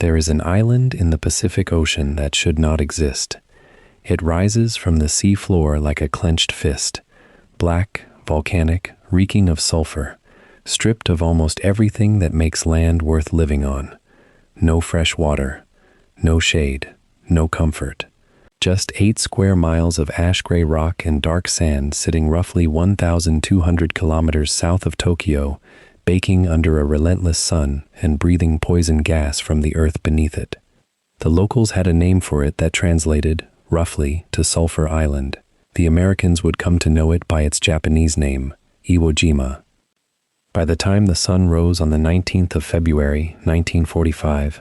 There is an island in the Pacific Ocean that should not exist. It rises from the sea floor like a clenched fist, black, volcanic, reeking of sulfur, stripped of almost everything that makes land worth living on. No fresh water, no shade, no comfort. Just 8 square miles of ash-gray rock and dark sand sitting roughly 1,200 kilometers south of Tokyo, baking under a relentless sun and breathing poison gas from the earth beneath it. The locals had a name for it that translated, roughly, to Sulphur Island. The Americans would come to know it by its Japanese name, Iwo Jima. By the time the sun rose on the 19th of February, 1945,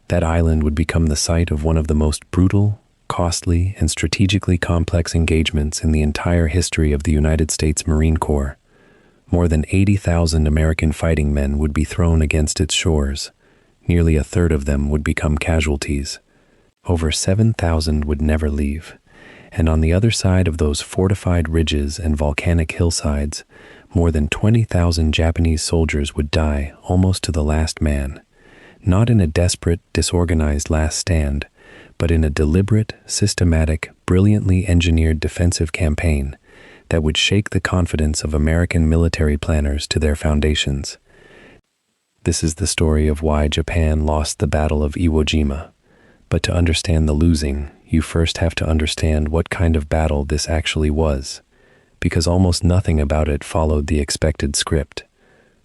that island would become the site of one of the most brutal, costly, and strategically complex engagements in the entire history of the United States Marine Corps. More than 80,000 American fighting men would be thrown against its shores. Nearly a third of them would become casualties. Over 7,000 would never leave. And on the other side of those fortified ridges and volcanic hillsides, more than 20,000 Japanese soldiers would die almost to the last man. Not in a desperate, disorganized last stand, but in a deliberate, systematic, brilliantly engineered defensive campaign that would shake the confidence of American military planners to their foundations. This is the story of why Japan lost the Battle of Iwo Jima. But to understand the losing, you first have to understand what kind of battle this actually was, because almost nothing about it followed the expected script.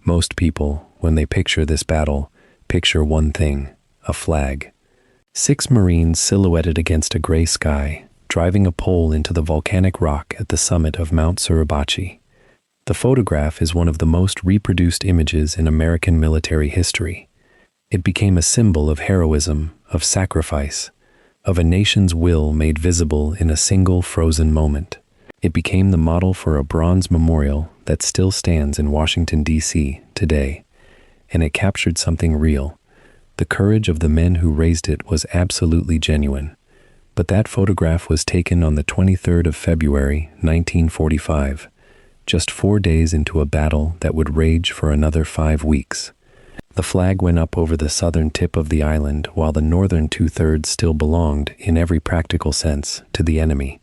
Most people, when they picture this battle, picture one thing: a flag. 6 Marines silhouetted against a gray sky, driving a pole into the volcanic rock at the summit of Mount Suribachi. The photograph is one of the most reproduced images in American military history. It became a symbol of heroism, of sacrifice, of a nation's will made visible in a single frozen moment. It became the model for a bronze memorial that still stands in Washington, D.C. today. And it captured something real. The courage of the men who raised it was absolutely genuine. But that photograph was taken on the 23rd of February, 1945, just 4 days into a battle that would rage for another 5 weeks. The flag went up over the southern tip of the island while the northern 2/3 still belonged, in every practical sense, to the enemy.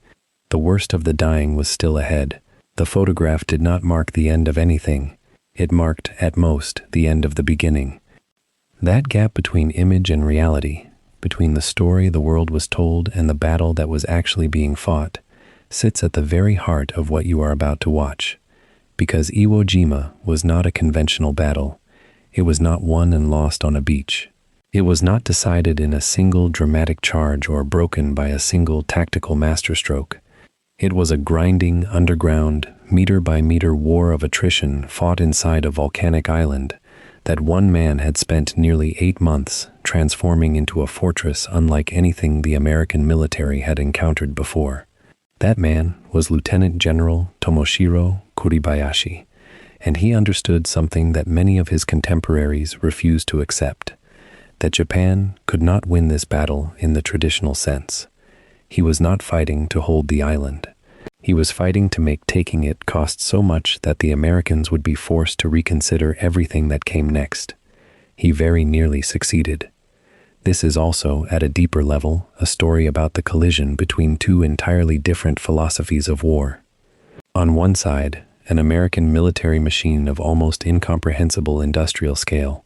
The worst of the dying was still ahead. The photograph did not mark the end of anything. It marked, at most, the end of the beginning. That gap between image and reality, between the story the world was told and the battle that was actually being fought, sits at the very heart of what you are about to watch. Because Iwo Jima was not a conventional battle. It was not won and lost on a beach. It was not decided in a single dramatic charge or broken by a single tactical masterstroke. It was a grinding, underground, meter-by-meter war of attrition fought inside a volcanic island that one man had spent nearly 8 months transforming into a fortress unlike anything the American military had encountered before. That man was Lieutenant General Tomoshiro Kuribayashi, and he understood something that many of his contemporaries refused to accept, that Japan could not win this battle in the traditional sense. He was not fighting to hold the island. He was fighting to make taking it cost so much that the Americans would be forced to reconsider everything that came next. He very nearly succeeded. This is also, at a deeper level, a story about the collision between 2 entirely different philosophies of war. On one side, an American military machine of almost incomprehensible industrial scale,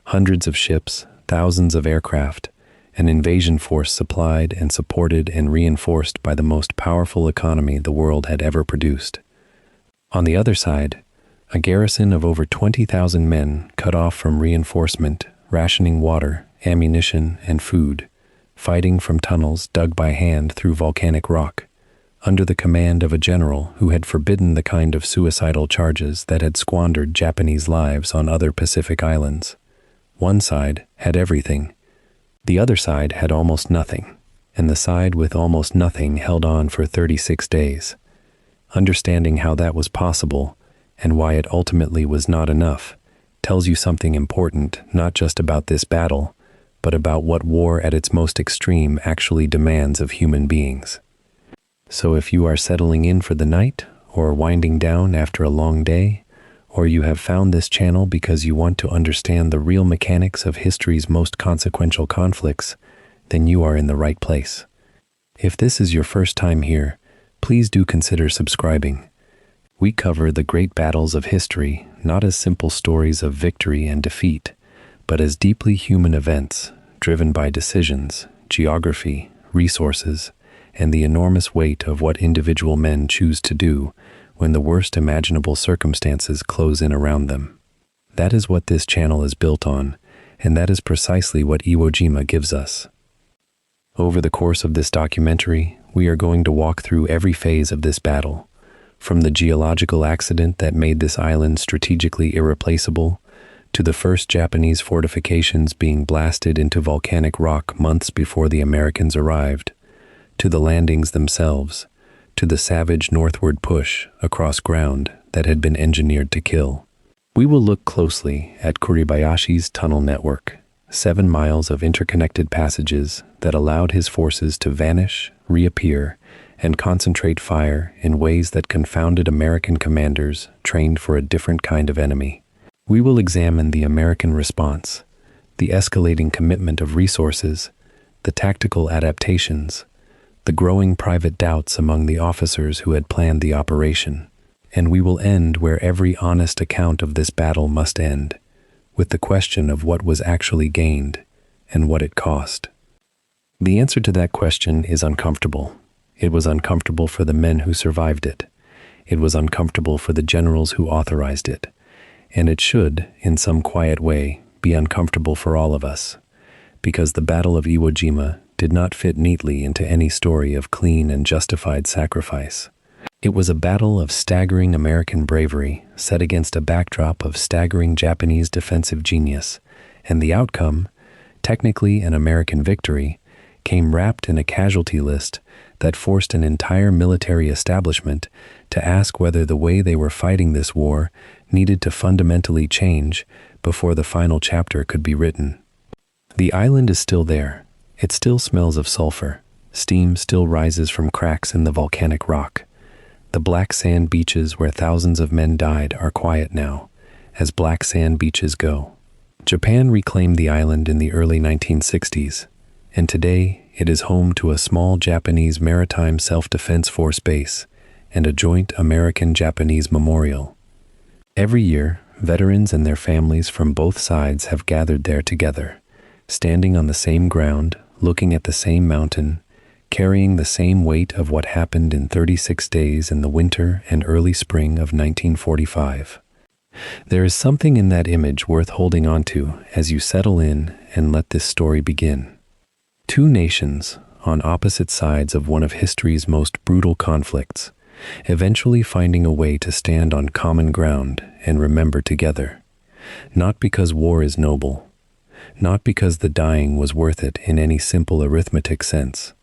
hundreds of ships, thousands of aircraft, an invasion force supplied and supported and reinforced by the most powerful economy the world had ever produced. On the other side, a garrison of over 20,000 men cut off from reinforcement, rationing water, ammunition, and food, fighting from tunnels dug by hand through volcanic rock, under the command of a general who had forbidden the kind of suicidal charges that had squandered Japanese lives on other Pacific islands. One side had everything. The other side had almost nothing, and the side with almost nothing held on for 36 days. Understanding how that was possible, and why it ultimately was not enough, tells you something important not just about this battle, but about what war at its most extreme actually demands of human beings. So if you are settling in for the night, or winding down after a long day, or you have found this channel because you want to understand the real mechanics of history's most consequential conflicts, then you are in the right place. If this is your first time here, please do consider subscribing. We cover the great battles of history not as simple stories of victory and defeat, but as deeply human events driven by decisions, geography, resources, and the enormous weight of what individual men choose to do when the worst imaginable circumstances close in around them. That is what this channel is built on, and that is precisely what Iwo Jima gives us. Over the course of this documentary, we are going to walk through every phase of this battle, from the geological accident that made this island strategically irreplaceable, to the first Japanese fortifications being blasted into volcanic rock months before the Americans arrived, to the landings themselves, to the savage northward push across ground that had been engineered to kill. We will look closely at Kuribayashi's tunnel network, 7 miles of interconnected passages that allowed his forces to vanish, reappear, and concentrate fire in ways that confounded American commanders trained for a different kind of enemy. We will examine the American response, the escalating commitment of resources, the tactical adaptations, the growing private doubts among the officers who had planned the operation, and we will end where every honest account of this battle must end, with the question of what was actually gained and what it cost. The answer to that question is uncomfortable. It was uncomfortable for the men who survived it. It was uncomfortable for the generals who authorized it. And it should, in some quiet way, be uncomfortable for all of us, because the Battle of Iwo Jima did not fit neatly into any story of clean and justified sacrifice. It was a battle of staggering American bravery set against a backdrop of staggering Japanese defensive genius, and the outcome, technically an American victory, came wrapped in a casualty list that forced an entire military establishment to ask whether the way they were fighting this war needed to fundamentally change before the final chapter could be written. The island is still there. It still smells of sulfur. Steam still rises from cracks in the volcanic rock. The black sand beaches where thousands of men died are quiet now, as black sand beaches go. Japan reclaimed the island in the early 1960s, and today it is home to a small Japanese maritime self-defense force base and a joint American-Japanese memorial. Every year, veterans and their families from both sides have gathered there together, standing on the same ground, looking at the same mountain, carrying the same weight of what happened in 36 days in the winter and early spring of 1945. There is something in that image worth holding on to as you settle in and let this story begin. Two nations, on opposite sides of one of history's most brutal conflicts, eventually finding a way to stand on common ground and remember together. Not because war is noble, not because the dying was worth it in any simple arithmetic sense,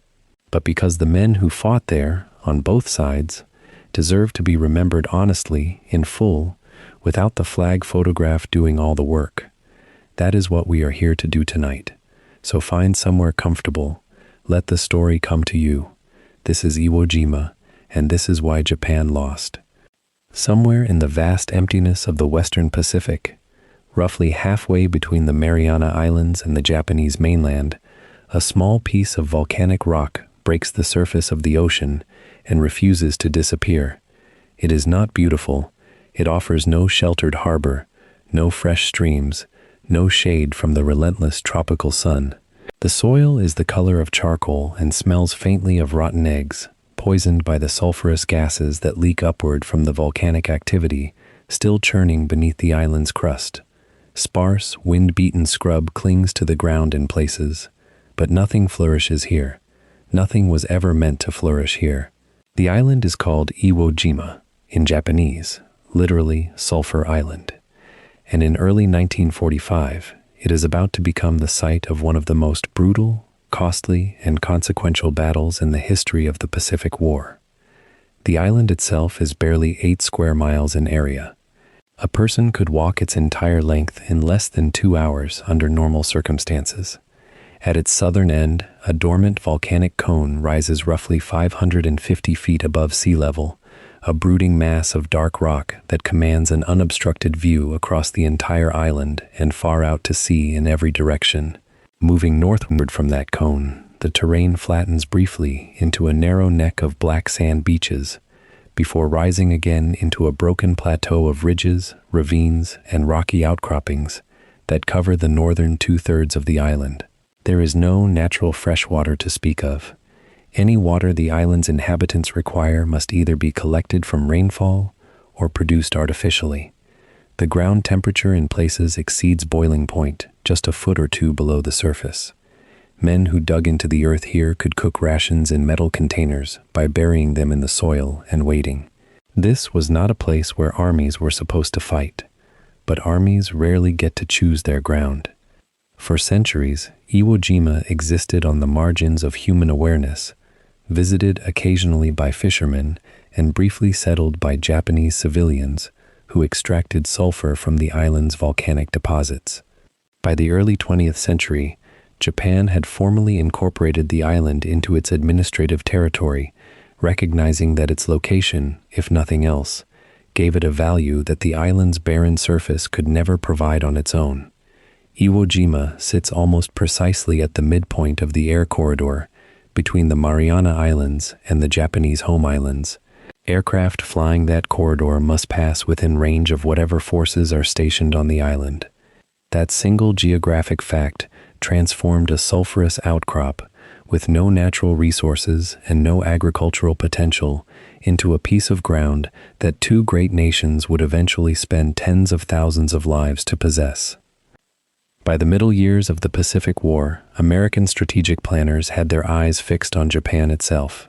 but because the men who fought there, on both sides, deserve to be remembered honestly, in full, without the flag photograph doing all the work. That is what we are here to do tonight. So find somewhere comfortable. Let the story come to you. This is Iwo Jima, and this is why Japan lost. Somewhere in the vast emptiness of the Western Pacific, roughly halfway between the Mariana Islands and the Japanese mainland, a small piece of volcanic rock breaks the surface of the ocean and refuses to disappear. It is not beautiful. It offers no sheltered harbor, no fresh streams, no shade from the relentless tropical sun. The soil is the color of charcoal and smells faintly of rotten eggs, poisoned by the sulfurous gases that leak upward from the volcanic activity, still churning beneath the island's crust. Sparse, wind-beaten scrub clings to the ground in places, but nothing flourishes here. Nothing was ever meant to flourish here. The island is called Iwo Jima, in Japanese, literally Sulphur Island. And in early 1945, it is about to become the site of one of the most brutal, costly, and consequential battles in the history of the Pacific War. The island itself is barely 8 square miles in area. A person could walk its entire length in less than 2 hours under normal circumstances. At its southern end, a dormant volcanic cone rises roughly 550 feet above sea level, a brooding mass of dark rock that commands an unobstructed view across the entire island and far out to sea in every direction. Moving northward from that cone, the terrain flattens briefly into a narrow neck of black sand beaches, before rising again into a broken plateau of ridges, ravines, and rocky outcroppings that cover the northern two-thirds of the island. There is no natural fresh water to speak of. Any water the island's inhabitants require must either be collected from rainfall or produced artificially. The ground temperature in places exceeds boiling point, just a foot or two below the surface. Men who dug into the earth here could cook rations in metal containers by burying them in the soil and waiting. This was not a place where armies were supposed to fight, but armies rarely get to choose their ground. For centuries, Iwo Jima existed on the margins of human awareness, visited occasionally by fishermen and briefly settled by Japanese civilians who extracted sulfur from the island's volcanic deposits. By the early 20th century, Japan had formally incorporated the island into its administrative territory, recognizing that its location, if nothing else, gave it a value that the island's barren surface could never provide on its own. Iwo Jima sits almost precisely at the midpoint of the air corridor between the Mariana Islands and the Japanese home islands. Aircraft flying that corridor must pass within range of whatever forces are stationed on the island. That single geographic fact transformed a sulfurous outcrop with no natural resources and no agricultural potential into a piece of ground that two great nations would eventually spend tens of thousands of lives to possess. By the middle years of the Pacific War, American strategic planners had their eyes fixed on Japan itself.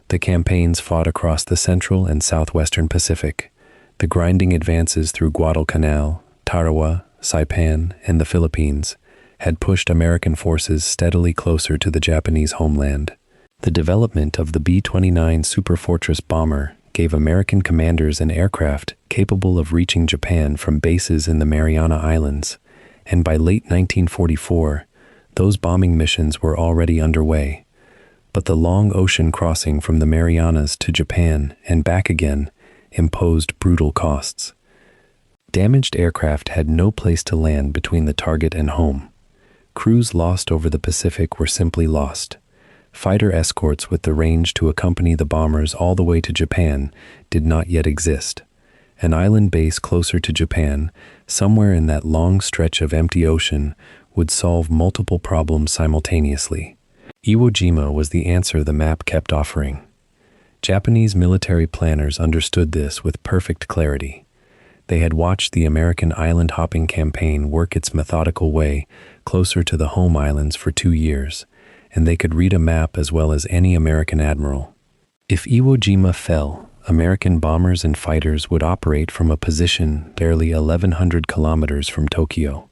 The campaigns fought across the central and southwestern Pacific. The grinding advances through Guadalcanal, Tarawa, Saipan, and the Philippines had pushed American forces steadily closer to the Japanese homeland. The development of the B-29 Superfortress bomber gave American commanders an aircraft capable of reaching Japan from bases in the Mariana Islands, and by late 1944, those bombing missions were already underway. But the long ocean crossing from the Marianas to Japan and back again imposed brutal costs. Damaged aircraft had no place to land between the target and home. Crews lost over the Pacific were simply lost. Fighter escorts with the range to accompany the bombers all the way to Japan did not yet exist. An island base closer to Japan, somewhere in that long stretch of empty ocean, would solve multiple problems simultaneously. Iwo Jima was the answer the map kept offering. Japanese military planners understood this with perfect clarity. They had watched the American island-hopping campaign work its methodical way closer to the home islands for 2 years, and they could read a map as well as any American admiral. If Iwo Jima fell, American bombers and fighters would operate from a position barely 1,100 kilometers from Tokyo.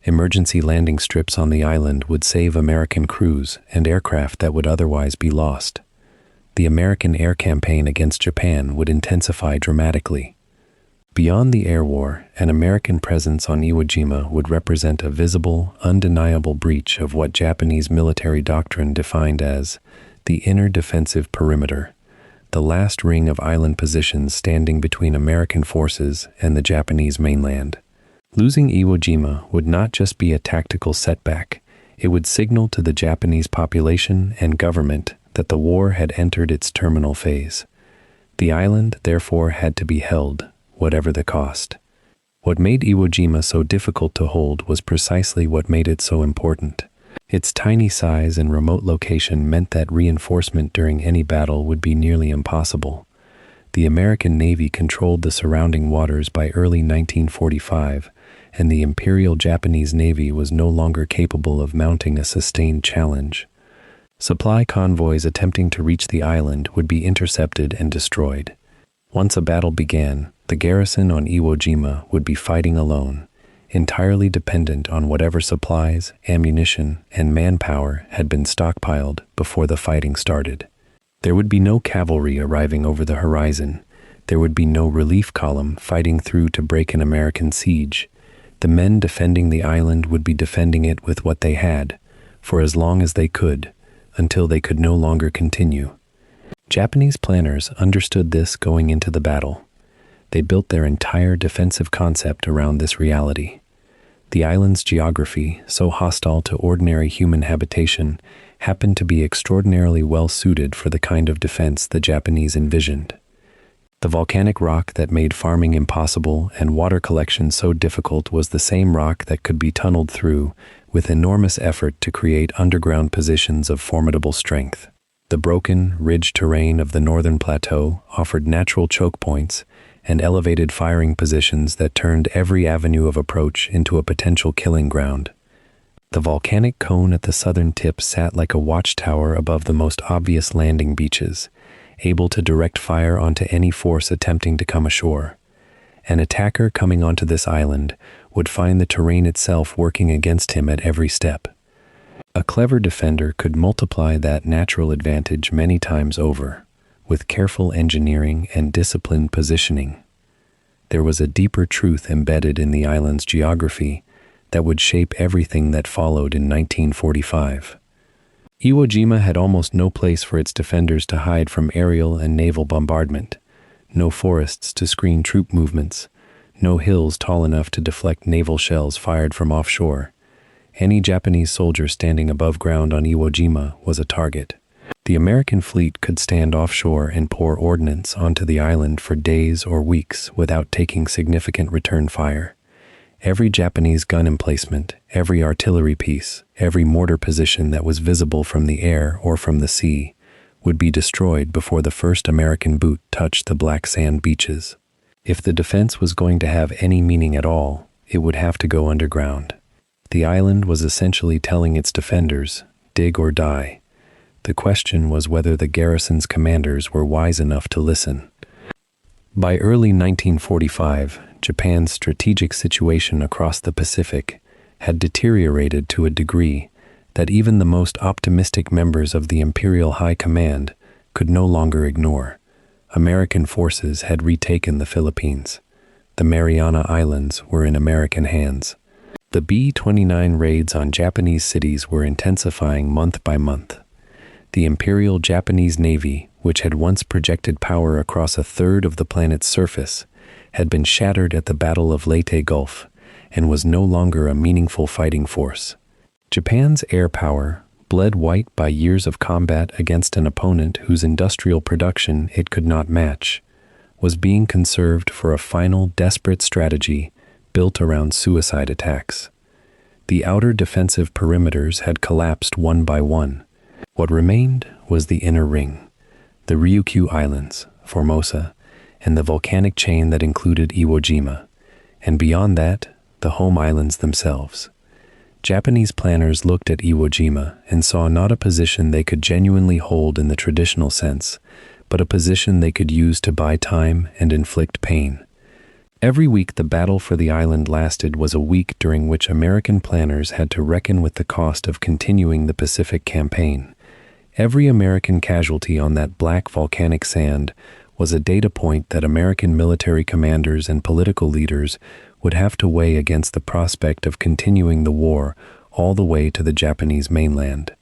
Emergency landing strips on the island would save American crews and aircraft that would otherwise be lost. The American air campaign against Japan would intensify dramatically. Beyond the air war, an American presence on Iwo Jima would represent a visible, undeniable breach of what Japanese military doctrine defined as the inner defensive perimeter, the last ring of island positions standing between American forces and the Japanese mainland. Losing Iwo Jima would not just be a tactical setback, it would signal to the Japanese population and government that the war had entered its terminal phase. The island, therefore, had to be held, whatever the cost. What made Iwo Jima so difficult to hold was precisely what made it so important. Its tiny size and remote location meant that reinforcement during any battle would be nearly impossible. The American Navy controlled the surrounding waters by early 1945, and the Imperial Japanese Navy was no longer capable of mounting a sustained challenge. Supply convoys attempting to reach the island would be intercepted and destroyed. Once a battle began, the garrison on Iwo Jima would be fighting alone, entirely dependent on whatever supplies, ammunition, and manpower had been stockpiled before the fighting started. There would be no cavalry arriving over the horizon. There would be no relief column fighting through to break an American siege. The men defending the island would be defending it with what they had, for as long as they could, until they could no longer continue. Japanese planners understood this going into the battle. They built their entire defensive concept around this reality. The island's geography, so hostile to ordinary human habitation, happened to be extraordinarily well suited for the kind of defense the Japanese envisioned. The volcanic rock that made farming impossible and water collection so difficult was the same rock that could be tunneled through with enormous effort to create underground positions of formidable strength. The broken, ridge terrain of the northern plateau offered natural choke points and elevated firing positions that turned every avenue of approach into a potential killing ground. The volcanic cone at the southern tip sat like a watchtower above the most obvious landing beaches, able to direct fire onto any force attempting to come ashore. An attacker coming onto this island would find the terrain itself working against him at every step. A clever defender could multiply that natural advantage many times over, with careful engineering and disciplined positioning. There was a deeper truth embedded in the island's geography that would shape everything that followed in 1945. Iwo Jima had almost no place for its defenders to hide from aerial and naval bombardment, no forests to screen troop movements, no hills tall enough to deflect naval shells fired from offshore. Any Japanese soldier standing above ground on Iwo Jima was a target. The American fleet could stand offshore and pour ordnance onto the island for days or weeks without taking significant return fire. Every Japanese gun emplacement, every artillery piece, every mortar position that was visible from the air or from the sea would be destroyed before the first American boot touched the black sand beaches. If the defense was going to have any meaning at all, it would have to go underground. The island was essentially telling its defenders, dig or die. The question was whether the garrison's commanders were wise enough to listen. By early 1945, Japan's strategic situation across the Pacific had deteriorated to a degree that even the most optimistic members of the Imperial High Command could no longer ignore. American forces had retaken the Philippines. The Mariana Islands were in American hands. The B-29 raids on Japanese cities were intensifying month by month. The Imperial Japanese Navy, which had once projected power across a third of the planet's surface, had been shattered at the Battle of Leyte Gulf and was no longer a meaningful fighting force. Japan's air power, bled white by years of combat against an opponent whose industrial production it could not match, was being conserved for a final desperate strategy built around suicide attacks. The outer defensive perimeters had collapsed one by one. What remained was the inner ring, the Ryukyu Islands, Formosa, and the volcanic chain that included Iwo Jima, and beyond that, the home islands themselves. Japanese planners looked at Iwo Jima and saw not a position they could genuinely hold in the traditional sense, but a position they could use to buy time and inflict pain. Every week the battle for the island lasted was a week during which American planners had to reckon with the cost of continuing the Pacific campaign. Every American casualty on that black volcanic sand was a data point that American military commanders and political leaders would have to weigh against the prospect of continuing the war all the way to the Japanese mainland.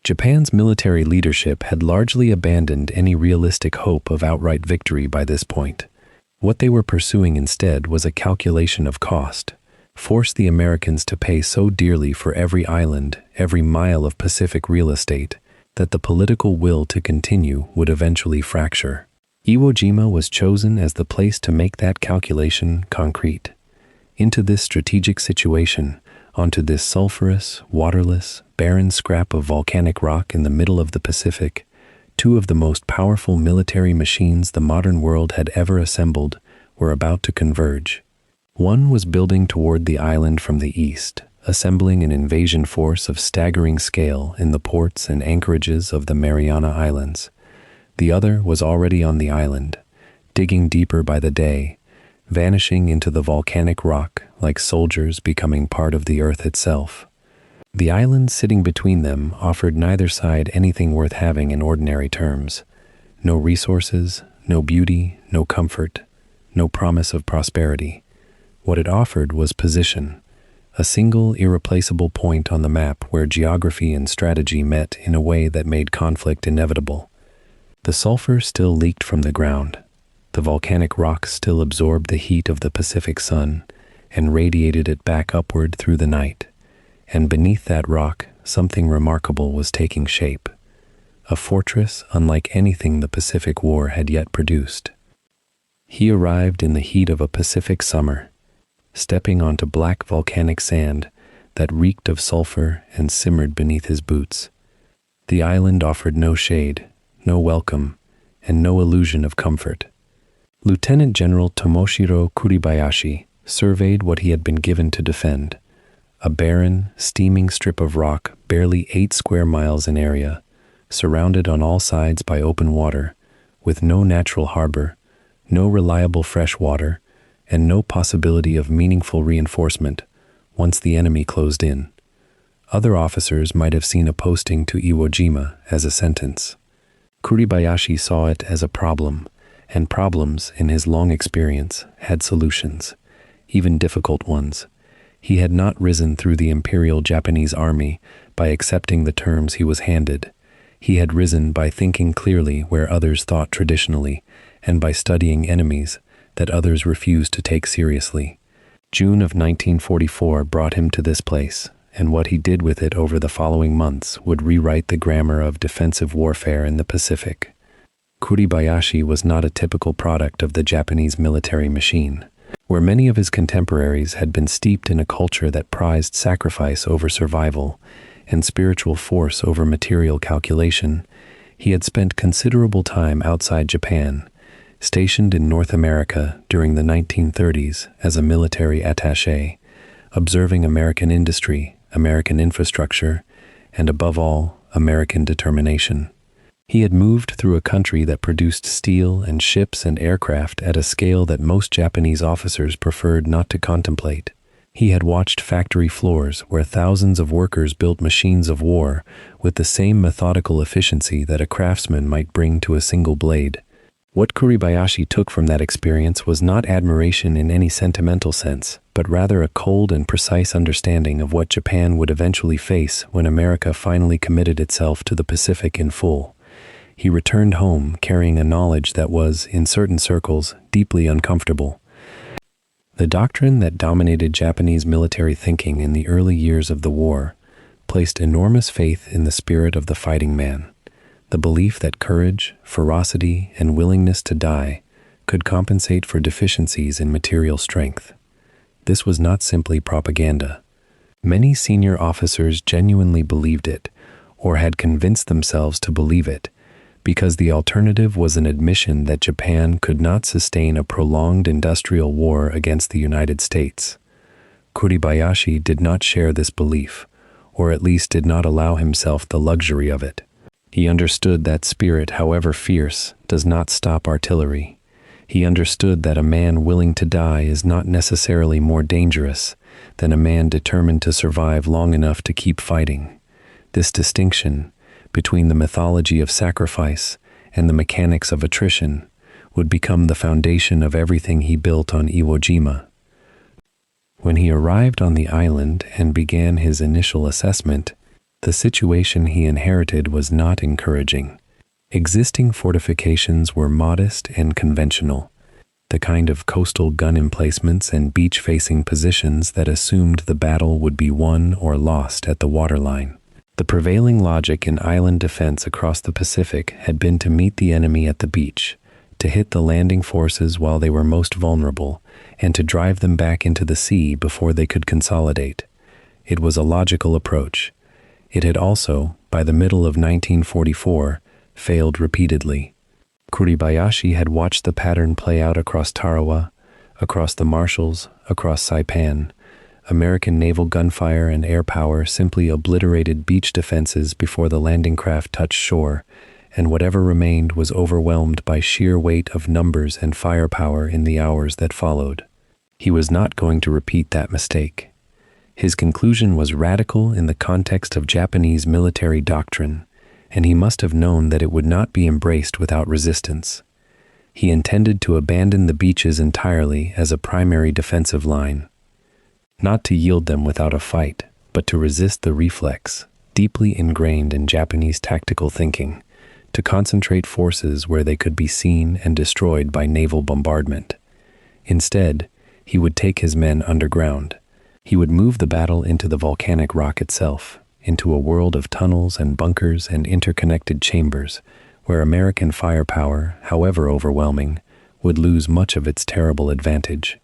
Japan's military leadership had largely abandoned any realistic hope of outright victory by this point. What they were pursuing instead was a calculation of cost. Force the Americans to pay so dearly for every island, every mile of Pacific real estate, that the political will to continue would eventually fracture. Iwo Jima was chosen as the place to make that calculation concrete. Into this strategic situation, onto this sulfurous, waterless, barren scrap of volcanic rock in the middle of the Pacific, two of the most powerful military machines the modern world had ever assembled were about to converge. One was building toward the island from the east, assembling an invasion force of staggering scale in the ports and anchorages of the Mariana Islands. The other was already on the island, digging deeper by the day, vanishing into the volcanic rock like soldiers becoming part of the earth itself. The island sitting between them offered neither side anything worth having in ordinary terms. No resources, no beauty, no comfort, no promise of prosperity. What it offered was position, a single irreplaceable point on the map where geography and strategy met in a way that made conflict inevitable. The sulfur still leaked from the ground. The volcanic rock still absorbed the heat of the Pacific sun and radiated it back upward through the night. And beneath that rock, something remarkable was taking shape. A fortress unlike anything the Pacific War had yet produced. He arrived in the heat of a Pacific summer, stepping onto black volcanic sand that reeked of sulfur and simmered beneath his boots. The island offered no shade, no welcome, and no illusion of comfort. Lieutenant General Tomoshiro Kuribayashi surveyed what he had been given to defend, a barren, steaming strip of rock barely 8 square miles in area, surrounded on all sides by open water, with no natural harbor, no reliable fresh water, and no possibility of meaningful reinforcement once the enemy closed in. Other officers might have seen a posting to Iwo Jima as a sentence. Kuribayashi saw it as a problem, and problems, in his long experience, had solutions, even difficult ones. He had not risen through the Imperial Japanese Army by accepting the terms he was handed. He had risen by thinking clearly where others thought traditionally, and by studying enemies that others refused to take seriously. June of 1944 brought him to this place, and what he did with it over the following months would rewrite the grammar of defensive warfare in the Pacific. Kuribayashi was not a typical product of the Japanese military machine. Where many of his contemporaries had been steeped in a culture that prized sacrifice over survival and spiritual force over material calculation, he had spent considerable time outside Japan, stationed in North America during the 1930s as a military attaché, observing American industry, American infrastructure, and above all, American determination. He had moved through a country that produced steel and ships and aircraft at a scale that most Japanese officers preferred not to contemplate. He had watched factory floors where thousands of workers built machines of war with the same methodical efficiency that a craftsman might bring to a single blade. What Kuribayashi took from that experience was not admiration in any sentimental sense, but rather a cold and precise understanding of what Japan would eventually face when America finally committed itself to the Pacific in full. He returned home carrying a knowledge that was, in certain circles, deeply uncomfortable. The doctrine that dominated Japanese military thinking in the early years of the war placed enormous faith in the spirit of the fighting man, the belief that courage, ferocity, and willingness to die could compensate for deficiencies in material strength. This was not simply propaganda. Many senior officers genuinely believed it, or had convinced themselves to believe it, because the alternative was an admission that Japan could not sustain a prolonged industrial war against the United States. Kuribayashi did not share this belief, or at least did not allow himself the luxury of it. He understood that spirit, however fierce, does not stop artillery. He understood that a man willing to die is not necessarily more dangerous than a man determined to survive long enough to keep fighting. This distinction between the mythology of sacrifice and the mechanics of attrition would become the foundation of everything he built on Iwo Jima. When he arrived on the island and began his initial assessment, the situation he inherited was not encouraging. Existing fortifications were modest and conventional, the kind of coastal gun emplacements and beach-facing positions that assumed the battle would be won or lost at the waterline. The prevailing logic in island defense across the Pacific had been to meet the enemy at the beach, to hit the landing forces while they were most vulnerable, and to drive them back into the sea before they could consolidate. It was a logical approach. It had also, by the middle of 1944, failed repeatedly. Kuribayashi had watched the pattern play out across Tarawa, across the Marshalls, across Saipan. American naval gunfire and air power simply obliterated beach defenses before the landing craft touched shore, and whatever remained was overwhelmed by sheer weight of numbers and firepower in the hours that followed. He was not going to repeat that mistake. His conclusion was radical in the context of Japanese military doctrine, and he must have known that it would not be embraced without resistance. He intended to abandon the beaches entirely as a primary defensive line. Not to yield them without a fight, but to resist the reflex, deeply ingrained in Japanese tactical thinking, to concentrate forces where they could be seen and destroyed by naval bombardment. Instead, he would take his men underground. He would move the battle into the volcanic rock itself, into a world of tunnels and bunkers and interconnected chambers, where American firepower, however overwhelming, would lose much of its terrible advantage.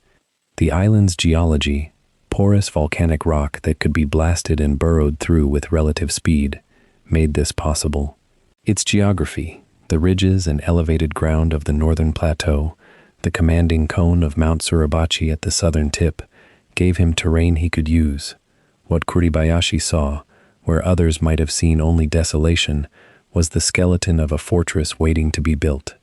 The island's geology, porous volcanic rock that could be blasted and burrowed through with relative speed, made this possible. Its geography, the ridges and elevated ground of the northern plateau, the commanding cone of Mount Suribachi at the southern tip, gave him terrain he could use. What Kuribayashi saw, where others might have seen only desolation, was the skeleton of a fortress waiting to be built.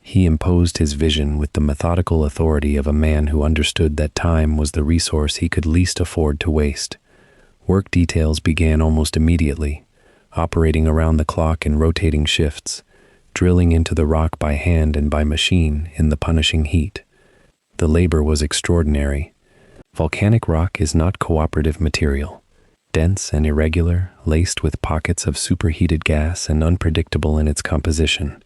He imposed his vision with the methodical authority of a man who understood that time was the resource he could least afford to waste. Work details began almost immediately, operating around the clock in rotating shifts, drilling into the rock by hand and by machine in the punishing heat. The labor was extraordinary. Volcanic rock is not cooperative material. Dense and irregular, laced with pockets of superheated gas and unpredictable in its composition.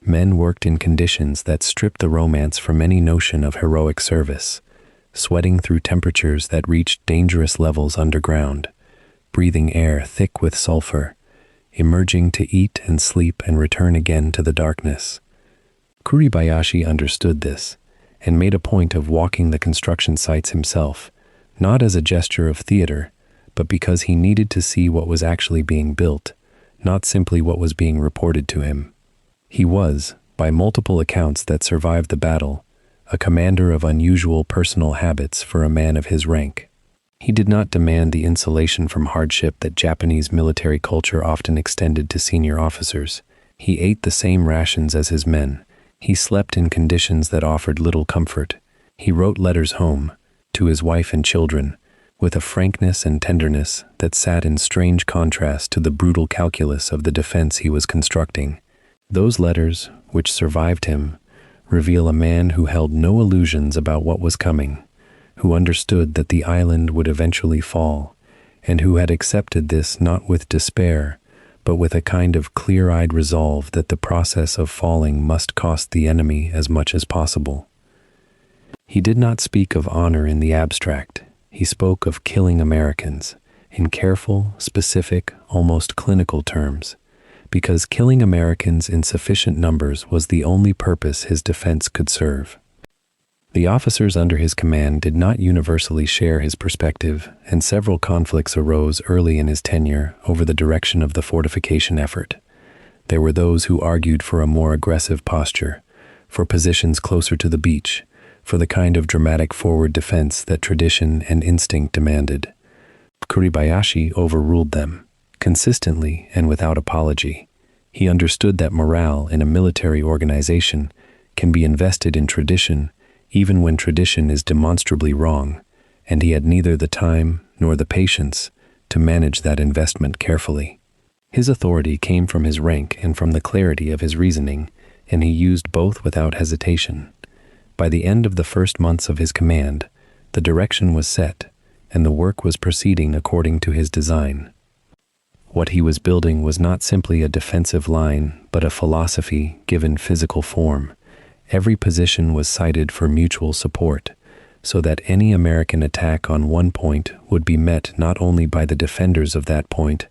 Men worked in conditions that stripped the romance from any notion of heroic service, sweating through temperatures that reached dangerous levels underground, breathing air thick with sulfur, emerging to eat and sleep and return again to the darkness. Kuribayashi understood this and made a point of walking the construction sites himself, not as a gesture of theater, but because he needed to see what was actually being built, not simply what was being reported to him. He was, by multiple accounts that survived the battle, a commander of unusual personal habits for a man of his rank. He did not demand the insulation from hardship that Japanese military culture often extended to senior officers. He ate the same rations as his men. He slept in conditions that offered little comfort. He wrote letters home, to his wife and children, with a frankness and tenderness that sat in strange contrast to the brutal calculus of the defense he was constructing. Those letters, which survived him, reveal a man who held no illusions about what was coming, who understood that the island would eventually fall, and who had accepted this not with despair, but with a kind of clear-eyed resolve that the process of falling must cost the enemy as much as possible. He did not speak of honor in the abstract. He spoke of killing Americans, in careful, specific, almost clinical terms, because killing Americans in sufficient numbers was the only purpose his defense could serve. The officers under his command did not universally share his perspective, and several conflicts arose early in his tenure over the direction of the fortification effort. There were those who argued for a more aggressive posture, for positions closer to the beach, for the kind of dramatic forward defense that tradition and instinct demanded. Kuribayashi overruled them, consistently and without apology. He understood that morale in a military organization can be invested in tradition even when tradition is demonstrably wrong, and he had neither the time nor the patience to manage that investment carefully. His authority came from his rank and from the clarity of his reasoning, and he used both without hesitation. By the end of the first months of his command, the direction was set, and the work was proceeding according to his design. What he was building was not simply a defensive line, but a philosophy given physical form. Every position was sited for mutual support, so that any American attack on one point would be met not only by the defenders of that point,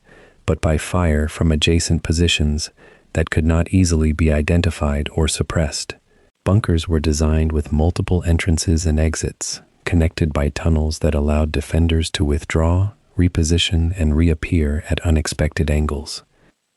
but by fire from adjacent positions that could not easily be identified or suppressed. Bunkers were designed with multiple entrances and exits, connected by tunnels that allowed defenders to withdraw, reposition, and reappear at unexpected angles.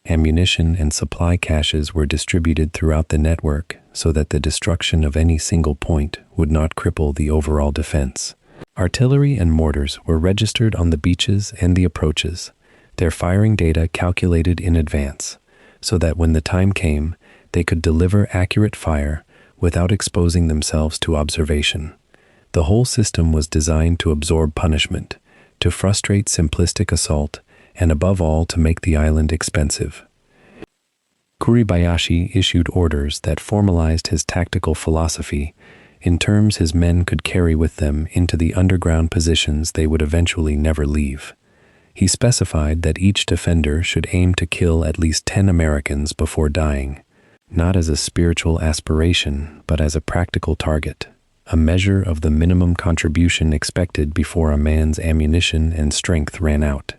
Ammunition and supply caches were distributed throughout the network so that the destruction of any single point would not cripple the overall defense. Artillery and mortars were registered on the beaches and the approaches, their firing data calculated in advance, so that when the time came, they could deliver accurate fire without exposing themselves to observation. The whole system was designed to absorb punishment, to frustrate simplistic assault, and above all to make the island expensive. Kuribayashi issued orders that formalized his tactical philosophy in terms his men could carry with them into the underground positions they would eventually never leave. He specified that each defender should aim to kill at least 10 Americans before dying, not as a spiritual aspiration, but as a practical target, a measure of the minimum contribution expected before a man's ammunition and strength ran out.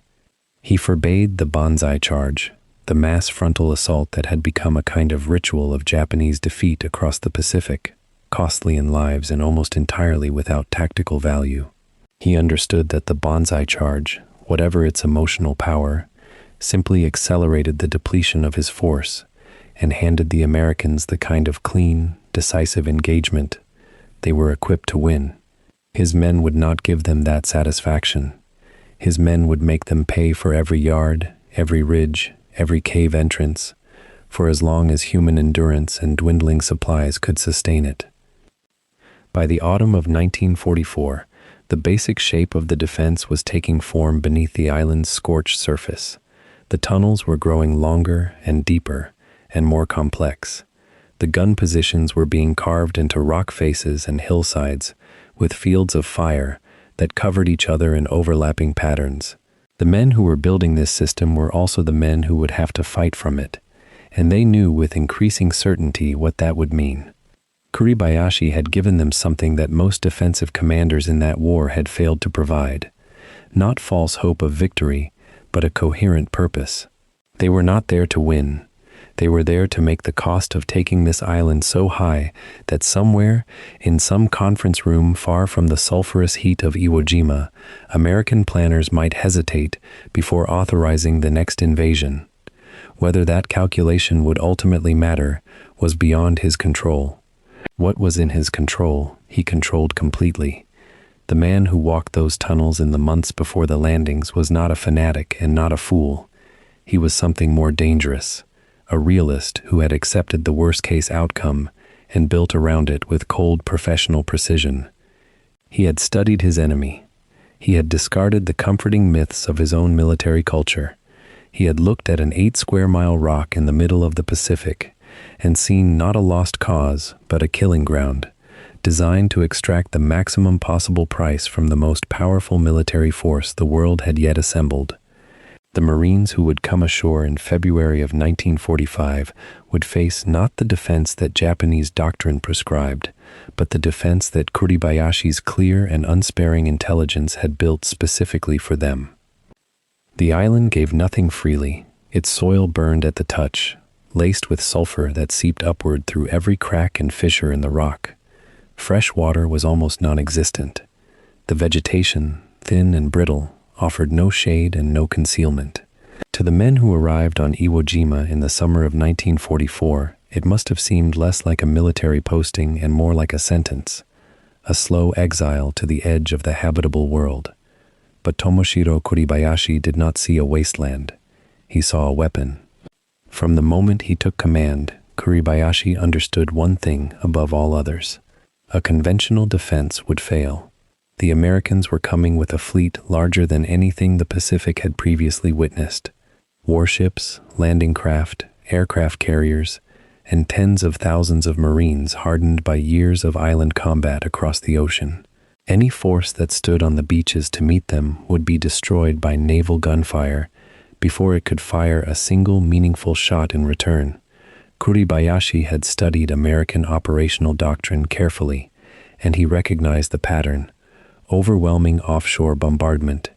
He forbade the banzai charge, the mass frontal assault that had become a kind of ritual of Japanese defeat across the Pacific, costly in lives and almost entirely without tactical value. He understood that the banzai charge, whatever its emotional power, simply accelerated the depletion of his force and handed the Americans the kind of clean, decisive engagement they were equipped to win. His men would not give them that satisfaction. His men would make them pay for every yard, every ridge, every cave entrance, for as long as human endurance and dwindling supplies could sustain it. By the autumn of 1944, the basic shape of the defense was taking form beneath the island's scorched surface. The tunnels were growing longer and deeper and more complex. The gun positions were being carved into rock faces and hillsides, with fields of fire that covered each other in overlapping patterns. The men who were building this system were also the men who would have to fight from it, and they knew with increasing certainty what that would mean. Kuribayashi had given them something that most defensive commanders in that war had failed to provide. Not false hope of victory, but a coherent purpose. They were not there to win. They were there to make the cost of taking this island so high that somewhere, in some conference room far from the sulfurous heat of Iwo Jima, American planners might hesitate before authorizing the next invasion. Whether that calculation would ultimately matter was beyond his control. What was in his control, he controlled completely. The man who walked those tunnels in the months before the landings was not a fanatic and not a fool. He was something more dangerous, a realist who had accepted the worst-case outcome and built around it with cold professional precision. He had studied his enemy. He had discarded the comforting myths of his own military culture. He had looked at an 8-square-mile rock in the middle of the Pacific and seen not a lost cause, but a killing ground, designed to extract the maximum possible price from the most powerful military force the world had yet assembled. The Marines who would come ashore in February of 1945 would face not the defense that Japanese doctrine prescribed, but the defense that Kuribayashi's clear and unsparing intelligence had built specifically for them. The island gave nothing freely. Its soil burned at the touch, laced with sulfur that seeped upward through every crack and fissure in the rock. Fresh water was almost non-existent. The vegetation, thin and brittle, offered no shade and no concealment. To the men who arrived on Iwo Jima in the summer of 1944, it must have seemed less like a military posting and more like a sentence, a slow exile to the edge of the habitable world. But Tomoshiro Kuribayashi did not see a wasteland. He saw a weapon. From the moment he took command, Kuribayashi understood one thing above all others. A conventional defense would fail. The Americans were coming with a fleet larger than anything the Pacific had previously witnessed. Warships, landing craft, aircraft carriers, and tens of thousands of Marines hardened by years of island combat across the ocean. Any force that stood on the beaches to meet them would be destroyed by naval gunfire before it could fire a single meaningful shot in return. Kuribayashi had studied American operational doctrine carefully, and he recognized the pattern: overwhelming offshore bombardment,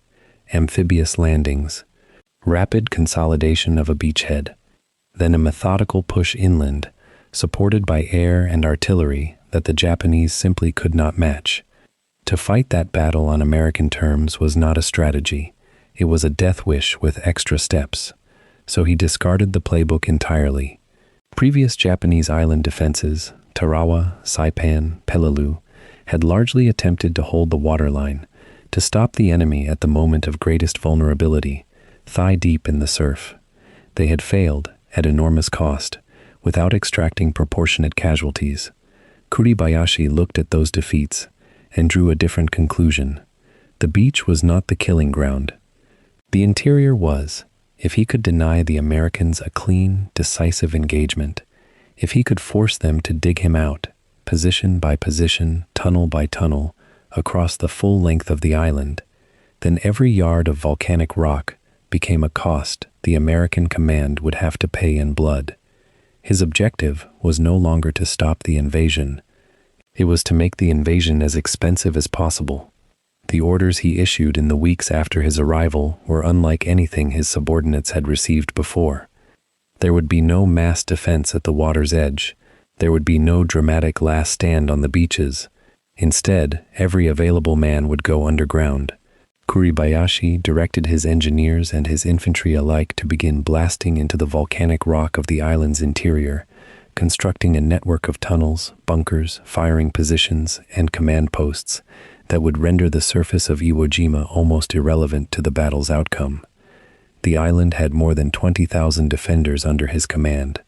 amphibious landings, rapid consolidation of a beachhead, then a methodical push inland, supported by air and artillery that the Japanese simply could not match. To fight that battle on American terms was not a strategy. It was a death wish with extra steps, so he discarded the playbook entirely. Previous Japanese island defenses, Tarawa, Saipan, Peleliu, had largely attempted to hold the waterline, to stop the enemy at the moment of greatest vulnerability, thigh-deep in the surf. They had failed, at enormous cost, without extracting proportionate casualties. Kuribayashi looked at those defeats and drew a different conclusion. The beach was not the killing ground. The interior was. If he could deny the Americans a clean, decisive engagement, if he could force them to dig him out, position by position, tunnel by tunnel, across the full length of the island, then every yard of volcanic rock became a cost the American command would have to pay in blood. His objective was no longer to stop the invasion. It was to make the invasion as expensive as possible. The orders he issued in the weeks after his arrival were unlike anything his subordinates had received before. There would be no mass defense at the water's edge. There would be no dramatic last stand on the beaches. Instead, every available man would go underground. Kuribayashi directed his engineers and his infantry alike to begin blasting into the volcanic rock of the island's interior, constructing a network of tunnels, bunkers, firing positions, and command posts that would render the surface of Iwo Jima almost irrelevant to the battle's outcome. The island had more than 20,000 defenders under his command.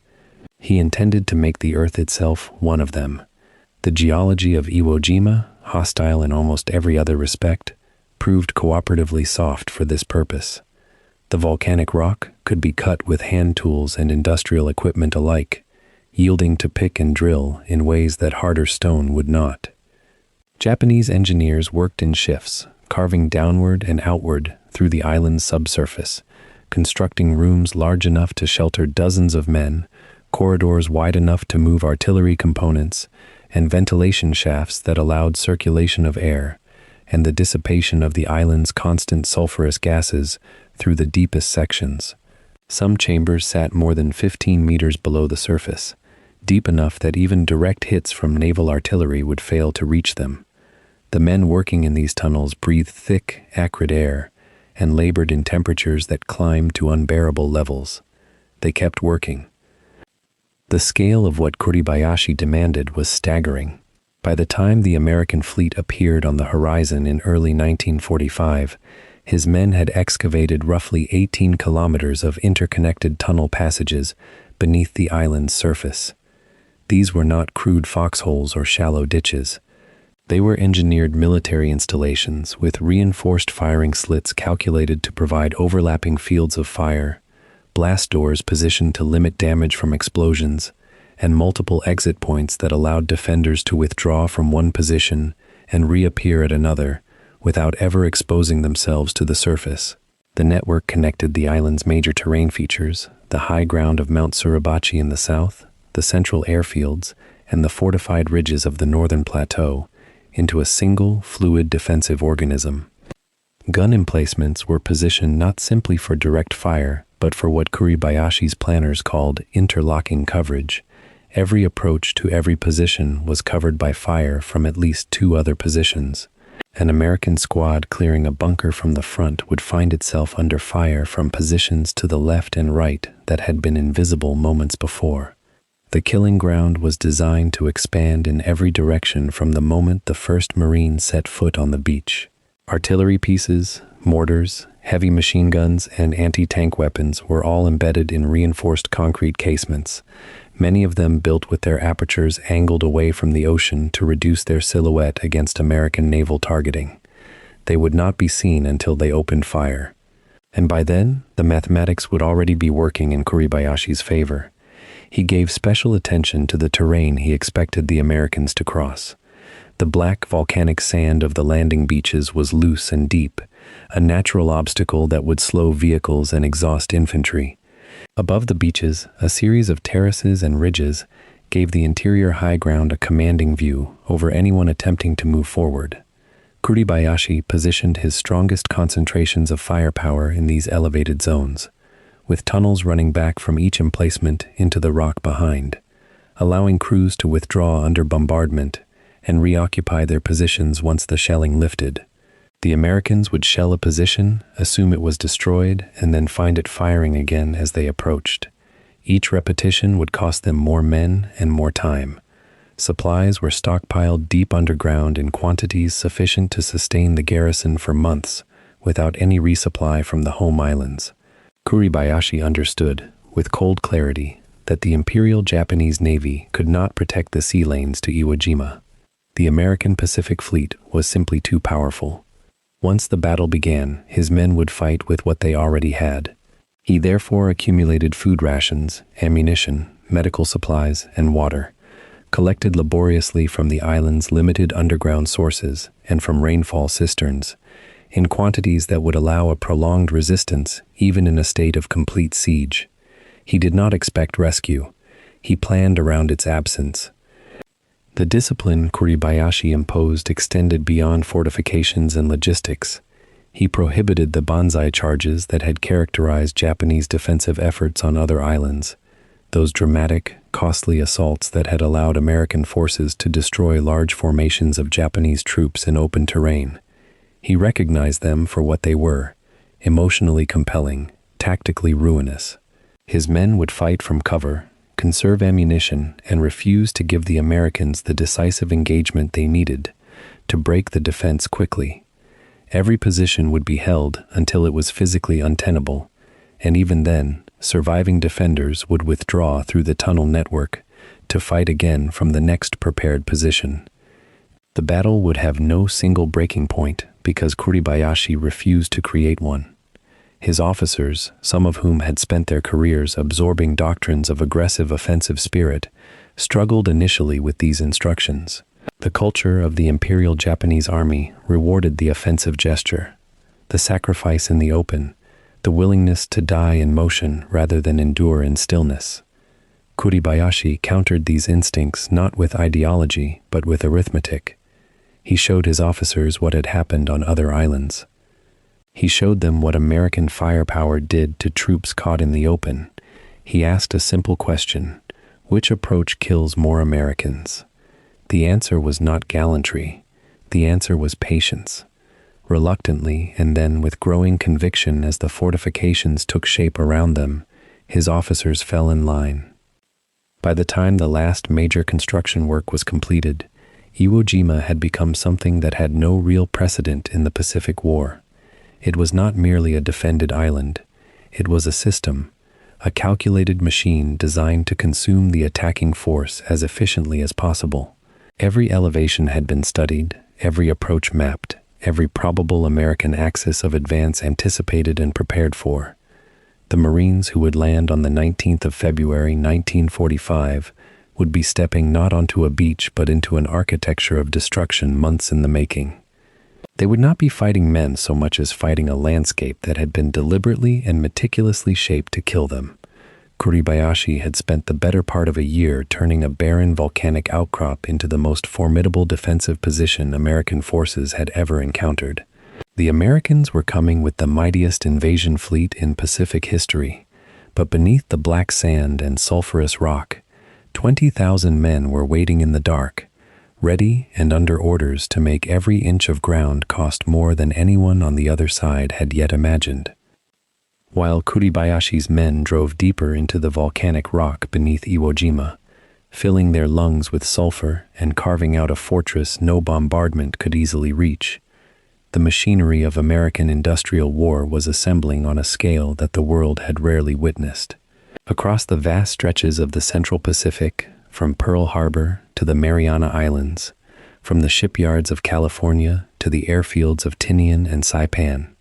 He intended to make the earth itself one of them. The geology of Iwo Jima, hostile in almost every other respect, proved cooperatively soft for this purpose. The volcanic rock could be cut with hand tools and industrial equipment alike, yielding to pick and drill in ways that harder stone would not. Japanese engineers worked in shifts, carving downward and outward through the island's subsurface, constructing rooms large enough to shelter dozens of men, corridors wide enough to move artillery components, and ventilation shafts that allowed circulation of air and the dissipation of the island's constant sulfurous gases through the deepest sections. Some chambers sat more than 15 meters below the surface, deep enough that even direct hits from naval artillery would fail to reach them. The men working in these tunnels breathed thick, acrid air and labored in temperatures that climbed to unbearable levels. They kept working. The scale of what Kuribayashi demanded was staggering. By the time the American fleet appeared on the horizon in early 1945, his men had excavated roughly 18 kilometers of interconnected tunnel passages beneath the island's surface. These were not crude foxholes or shallow ditches. They were engineered military installations with reinforced firing slits calculated to provide overlapping fields of fire, blast doors positioned to limit damage from explosions, and multiple exit points that allowed defenders to withdraw from one position and reappear at another without ever exposing themselves to the surface. The network connected the island's major terrain features, the high ground of Mount Suribachi in the south, the central airfields, and the fortified ridges of the northern plateau, into a single, fluid defensive organism. Gun emplacements were positioned not simply for direct fire, but for what Kuribayashi's planners called interlocking coverage. Every approach to every position was covered by fire from at least two other positions. An American squad clearing a bunker from the front would find itself under fire from positions to the left and right that had been invisible moments before. The killing ground was designed to expand in every direction from the moment the first Marine set foot on the beach. Artillery pieces, mortars, heavy machine guns, and anti-tank weapons were all embedded in reinforced concrete casements, many of them built with their apertures angled away from the ocean to reduce their silhouette against American naval targeting. They would not be seen until they opened fire. And by then, the mathematics would already be working in Kuribayashi's favor. He gave special attention to the terrain he expected the Americans to cross. The black volcanic sand of the landing beaches was loose and deep, a natural obstacle that would slow vehicles and exhaust infantry. Above the beaches, a series of terraces and ridges gave the interior high ground a commanding view over anyone attempting to move forward. Kuribayashi positioned his strongest concentrations of firepower in these elevated zones, with tunnels running back from each emplacement into the rock behind, allowing crews to withdraw under bombardment and reoccupy their positions once the shelling lifted. The Americans would shell a position, assume it was destroyed, and then find it firing again as they approached. Each repetition would cost them more men and more time. Supplies were stockpiled deep underground in quantities sufficient to sustain the garrison for months without any resupply from the home islands. Kuribayashi understood, with cold clarity, that the Imperial Japanese Navy could not protect the sea lanes to Iwo Jima. The American Pacific Fleet was simply too powerful. Once the battle began, his men would fight with what they already had. He therefore accumulated food rations, ammunition, medical supplies, and water, collected laboriously from the island's limited underground sources and from rainfall cisterns, in quantities that would allow a prolonged resistance, even in a state of complete siege. He did not expect rescue. He planned around its absence. The discipline Kuribayashi imposed extended beyond fortifications and logistics. He prohibited the banzai charges that had characterized Japanese defensive efforts on other islands, those dramatic, costly assaults that had allowed American forces to destroy large formations of Japanese troops in open terrain. He recognized them for what they were: emotionally compelling, tactically ruinous. His men would fight from cover, conserve ammunition, and refuse to give the Americans the decisive engagement they needed to break the defense quickly. Every position would be held until it was physically untenable, and even then, surviving defenders would withdraw through the tunnel network to fight again from the next prepared position. The battle would have no single breaking point because Kuribayashi refused to create one. His officers, some of whom had spent their careers absorbing doctrines of aggressive offensive spirit, struggled initially with these instructions. The culture of the Imperial Japanese Army rewarded the offensive gesture, the sacrifice in the open, the willingness to die in motion rather than endure in stillness. Kuribayashi countered these instincts not with ideology but with arithmetic. He showed his officers what had happened on other islands. He showed them what American firepower did to troops caught in the open. He asked a simple question: which approach kills more Americans? The answer was not gallantry. The answer was patience. Reluctantly, and then with growing conviction as the fortifications took shape around them, his officers fell in line. By the time the last major construction work was completed, Iwo Jima had become something that had no real precedent in the Pacific War. It was not merely a defended island. It was a system, a calculated machine designed to consume the attacking force as efficiently as possible. Every elevation had been studied, every approach mapped, every probable American axis of advance anticipated and prepared for. The Marines who would land on the 19th of February 1945 would be stepping not onto a beach but into an architecture of destruction months in the making. They would not be fighting men so much as fighting a landscape that had been deliberately and meticulously shaped to kill them. Kuribayashi had spent the better part of a year turning a barren volcanic outcrop into the most formidable defensive position American forces had ever encountered. The Americans were coming with the mightiest invasion fleet in Pacific history, but beneath the black sand and sulfurous rock, 20,000 men were waiting in the dark, ready and under orders to make every inch of ground cost more than anyone on the other side had yet imagined. While Kuribayashi's men drove deeper into the volcanic rock beneath Iwo Jima, filling their lungs with sulfur and carving out a fortress no bombardment could easily reach, the machinery of American industrial war was assembling on a scale that the world had rarely witnessed. Across the vast stretches of the Central Pacific, from Pearl Harbor to the Mariana Islands, from the shipyards of California to the airfields of Tinian and Saipan,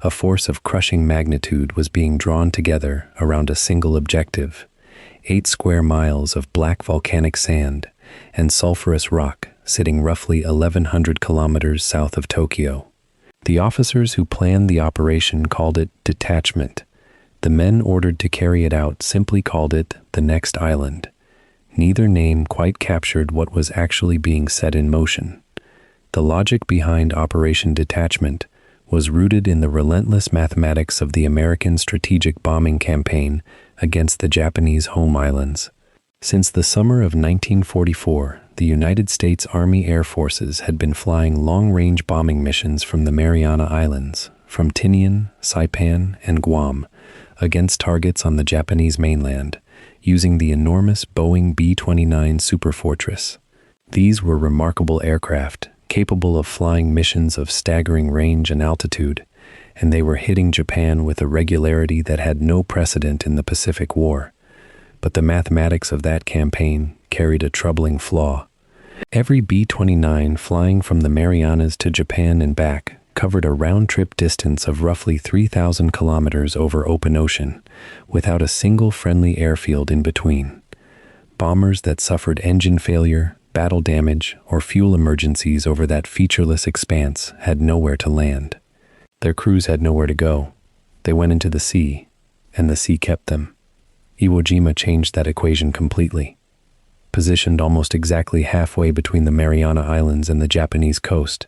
a force of crushing magnitude was being drawn together around a single objective: 8 square miles of black volcanic sand and sulfurous rock sitting roughly 1,100 kilometers south of Tokyo. The officers who planned the operation called it detachment. The men ordered to carry it out simply called it the next island. Neither name quite captured what was actually being set in motion. The logic behind Operation Detachment was rooted in the relentless mathematics of the American strategic bombing campaign against the Japanese home islands. Since the summer of 1944, the United States Army Air Forces had been flying long-range bombing missions from the Mariana Islands, from Tinian, Saipan, and Guam, against targets on the Japanese mainland, using the enormous Boeing B-29 Superfortress. These were remarkable aircraft, capable of flying missions of staggering range and altitude, and they were hitting Japan with a regularity that had no precedent in the Pacific War. But the mathematics of that campaign carried a troubling flaw. Every B-29 flying from the Marianas to Japan and back covered a round-trip distance of roughly 3,000 kilometers over open ocean, without a single friendly airfield in between. Bombers that suffered engine failure, battle damage, or fuel emergencies over that featureless expanse had nowhere to land. Their crews had nowhere to go. They went into the sea, and the sea kept them. Iwo Jima changed that equation completely. Positioned almost exactly halfway between the Mariana Islands and the Japanese coast,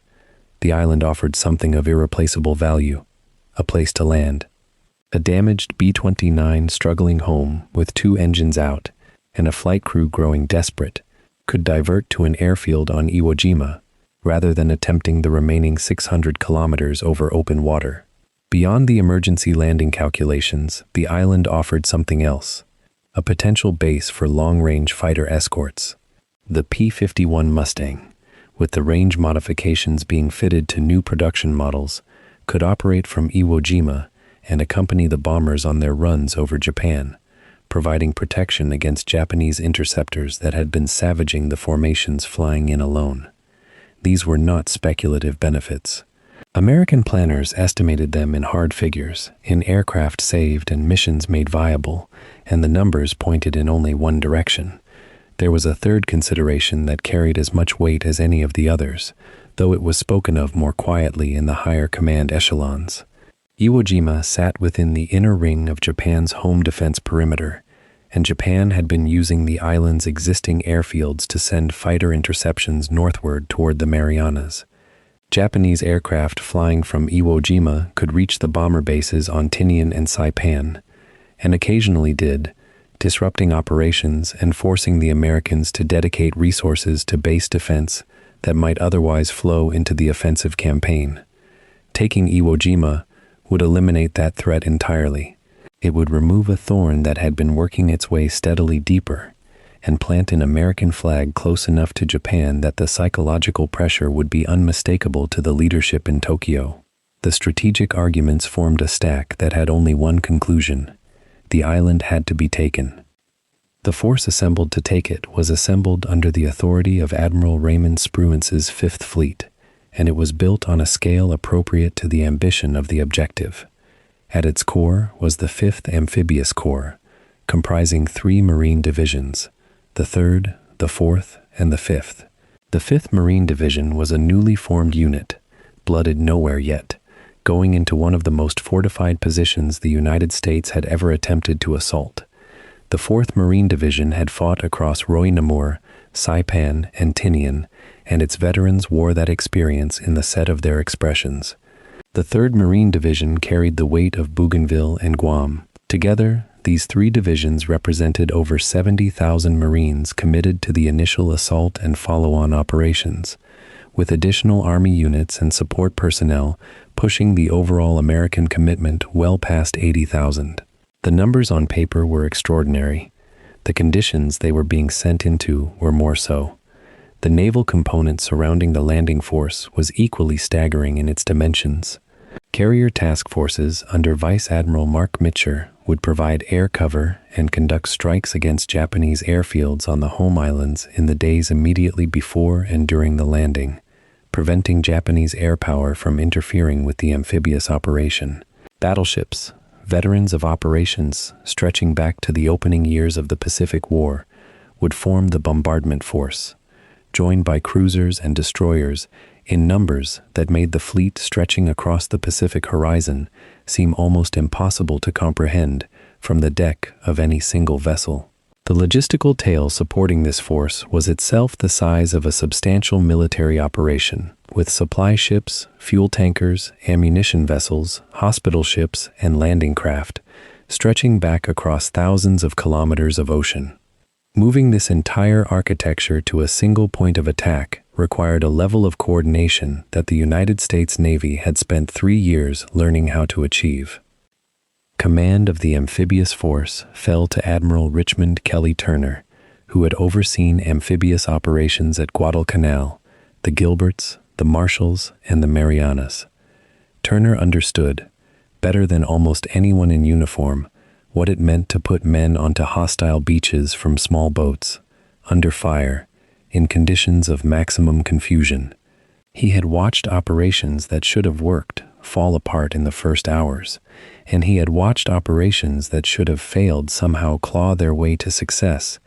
the island offered something of irreplaceable value: a place to land. A damaged B-29 struggling home with 2 engines out and a flight crew growing desperate could divert to an airfield on Iwo Jima rather than attempting the remaining 600 kilometers over open water. Beyond the emergency landing calculations, the island offered something else: a potential base for long-range fighter escorts. The P-51 Mustang, with the range modifications being fitted to new production models, could operate from Iwo Jima and accompany the bombers on their runs over Japan, providing protection against Japanese interceptors that had been savaging the formations flying in alone. These were not speculative benefits. American planners estimated them in hard figures, in aircraft saved and missions made viable, and the numbers pointed in only one direction. There was a third consideration that carried as much weight as any of the others, though it was spoken of more quietly in the higher command echelons. Iwo Jima sat within the inner ring of Japan's home defense perimeter, and Japan had been using the island's existing airfields to send fighter interceptions northward toward the Marianas. Japanese aircraft flying from Iwo Jima could reach the bomber bases on Tinian and Saipan, and occasionally did, disrupting operations and forcing the Americans to dedicate resources to base defense that might otherwise flow into the offensive campaign. Taking Iwo Jima would eliminate that threat entirely. It would remove a thorn that had been working its way steadily deeper and plant an American flag close enough to Japan that the psychological pressure would be unmistakable to the leadership in Tokyo. The strategic arguments formed a stack that had only one conclusion: the island had to be taken. The force assembled to take it was assembled under the authority of Admiral Raymond Spruance's Fifth Fleet, and it was built on a scale appropriate to the ambition of the objective. At its core was the 5th Amphibious Corps, comprising 3 Marine divisions: the 3rd, the 4th, and the 5th. The 5th Marine Division was a newly formed unit, blooded nowhere yet, going into one of the most fortified positions the United States had ever attempted to assault. The 4th Marine Division had fought across Roinamur, Saipan, and Tinian, and its veterans wore that experience in the set of their expressions. The 3rd Marine Division carried the weight of Bougainville and Guam. Together, these 3 divisions represented over 70,000 Marines committed to the initial assault and follow-on operations, with additional Army units and support personnel pushing the overall American commitment well past 80,000. The numbers on paper were extraordinary. The conditions they were being sent into were more so. The naval component surrounding the landing force was equally staggering in its dimensions. Carrier task forces under Vice Admiral Mark Mitcher would provide air cover and conduct strikes against Japanese airfields on the home islands in the days immediately before and during the landing, preventing Japanese air power from interfering with the amphibious operation. Battleships, veterans of operations stretching back to the opening years of the Pacific War, would form the bombardment force, joined by cruisers and destroyers in numbers that made the fleet stretching across the Pacific horizon seem almost impossible to comprehend from the deck of any single vessel. The logistical tale supporting this force was itself the size of a substantial military operation, with supply ships, fuel tankers, ammunition vessels, hospital ships, and landing craft, stretching back across thousands of kilometers of ocean. Moving this entire architecture to a single point of attack required a level of coordination that the United States Navy had spent 3 years learning how to achieve. Command of the amphibious force fell to Admiral Richmond Kelly Turner, who had overseen amphibious operations at Guadalcanal, the Gilberts, the Marshalls, and the Marianas. Turner understood, better than almost anyone in uniform, what it meant to put men onto hostile beaches from small boats, under fire, in conditions of maximum confusion. He had watched operations that should have worked fall apart in the first hours, and he had watched operations that should have failed somehow claw their way to success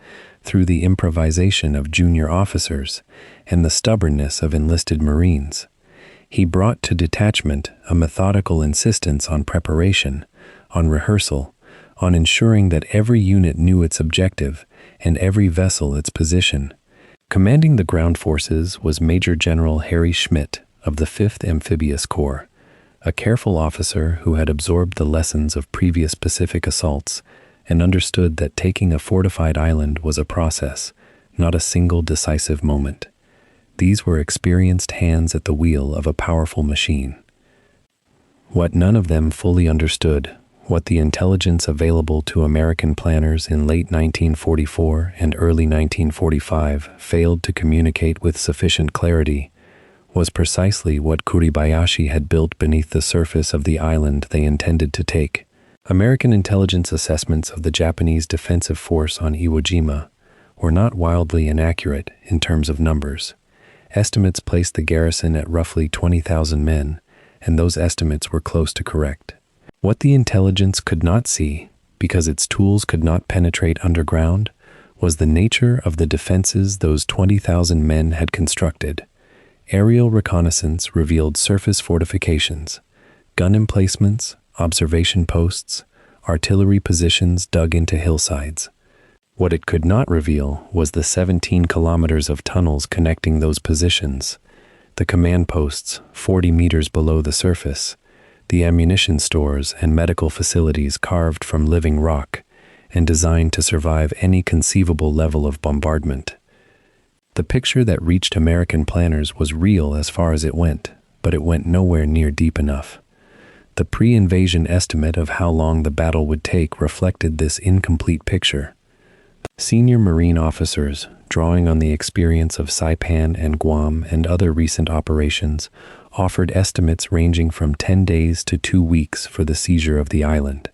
through the improvisation of junior officers and the stubbornness of enlisted Marines. He brought to detachment a methodical insistence on preparation, on rehearsal, on ensuring that every unit knew its objective and every vessel its position. Commanding the ground forces was Major General Harry Schmidt of the 5th Amphibious Corps, a careful officer who had absorbed the lessons of previous Pacific assaults and understood that taking a fortified island was a process, not a single decisive moment. These were experienced hands at the wheel of a powerful machine. What none of them fully understood, what the intelligence available to American planners in late 1944 and early 1945 failed to communicate with sufficient clarity, was precisely what Kuribayashi had built beneath the surface of the island they intended to take. American intelligence assessments of the Japanese defensive force on Iwo Jima were not wildly inaccurate in terms of numbers. Estimates placed the garrison at roughly 20,000 men, and those estimates were close to correct. What the intelligence could not see, because its tools could not penetrate underground, was the nature of the defenses those 20,000 men had constructed. Aerial reconnaissance revealed surface fortifications, gun emplacements, observation posts, artillery positions dug into hillsides. What it could not reveal was the 17 kilometers of tunnels connecting those positions, the command posts 40 meters below the surface, the ammunition stores and medical facilities carved from living rock and designed to survive any conceivable level of bombardment. The picture that reached American planners was real as far as it went, but it went nowhere near deep enough. The pre-invasion estimate of how long the battle would take reflected this incomplete picture. Senior Marine officers, drawing on the experience of Saipan and Guam and other recent operations, offered estimates ranging from 10 days to 2 weeks for the seizure of the island.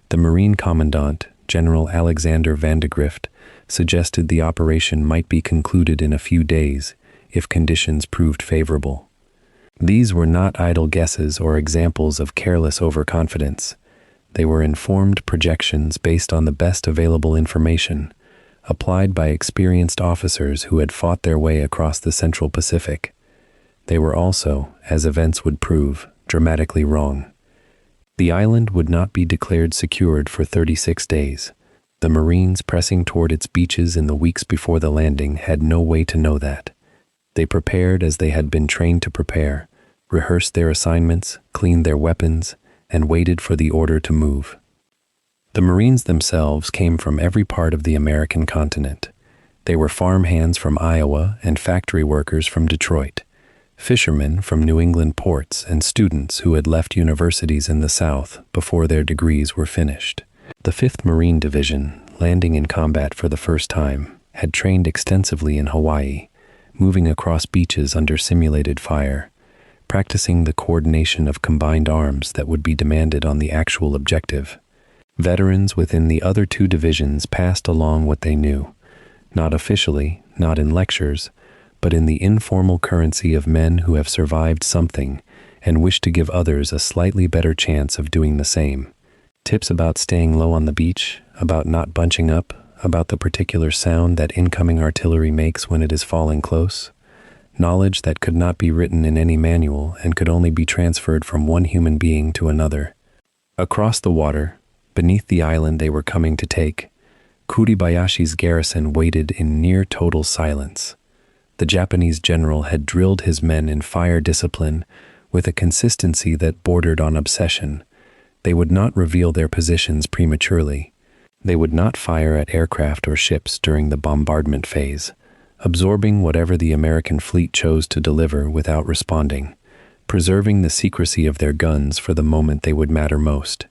The Marine Commandant, General Alexander Vandegrift, suggested the operation might be concluded in a few days if conditions proved favorable. These were not idle guesses or examples of careless overconfidence. They were informed projections based on the best available information, applied by experienced officers who had fought their way across the Central Pacific. They were also, as events would prove, dramatically wrong. The island would not be declared secured for 36 days. The Marines pressing toward its beaches in the weeks before the landing had no way to know that. They prepared as they had been trained to prepare, rehearsed their assignments, cleaned their weapons, and waited for the order to move. The Marines themselves came from every part of the American continent. They were farmhands from Iowa and factory workers from Detroit, fishermen from New England ports, and students who had left universities in the South before their degrees were finished. The 5th Marine Division, landing in combat for the first time, had trained extensively in Hawaii, moving across beaches under simulated fire, practicing the coordination of combined arms that would be demanded on the actual objective. Veterans within the other 2 divisions passed along what they knew, not officially, not in lectures, but in the informal currency of men who have survived something and wish to give others a slightly better chance of doing the same. Tips about staying low on the beach, about not bunching up, about the particular sound that incoming artillery makes when it is falling close. Knowledge that could not be written in any manual and could only be transferred from one human being to another. Across the water, beneath the island they were coming to take, Kuribayashi's garrison waited in near total silence. The Japanese general had drilled his men in fire discipline with a consistency that bordered on obsession. They would not reveal their positions prematurely. They would not fire at aircraft or ships during the bombardment phase, absorbing whatever the American fleet chose to deliver without responding, preserving the secrecy of their guns for the moment they would matter most,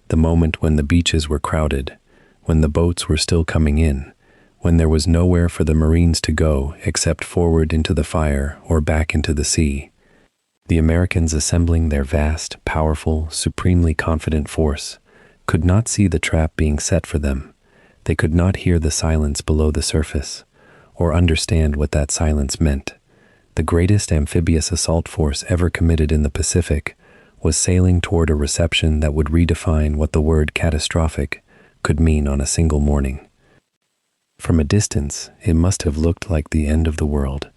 the moment when the beaches were crowded, when the boats were still coming in, when there was nowhere for the Marines to go except forward into the fire or back into the sea. The Americans, assembling their vast, powerful, supremely confident force, could not see the trap being set for them. They could not hear the silence below the surface, or understand what that silence meant. The greatest amphibious assault force ever committed in the Pacific was sailing toward a reception that would redefine what the word catastrophic could mean on a single morning. From a distance, it must have looked like the end of the world.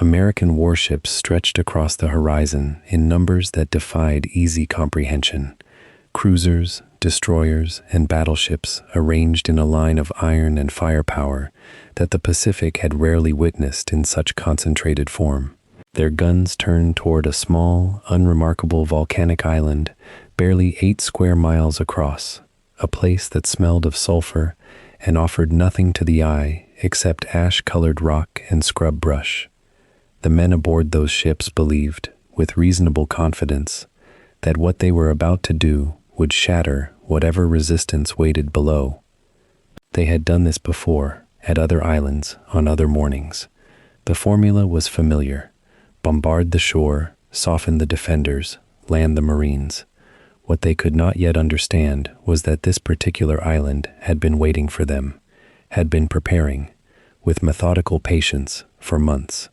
American warships stretched across the horizon in numbers that defied easy comprehension. Cruisers, destroyers, and battleships arranged in a line of iron and firepower that the Pacific had rarely witnessed in such concentrated form. Their guns turned toward a small, unremarkable volcanic island barely 8 square miles across, a place that smelled of sulfur and offered nothing to the eye except ash-colored rock and scrub brush. The men aboard those ships believed, with reasonable confidence, that what they were about to do would shatter whatever resistance waited below. They had done this before, at other islands, on other mornings. The formula was familiar. Bombard the shore, soften the defenders, land the Marines. What they could not yet understand was that this particular island had been waiting for them, had been preparing, with methodical patience, for months.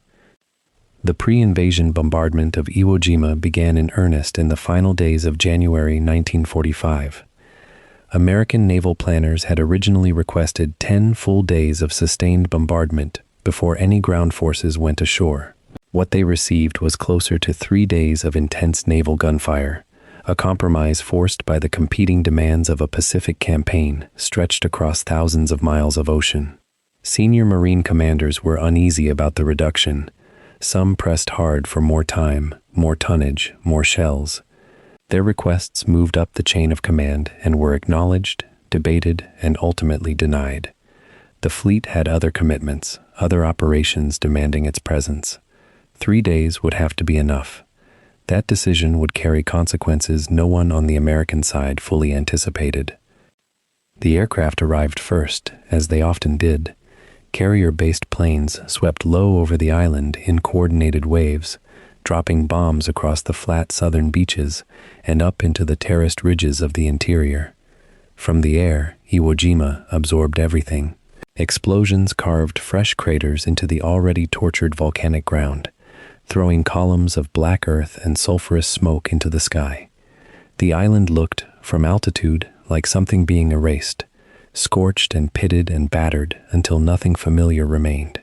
The pre-invasion bombardment of Iwo Jima began in earnest in the final days of January 1945. American naval planners had originally requested 10 full days of sustained bombardment before any ground forces went ashore. What they received was closer to 3 days of intense naval gunfire, a compromise forced by the competing demands of a Pacific campaign stretched across thousands of miles of ocean. Senior Marine commanders were uneasy about the reduction. Some pressed hard for more time, more tonnage, more shells. Their requests moved up the chain of command and were acknowledged, debated, and ultimately denied. The fleet had other commitments, other operations demanding its presence. 3 days would have to be enough. That decision would carry consequences no one on the American side fully anticipated. The aircraft arrived first, as they often did. Carrier-based planes swept low over the island in coordinated waves, dropping bombs across the flat southern beaches and up into the terraced ridges of the interior. From the air, Iwo Jima absorbed everything. Explosions carved fresh craters into the already tortured volcanic ground, throwing columns of black earth and sulfurous smoke into the sky. The island looked, from altitude, like something being erased, scorched and pitted and battered until nothing familiar remained.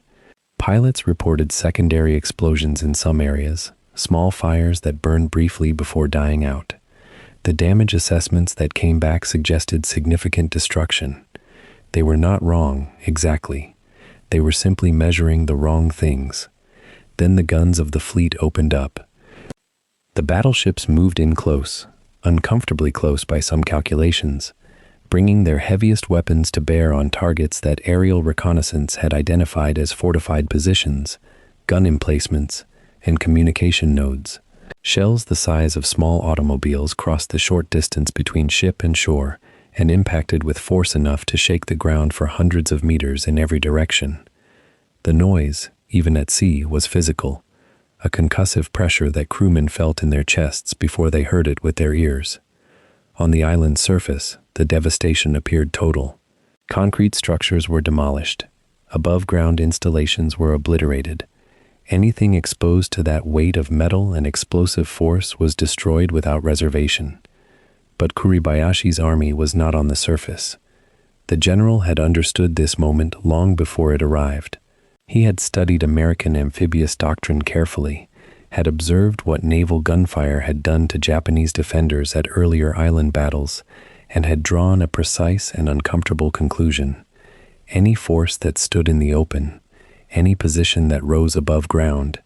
Pilots reported secondary explosions in some areas, small fires that burned briefly before dying out. The damage assessments that came back suggested significant destruction. They were not wrong, exactly. They were simply measuring the wrong things. Then the guns of the fleet opened up. The battleships moved in close, uncomfortably close by some calculations, bringing their heaviest weapons to bear on targets that aerial reconnaissance had identified as fortified positions, gun emplacements, and communication nodes. Shells the size of small automobiles crossed the short distance between ship and shore and impacted with force enough to shake the ground for hundreds of meters in every direction. The noise, even at sea, was physical, a concussive pressure that crewmen felt in their chests before they heard it with their ears. On the island's surface, the devastation appeared total. Concrete structures were demolished. Above-ground installations were obliterated. Anything exposed to that weight of metal and explosive force was destroyed without reservation. But Kuribayashi's army was not on the surface. The general had understood this moment long before it arrived. He had studied American amphibious doctrine carefully, had observed what naval gunfire had done to Japanese defenders at earlier island battles, and had drawn a precise and uncomfortable conclusion. Any force that stood in the open, any position that rose above ground,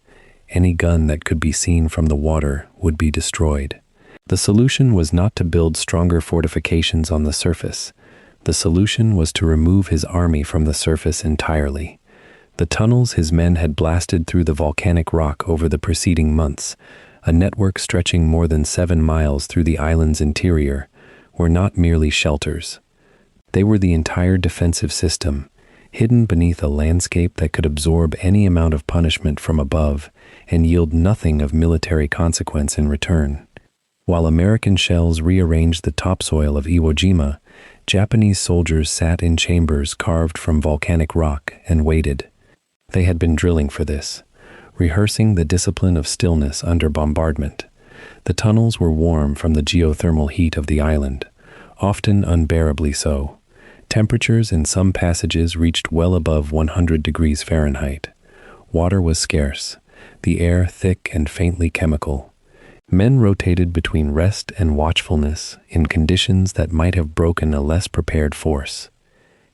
any gun that could be seen from the water would be destroyed. The solution was not to build stronger fortifications on the surface. The solution was to remove his army from the surface entirely. The tunnels his men had blasted through the volcanic rock over the preceding months, a network stretching more than 7 miles through the island's interior, were not merely shelters. They were the entire defensive system, hidden beneath a landscape that could absorb any amount of punishment from above and yield nothing of military consequence in return. While American shells rearranged the topsoil of Iwo Jima, Japanese soldiers sat in chambers carved from volcanic rock and waited. They had been drilling for this, rehearsing the discipline of stillness under bombardment. The tunnels were warm from the geothermal heat of the island, often unbearably so. Temperatures in some passages reached well above 100 degrees Fahrenheit. Water was scarce, the air thick and faintly chemical. Men rotated between rest and watchfulness in conditions that might have broken a less prepared force.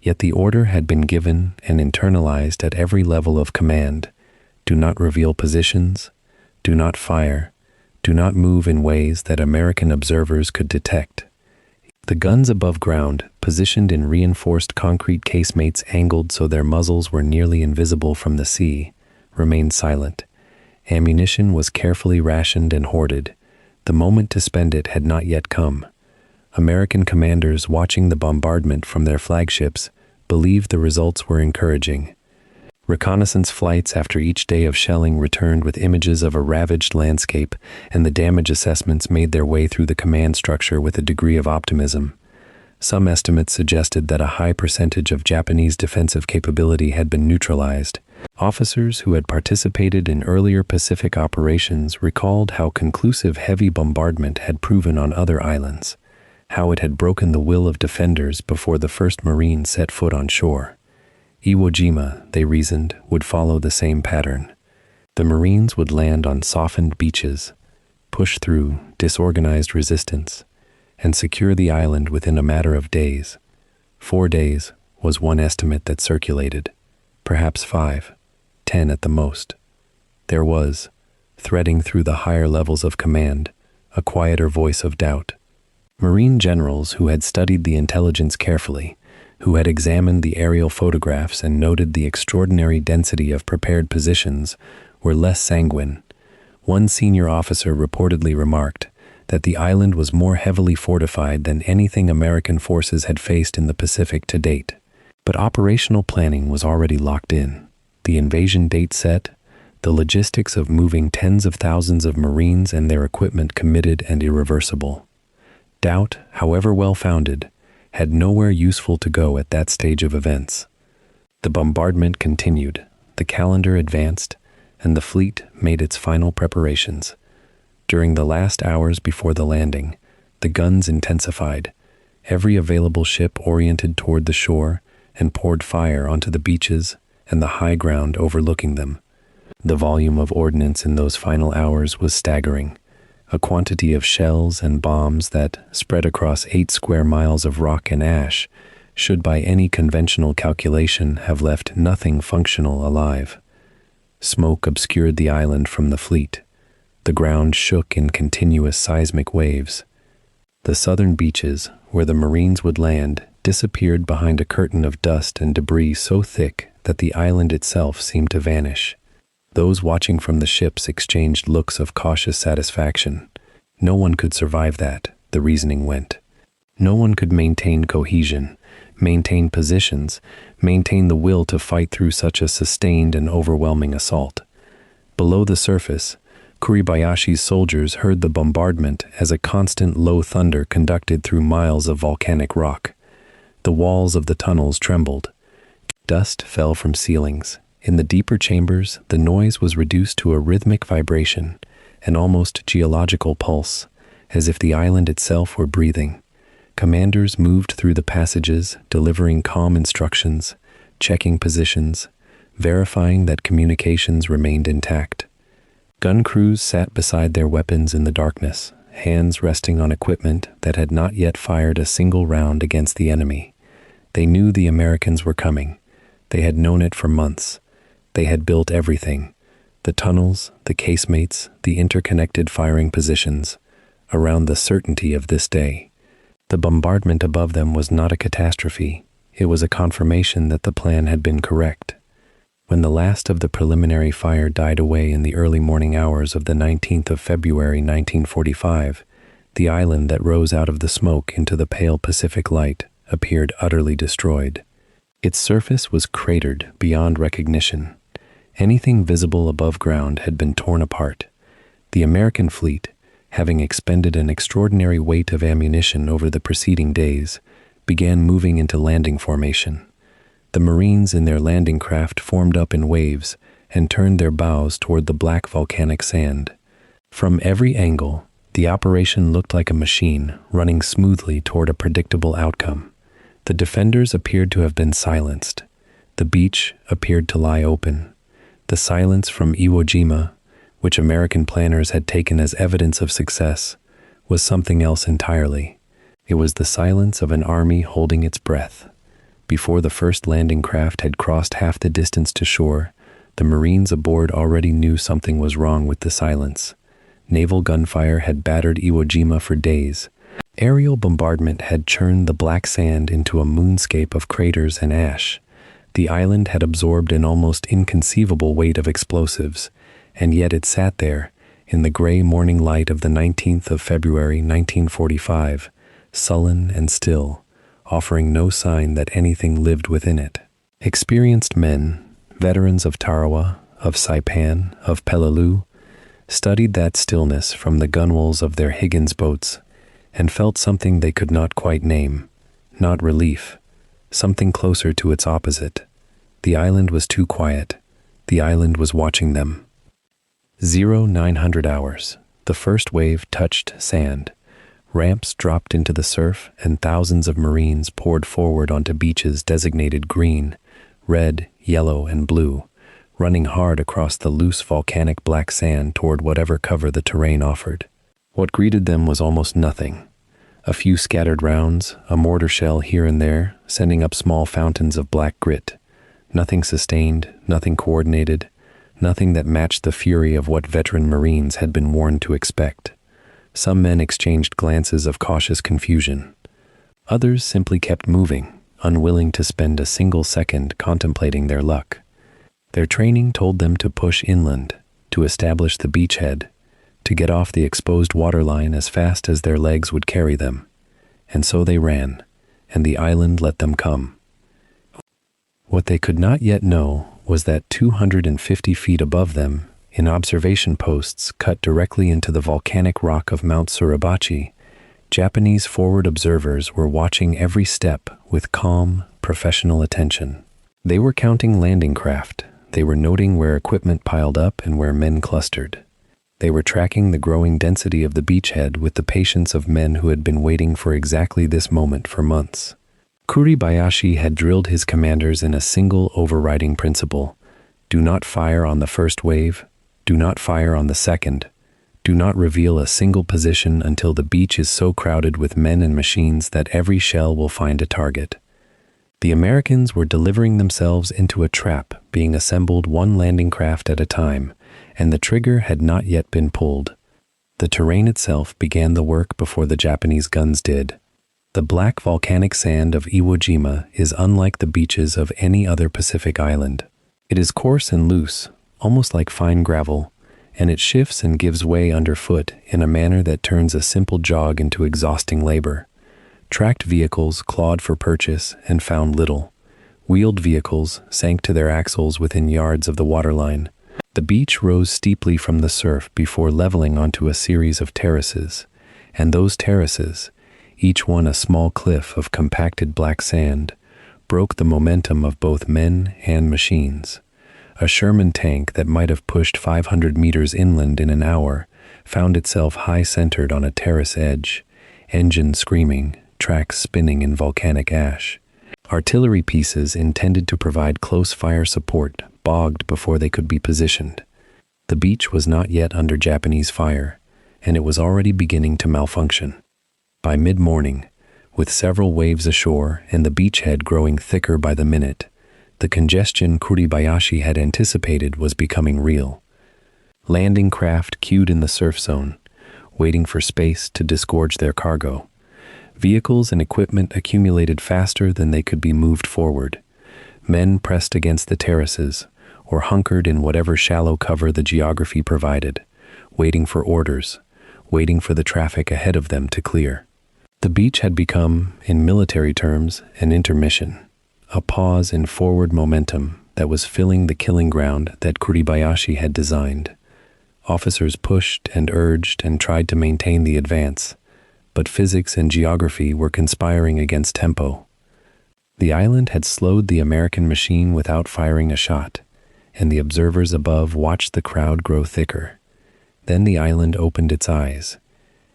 Yet the order had been given and internalized at every level of command. Do not reveal positions, do not fire, do not move in ways that American observers could detect. The guns above ground, positioned in reinforced concrete casemates angled so their muzzles were nearly invisible from the sea, remained silent. Ammunition was carefully rationed and hoarded. The moment to spend it had not yet come. American commanders watching the bombardment from their flagships believed the results were encouraging. Reconnaissance flights after each day of shelling returned with images of a ravaged landscape, and the damage assessments made their way through the command structure with a degree of optimism. Some estimates suggested that a high percentage of Japanese defensive capability had been neutralized. Officers who had participated in earlier Pacific operations recalled how conclusive heavy bombardment had proven on other islands, how it had broken the will of defenders before the first Marine set foot on shore. Iwo Jima, they reasoned, would follow the same pattern. The Marines would land on softened beaches, push through disorganized resistance, and secure the island within a matter of days. 4 days was one estimate that circulated, perhaps 5, 10 at the most. There was, threading through the higher levels of command, a quieter voice of doubt. Marine generals who had studied the intelligence carefully, who had examined the aerial photographs and noted the extraordinary density of prepared positions, were less sanguine. One senior officer reportedly remarked that the island was more heavily fortified than anything American forces had faced in the Pacific to date. But operational planning was already locked in. The invasion date set, the logistics of moving tens of thousands of Marines and their equipment committed and irreversible. Doubt, however well-founded, had nowhere useful to go at that stage of events. The bombardment continued, the calendar advanced, and the fleet made its final preparations. During the last hours before the landing, the guns intensified. Every available ship oriented toward the shore and poured fire onto the beaches and the high ground overlooking them. The volume of ordnance in those final hours was staggering. A quantity of shells and bombs that, spread across 8 square miles of rock and ash, should by any conventional calculation have left nothing functional alive. Smoke obscured the island from the fleet. The ground shook in continuous seismic waves. The southern beaches, where the Marines would land, disappeared behind a curtain of dust and debris so thick that the island itself seemed to vanish. Those watching from the ships exchanged looks of cautious satisfaction. No one could survive that, the reasoning went. No one could maintain cohesion, maintain positions, maintain the will to fight through such a sustained and overwhelming assault. Below the surface, Kuribayashi's soldiers heard the bombardment as a constant low thunder conducted through miles of volcanic rock. The walls of the tunnels trembled. Dust fell from ceilings. In the deeper chambers, the noise was reduced to a rhythmic vibration, an almost geological pulse, as if the island itself were breathing. Commanders moved through the passages, delivering calm instructions, checking positions, verifying that communications remained intact. Gun crews sat beside their weapons in the darkness, hands resting on equipment that had not yet fired a single round against the enemy. They knew the Americans were coming. They had known it for months. They had built everything, the tunnels, the casemates, the interconnected firing positions, around the certainty of this day. The bombardment above them was not a catastrophe. It was a confirmation that the plan had been correct. When the last of the preliminary fire died away in the early morning hours of the 19th of February 1945, the island that rose out of the smoke into the pale Pacific light appeared utterly destroyed. Its surface was cratered beyond recognition. Anything visible above ground had been torn apart. The American fleet, having expended an extraordinary weight of ammunition over the preceding days, began moving into landing formation. The Marines in their landing craft formed up in waves and turned their bows toward the black volcanic sand. From every angle, the operation looked like a machine running smoothly toward a predictable outcome. The defenders appeared to have been silenced. The beach appeared to lie open. The silence from Iwo Jima which American planners had taken as evidence of success, was something else entirely. It was the silence of an army holding its breath. Before the first landing craft had crossed half the distance to shore, the Marines aboard already knew something was wrong with the silence. Naval gunfire had battered Iwo Jima for days. Aerial bombardment had churned the black sand into a moonscape of craters and ash. The island had absorbed an almost inconceivable weight of explosives, and yet it sat there, in the gray morning light of the 19th of February 1945, sullen and still, offering no sign that anything lived within it. Experienced men, veterans of Tarawa, of Saipan, of Peleliu, studied that stillness from the gunwales of their Higgins boats and felt something they could not quite name, not relief, something closer to its opposite. The island was too quiet. The island was watching them. 0900 hours. The first wave touched sand. Ramps dropped into the surf, and thousands of Marines poured forward onto beaches designated green, red, yellow, and blue, running hard across the loose volcanic black sand toward whatever cover the terrain offered. What greeted them was almost nothing. A few scattered rounds, a mortar shell here and there, sending up small fountains of black grit. Nothing sustained, nothing coordinated, nothing that matched the fury of what veteran Marines had been warned to expect. Some men exchanged glances of cautious confusion. Others simply kept moving, unwilling to spend a single second contemplating their luck. Their training told them to push inland, to establish the beachhead, to get off the exposed waterline as fast as their legs would carry them. And so they ran, and the island let them come. What they could not yet know was that 250 feet above them, in observation posts cut directly into the volcanic rock of Mount Suribachi, Japanese forward observers were watching every step with calm, professional attention. They were counting landing craft. They were noting where equipment piled up and where men clustered. They were tracking the growing density of the beachhead with the patience of men who had been waiting for exactly this moment for months. Kuribayashi had drilled his commanders in a single overriding principle: do not fire on the first wave, do not fire on the second, do not reveal a single position until the beach is so crowded with men and machines that every shell will find a target. The Americans were delivering themselves into a trap, being assembled one landing craft at a time, and the trigger had not yet been pulled. The terrain itself began the work before the Japanese guns did. The black volcanic sand of Iwo Jima is unlike the beaches of any other Pacific island. It is coarse and loose, almost like fine gravel, and it shifts and gives way underfoot in a manner that turns a simple jog into exhausting labor. Tracked vehicles clawed for purchase and found little. Wheeled vehicles sank to their axles within yards of the waterline. The beach rose steeply from the surf before leveling onto a series of terraces, and those terraces, each one a small cliff of compacted black sand, broke the momentum of both men and machines. A Sherman tank that might have pushed 500 meters inland in an hour found itself high-centered on a terrace edge, engine screaming, tracks spinning in volcanic ash. Artillery pieces intended to provide close fire support bogged before they could be positioned. The beach was not yet under Japanese fire, and it was already beginning to malfunction. By mid-morning, with several waves ashore and the beachhead growing thicker by the minute, the congestion Kuribayashi had anticipated was becoming real. Landing craft queued in the surf zone, waiting for space to disgorge their cargo. Vehicles and equipment accumulated faster than they could be moved forward. Men pressed against the terraces, or hunkered in whatever shallow cover the geography provided, waiting for orders, waiting for the traffic ahead of them to clear. The beach had become, in military terms, an intermission, a pause in forward momentum that was filling the killing ground that Kuribayashi had designed. Officers pushed and urged and tried to maintain the advance, but physics and geography were conspiring against tempo. The island had slowed the American machine without firing a shot, and the observers above watched the crowd grow thicker. Then the island opened its eyes.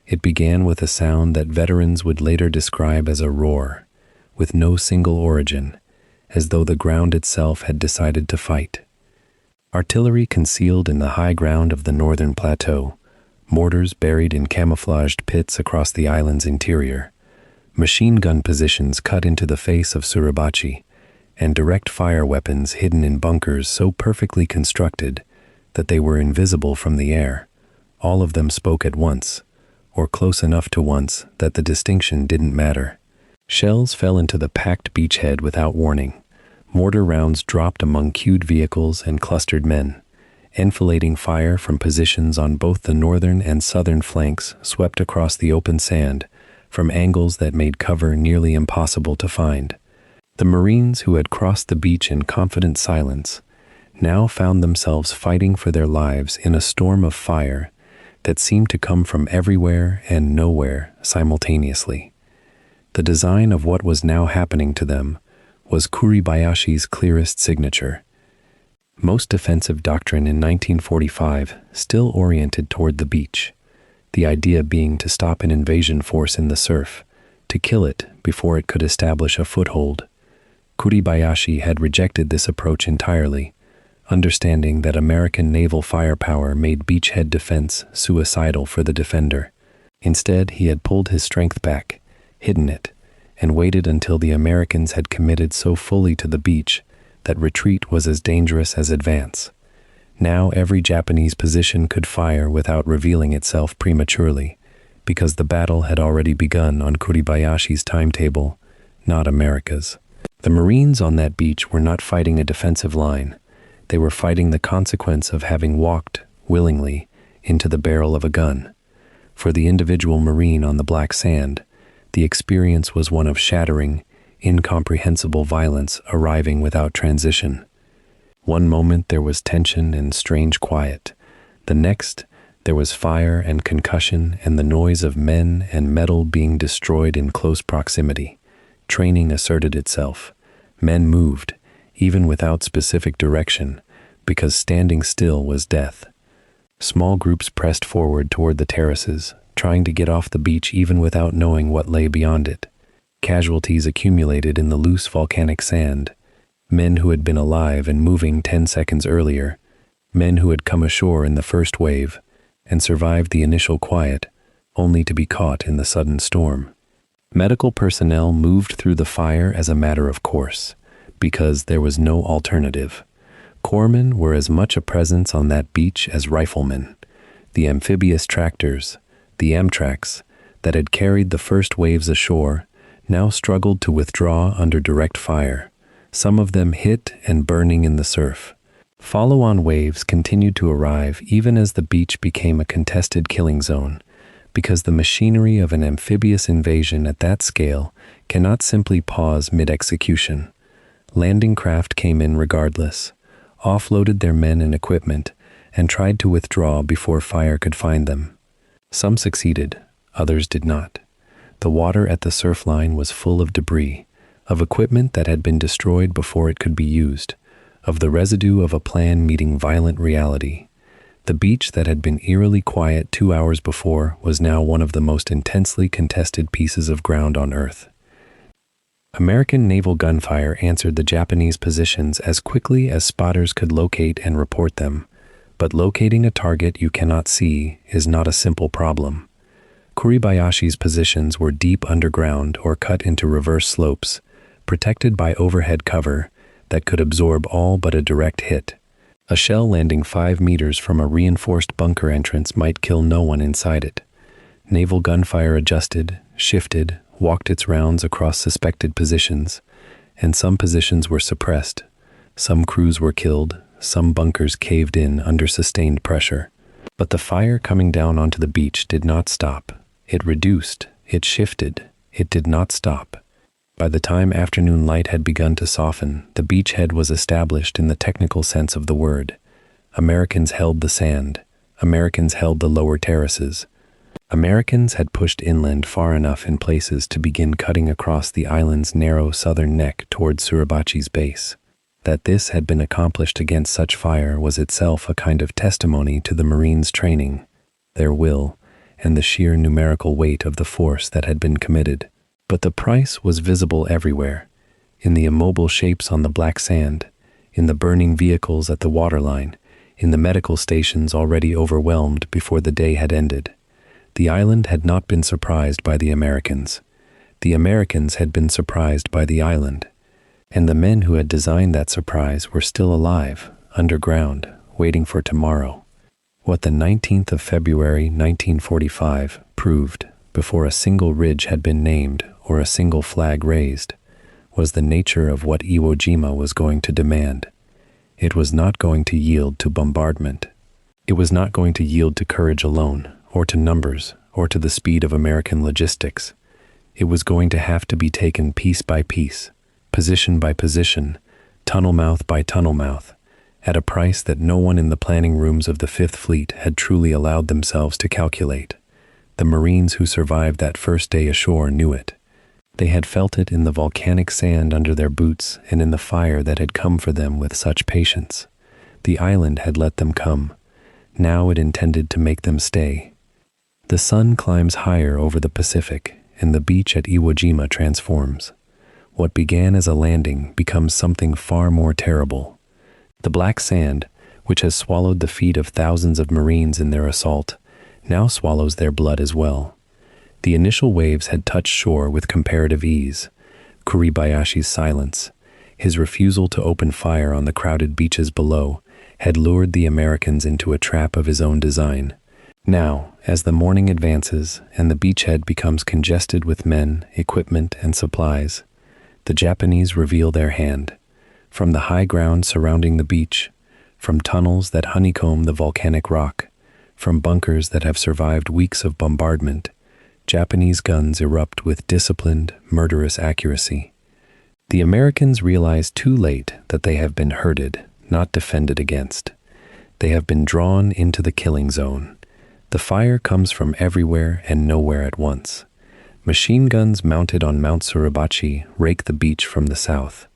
It began with a sound that veterans would later describe as a roar, with no single origin, as though the ground itself had decided to fight. Artillery concealed in the high ground of the northern plateau, mortars buried in camouflaged pits across the island's interior, machine gun positions cut into the face of Suribachi, and direct fire weapons hidden in bunkers so perfectly constructed that they were invisible from the air. All of them spoke at once, or close enough to once that the distinction didn't matter. Shells fell into the packed beachhead without warning. Mortar rounds dropped among queued vehicles and clustered men. Enfilading fire from positions on both the northern and southern flanks swept across the open sand from angles that made cover nearly impossible to find. The Marines who had crossed the beach in confident silence now found themselves fighting for their lives in a storm of fire that seemed to come from everywhere and nowhere simultaneously. The design of what was now happening to them was Kuribayashi's clearest signature. Most defensive doctrine in 1945 still oriented toward the beach, the idea being to stop an invasion force in the surf, to kill it before it could establish a foothold. Kuribayashi had rejected this approach entirely, understanding that American naval firepower made beachhead defense suicidal for the defender. Instead, he had pulled his strength back, hidden it, and waited until the Americans had committed so fully to the beach that retreat was as dangerous as advance. Now every Japanese position could fire without revealing itself prematurely, because the battle had already begun on Kuribayashi's timetable, not America's. The Marines on that beach were not fighting a defensive line. They were fighting the consequence of having walked, willingly, into the barrel of a gun. For the individual Marine on the black sand, the experience was one of shattering, incomprehensible violence arriving without transition. One moment there was tension and strange quiet. The next, there was fire and concussion and the noise of men and metal being destroyed in close proximity. Training asserted itself. Men moved, even without specific direction, because standing still was death. Small groups pressed forward toward the terraces, trying to get off the beach even without knowing what lay beyond it. Casualties accumulated in the loose volcanic sand. Men who had been alive and moving 10 seconds earlier, men who had come ashore in the first wave and survived the initial quiet, only to be caught in the sudden storm. Medical personnel moved through the fire as a matter of course, because there was no alternative. Corpsmen were as much a presence on that beach as riflemen. The amphibious tractors, the Amtraks, that had carried the first waves ashore, now struggled to withdraw under direct fire, some of them hit and burning in the surf. Follow-on waves continued to arrive even as the beach became a contested killing zone, because the machinery of an amphibious invasion at that scale cannot simply pause mid-execution. Landing craft came in regardless, offloaded their men and equipment, and tried to withdraw before fire could find them. Some succeeded, others did not. The water at the surf line was full of debris, of equipment that had been destroyed before it could be used, of the residue of a plan meeting violent reality. The beach that had been eerily quiet 2 hours before was now one of the most intensely contested pieces of ground on Earth. American naval gunfire answered the Japanese positions as quickly as spotters could locate and report them, but locating a target you cannot see is not a simple problem. Kuribayashi's positions were deep underground or cut into reverse slopes, protected by overhead cover that could absorb all but a direct hit. A shell landing 5 meters from a reinforced bunker entrance might kill no one inside it. Naval gunfire adjusted, shifted, walked its rounds across suspected positions, and some positions were suppressed. Some crews were killed, some bunkers caved in under sustained pressure. But the fire coming down onto the beach did not stop. It reduced, it shifted, it did not stop. By the time afternoon light had begun to soften, the beachhead was established in the technical sense of the word. Americans held the sand. Americans held the lower terraces. Americans had pushed inland far enough in places to begin cutting across the island's narrow southern neck toward Suribachi's base. That this had been accomplished against such fire was itself a kind of testimony to the Marines' training, their will, and the sheer numerical weight of the force that had been committed. But the price was visible everywhere, in the immobile shapes on the black sand, in the burning vehicles at the waterline, in the medical stations already overwhelmed before the day had ended. The island had not been surprised by the Americans. The Americans had been surprised by the island. And the men who had designed that surprise were still alive, underground, waiting for tomorrow. What the 19th of February 1945 proved, before a single ridge had been named or a single flag raised, was the nature of what Iwo Jima was going to demand. It was not going to yield to bombardment. It was not going to yield to courage alone, or to numbers, or to the speed of American logistics. It was going to have to be taken piece by piece, position by position, tunnel mouth by tunnel mouth, at a price that no one in the planning rooms of the Fifth Fleet had truly allowed themselves to calculate. The Marines who survived that first day ashore knew it. They had felt it in the volcanic sand under their boots and in the fire that had come for them with such patience. The island had let them come. Now it intended to make them stay. The sun climbs higher over the Pacific, and the beach at Iwo Jima transforms. What began as a landing becomes something far more terrible. The black sand, which has swallowed the feet of thousands of Marines in their assault, now swallows their blood as well. The initial waves had touched shore with comparative ease. Kuribayashi's silence, his refusal to open fire on the crowded beaches below, had lured the Americans into a trap of his own design. Now, as the morning advances and the beachhead becomes congested with men, equipment, and supplies, the Japanese reveal their hand. From the high ground surrounding the beach, from tunnels that honeycomb the volcanic rock, from bunkers that have survived weeks of bombardment, Japanese guns erupt with disciplined, murderous accuracy. The Americans realize too late that they have been herded, not defended against. They have been drawn into the killing zone. The fire comes from everywhere and nowhere at once. Machine guns mounted on Mount Suribachi rake the beach from the south.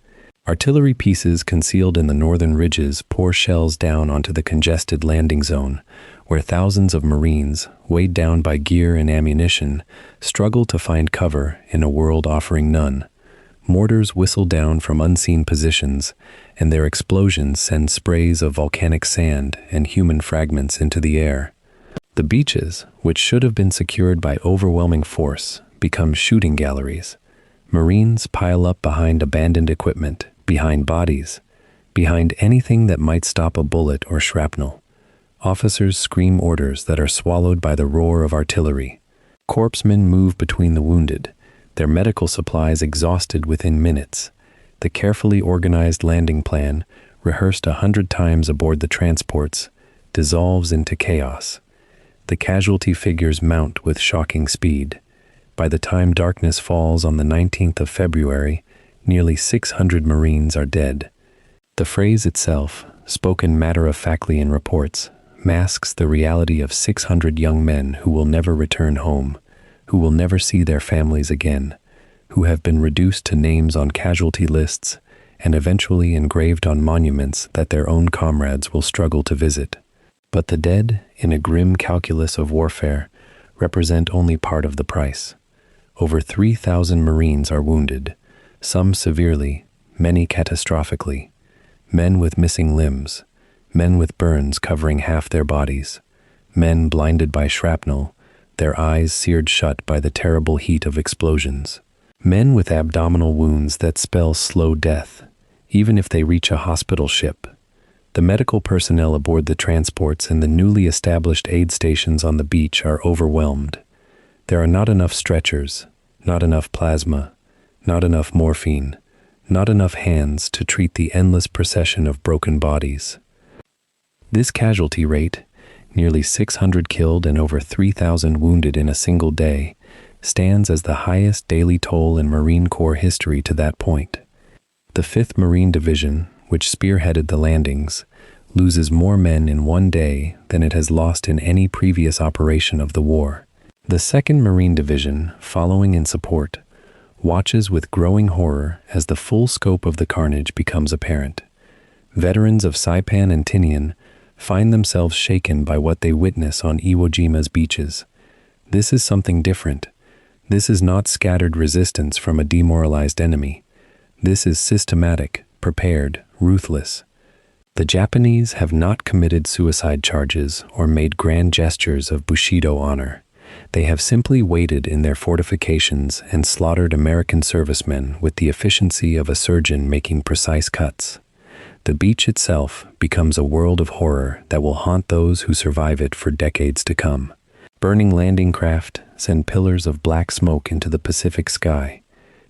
Artillery pieces concealed in the northern ridges pour shells down onto the congested landing zone, where thousands of Marines, weighed down by gear and ammunition, struggle to find cover in a world offering none. Mortars whistle down from unseen positions, and their explosions send sprays of volcanic sand and human fragments into the air. The beaches, which should have been secured by overwhelming force, become shooting galleries. Marines pile up behind abandoned equipment, behind bodies, behind anything that might stop a bullet or shrapnel. Officers scream orders that are swallowed by the roar of artillery. Corpsmen move between the wounded, their medical supplies exhausted within minutes. The carefully organized landing plan, rehearsed 100 times aboard the transports, dissolves into chaos. The casualty figures mount with shocking speed. By the time darkness falls on the 19th of February, nearly 600 Marines are dead. The phrase itself, spoken matter-of-factly in reports, masks the reality of 600 young men who will never return home, who will never see their families again, who have been reduced to names on casualty lists and eventually engraved on monuments that their own comrades will struggle to visit. But the dead, in a grim calculus of warfare, represent only part of the price. Over 3,000 Marines are wounded, some severely, many catastrophically. Men with missing limbs, men with burns covering half their bodies, men blinded by shrapnel, their eyes seared shut by the terrible heat of explosions. Men with abdominal wounds that spell slow death, even if they reach a hospital ship. The medical personnel aboard the transports and the newly established aid stations on the beach are overwhelmed. There are not enough stretchers, not enough plasma, not enough morphine, not enough hands to treat the endless procession of broken bodies. This casualty rate, nearly 600 killed and over 3,000 wounded in a single day, stands as the highest daily toll in Marine Corps history to that point. The 5th Marine Division, which spearheaded the landings, loses more men in one day than it has lost in any previous operation of the war. The 2nd Marine Division, following in support, watches with growing horror as the full scope of the carnage becomes apparent. Veterans of Saipan and Tinian find themselves shaken by what they witness on Iwo Jima's beaches. This is something different. This is not scattered resistance from a demoralized enemy. This is systematic, prepared, ruthless. The Japanese have not committed suicide charges or made grand gestures of Bushido honor. They have simply waited in their fortifications and slaughtered American servicemen with the efficiency of a surgeon making precise cuts. The beach itself becomes a world of horror that will haunt those who survive it for decades to come. Burning landing craft send pillars of black smoke into the Pacific sky,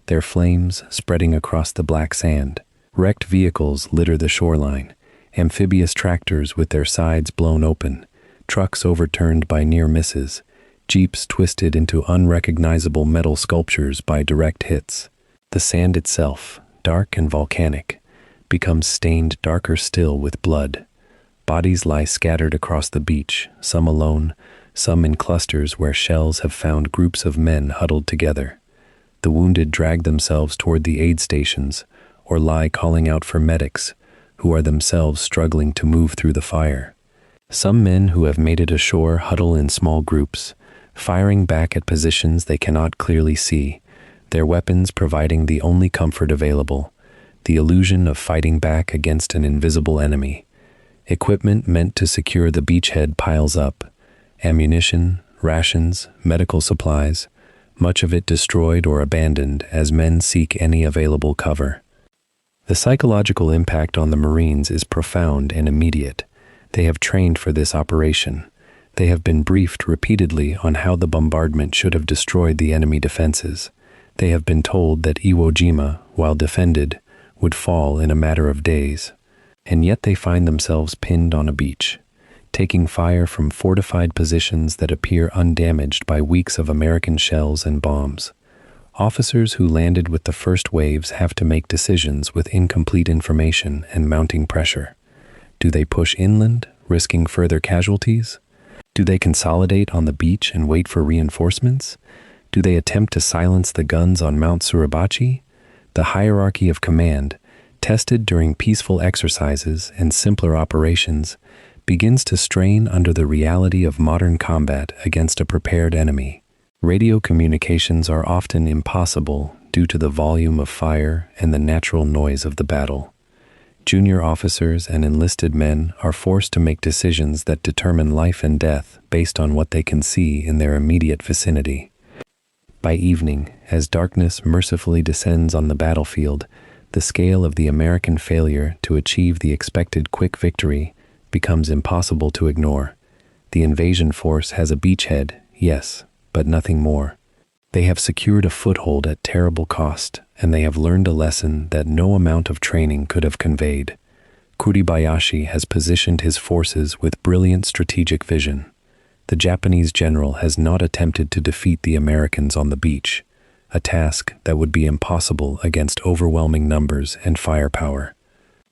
their flames spreading across the black sand. Wrecked vehicles litter the shoreline, amphibious tractors with their sides blown open, trucks overturned by near misses, jeeps twisted into unrecognizable metal sculptures by direct hits. The sand itself, dark and volcanic, becomes stained darker still with blood. Bodies lie scattered across the beach, some alone, some in clusters where shells have found groups of men huddled together. The wounded drag themselves toward the aid stations, or lie calling out for medics, who are themselves struggling to move through the fire. Some men who have made it ashore huddle in small groups, firing back at positions they cannot clearly see, their weapons providing the only comfort available, the illusion of fighting back against an invisible enemy. Equipment meant to secure the beachhead piles up, ammunition, rations, medical supplies, much of it destroyed or abandoned as men seek any available cover. The psychological impact on the Marines is profound and immediate. They have trained for this operation. They have been briefed repeatedly on how the bombardment should have destroyed the enemy defenses. They have been told that Iwo Jima, while defended, would fall in a matter of days. And yet they find themselves pinned on a beach, taking fire from fortified positions that appear undamaged by weeks of American shells and bombs. Officers who landed with the first waves have to make decisions with incomplete information and mounting pressure. Do they push inland, risking further casualties? Do they consolidate on the beach and wait for reinforcements? Do they attempt to silence the guns on Mount Suribachi? The hierarchy of command, tested during peaceful exercises and simpler operations, begins to strain under the reality of modern combat against a prepared enemy. Radio communications are often impossible due to the volume of fire and the natural noise of the battle. Junior officers and enlisted men are forced to make decisions that determine life and death based on what they can see in their immediate vicinity. By evening, as darkness mercifully descends on the battlefield, the scale of the American failure to achieve the expected quick victory becomes impossible to ignore. The invasion force has a beachhead, yes, but nothing more. They have secured a foothold at terrible cost, and they have learned a lesson that no amount of training could have conveyed. Kuribayashi has positioned his forces with brilliant strategic vision. The Japanese general has not attempted to defeat the Americans on the beach, a task that would be impossible against overwhelming numbers and firepower.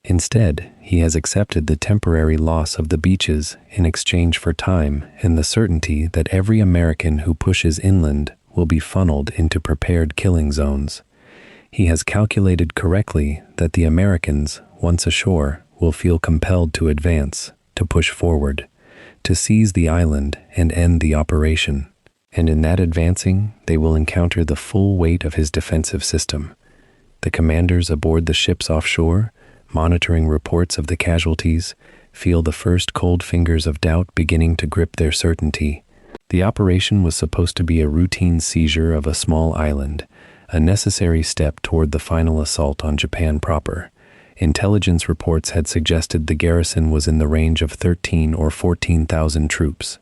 Instead, he has accepted the temporary loss of the beaches in exchange for time and the certainty that every American who pushes inland will be funneled into prepared killing zones. He has calculated correctly that the Americans, once ashore, will feel compelled to advance, to push forward, to seize the island and end the operation. And in that advancing, they will encounter the full weight of his defensive system. The commanders aboard the ships offshore, monitoring reports of the casualties, feel the first cold fingers of doubt beginning to grip their certainty. The operation was supposed to be a routine seizure of a small island, a necessary step toward the final assault on Japan proper. Intelligence reports had suggested the garrison was in the range of 13 or 14,000 troops.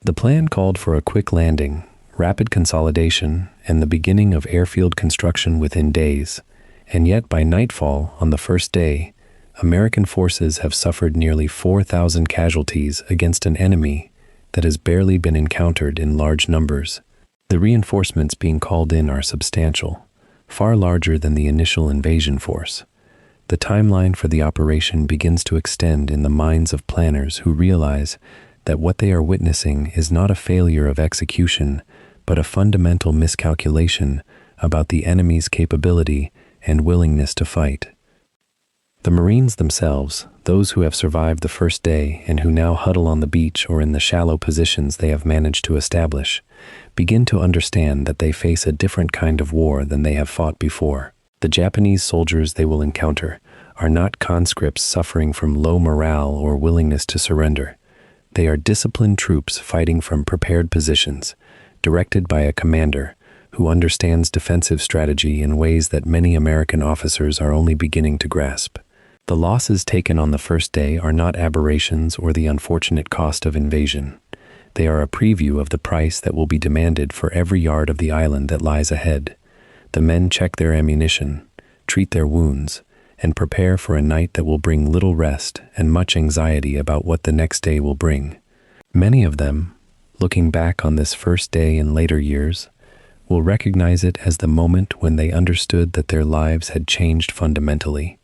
The plan called for a quick landing, rapid consolidation, and the beginning of airfield construction within days. And yet by nightfall on the first day, American forces have suffered nearly 4,000 casualties against an enemy that has barely been encountered in large numbers. The reinforcements being called in are substantial, far larger than the initial invasion force. The timeline for the operation begins to extend in the minds of planners who realize that what they are witnessing is not a failure of execution, but a fundamental miscalculation about the enemy's capability and willingness to fight. The Marines themselves, those who have survived the first day and who now huddle on the beach or in the shallow positions they have managed to establish, begin to understand that they face a different kind of war than they have fought before. The Japanese soldiers they will encounter, are not conscripts suffering from low morale or willingness to surrender. They are disciplined troops fighting from prepared positions, directed by a commander who understands defensive strategy in ways that many American officers are only beginning to grasp. The losses taken on the first day are not aberrations or the unfortunate cost of invasion. They are a preview of the price that will be demanded for every yard of the island that lies ahead. The men check their ammunition, treat their wounds, and prepare for a night that will bring little rest and much anxiety about what the next day will bring. Many of them, looking back on this first day in later years, will recognize it as the moment when they understood that their lives had changed fundamentally,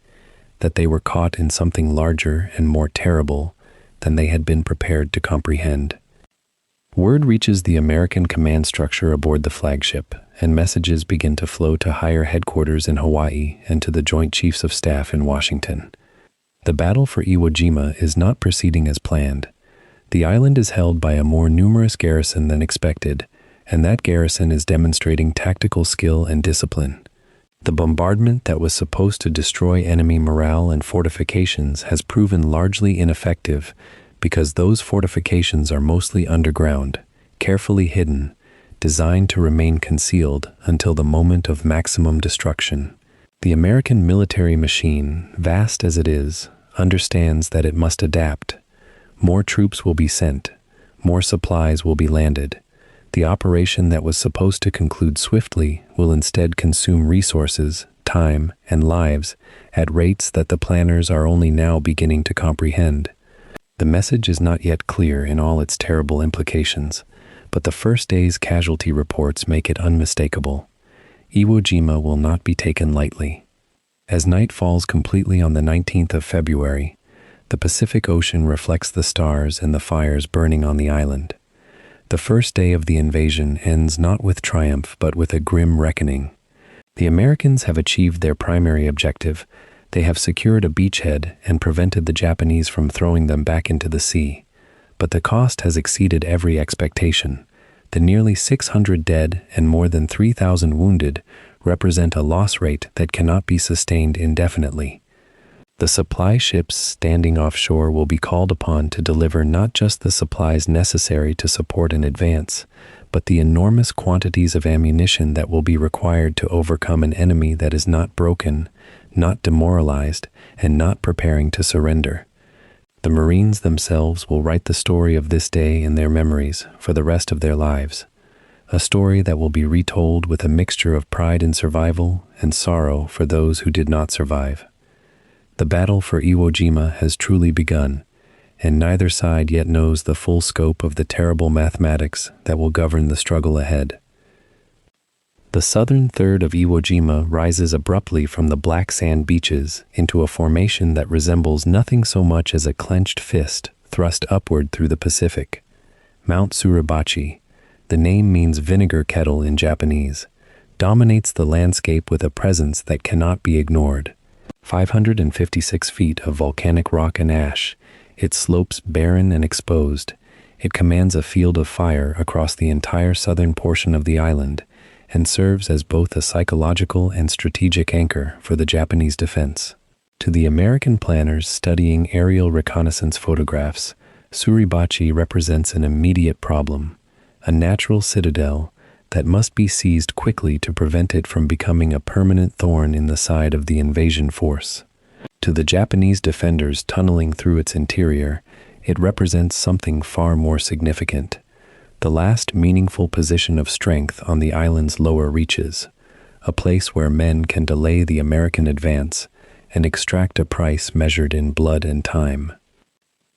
that they were caught in something larger and more terrible than they had been prepared to comprehend. Word reaches the American command structure aboard the flagship, and messages begin to flow to higher headquarters in Hawaii and to the Joint Chiefs of Staff in Washington. The battle for Iwo Jima is not proceeding as planned. The island is held by a more numerous garrison than expected, and that garrison is demonstrating tactical skill and discipline. The bombardment that was supposed to destroy enemy morale and fortifications has proven largely ineffective because those fortifications are mostly underground, carefully hidden, designed to remain concealed until the moment of maximum destruction. The American military machine, vast as it is, understands that it must adapt. More troops will be sent, more supplies will be landed. The operation that was supposed to conclude swiftly will instead consume resources, time, and lives at rates that the planners are only now beginning to comprehend. The message is not yet clear in all its terrible implications, but the first day's casualty reports make it unmistakable. Iwo Jima will not be taken lightly. As night falls completely on the 19th of February, the Pacific Ocean reflects the stars and the fires burning on the island. The first day of the invasion ends not with triumph but with a grim reckoning. The Americans have achieved their primary objective. They have secured a beachhead and prevented the Japanese from throwing them back into the sea. But the cost has exceeded every expectation. The nearly 600 dead and more than 3,000 wounded represent a loss rate that cannot be sustained indefinitely. The supply ships standing offshore will be called upon to deliver not just the supplies necessary to support an advance, but the enormous quantities of ammunition that will be required to overcome an enemy that is not broken, not demoralized, and not preparing to surrender. The Marines themselves will write the story of this day in their memories for the rest of their lives, a story that will be retold with a mixture of pride in survival and sorrow for those who did not survive. The battle for Iwo Jima has truly begun, and neither side yet knows the full scope of the terrible mathematics that will govern the struggle ahead. The southern third of Iwo Jima rises abruptly from the black sand beaches into a formation that resembles nothing so much as a clenched fist thrust upward through the Pacific. Mount Suribachi, the name means vinegar kettle in Japanese, dominates the landscape with a presence that cannot be ignored. 556 feet of volcanic rock and ash, its slopes barren and exposed. It commands a field of fire across the entire southern portion of the island and serves as both a psychological and strategic anchor for the Japanese defense. To the American planners studying aerial reconnaissance photographs, Suribachi represents an immediate problem, a natural citadel that must be seized quickly to prevent it from becoming a permanent thorn in the side of the invasion force. To the Japanese defenders tunneling through its interior, it represents something far more significant, the last meaningful position of strength on the island's lower reaches, a place where men can delay the American advance and extract a price measured in blood and time.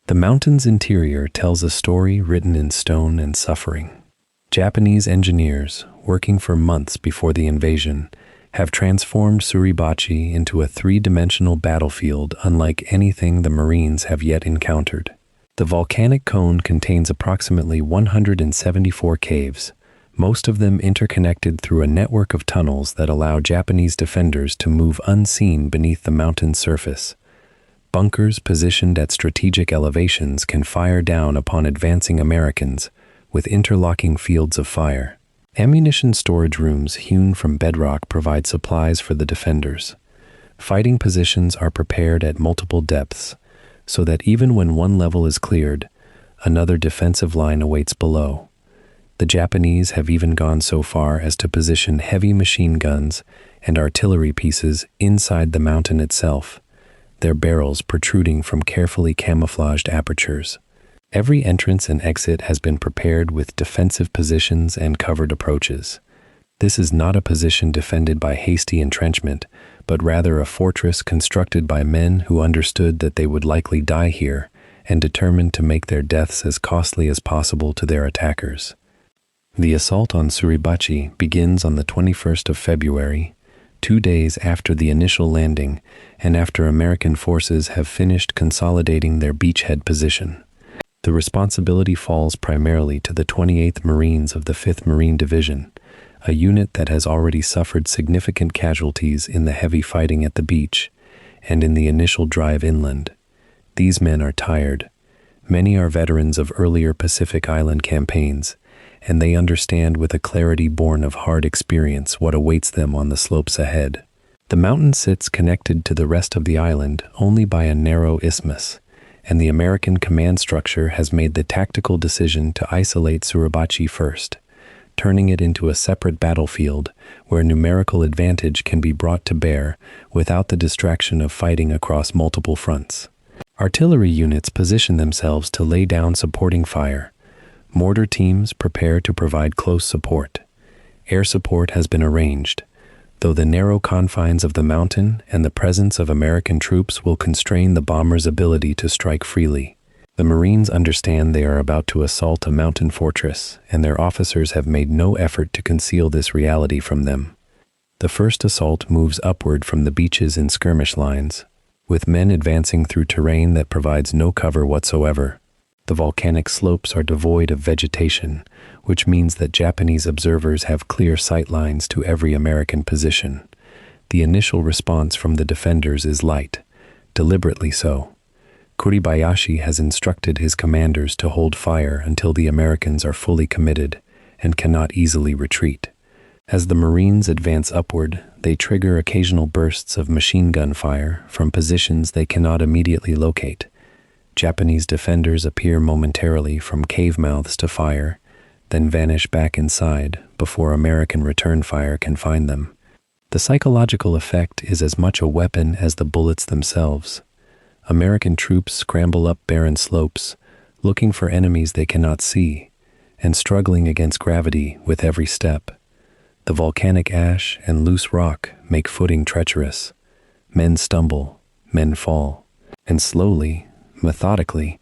The mountain's interior tells a story written in stone and suffering. Japanese engineers, working for months before the invasion, have transformed Suribachi into a three-dimensional battlefield unlike anything the Marines have yet encountered. The volcanic cone contains approximately 174 caves, most of them interconnected through a network of tunnels that allow Japanese defenders to move unseen beneath the mountain's surface. Bunkers positioned at strategic elevations can fire down upon advancing Americans, with interlocking fields of fire. Ammunition storage rooms hewn from bedrock provide supplies for the defenders. Fighting positions are prepared at multiple depths, so that even when one level is cleared, another defensive line awaits below. The Japanese have even gone so far as to position heavy machine guns and artillery pieces inside the mountain itself, their barrels protruding from carefully camouflaged apertures. Every entrance and exit has been prepared with defensive positions and covered approaches. This is not a position defended by hasty entrenchment, but rather a fortress constructed by men who understood that they would likely die here and determined to make their deaths as costly as possible to their attackers. The assault on Suribachi begins on the 21st of February, 2 days after the initial landing and after American forces have finished consolidating their beachhead position. The responsibility falls primarily to the 28th Marines of the 5th Marine Division, a unit that has already suffered significant casualties in the heavy fighting at the beach and in the initial drive inland. These men are tired. Many are veterans of earlier Pacific Island campaigns, and they understand with a clarity born of hard experience what awaits them on the slopes ahead. The mountain sits connected to the rest of the island only by a narrow isthmus, and the American command structure has made the tactical decision to isolate Suribachi first, turning it into a separate battlefield where numerical advantage can be brought to bear without the distraction of fighting across multiple fronts. Artillery units position themselves to lay down supporting fire. Mortar teams prepare to provide close support. Air support has been arranged, though the narrow confines of the mountain and the presence of American troops will constrain the bombers' ability to strike freely. The Marines understand they are about to assault a mountain fortress, and their officers have made no effort to conceal this reality from them. The first assault moves upward from the beaches in skirmish lines, with men advancing through terrain that provides no cover whatsoever. The volcanic slopes are devoid of vegetation, which means that Japanese observers have clear sight lines to every American position. The initial response from the defenders is light, deliberately so. Kuribayashi has instructed his commanders to hold fire until the Americans are fully committed and cannot easily retreat. As the Marines advance upward, they trigger occasional bursts of machine gun fire from positions they cannot immediately locate. Japanese defenders appear momentarily from cave mouths to fire, then vanish back inside before American return fire can find them. The psychological effect is as much a weapon as the bullets themselves. American troops scramble up barren slopes, looking for enemies they cannot see, and struggling against gravity with every step. The volcanic ash and loose rock make footing treacherous. Men stumble, men fall, and slowly, methodically,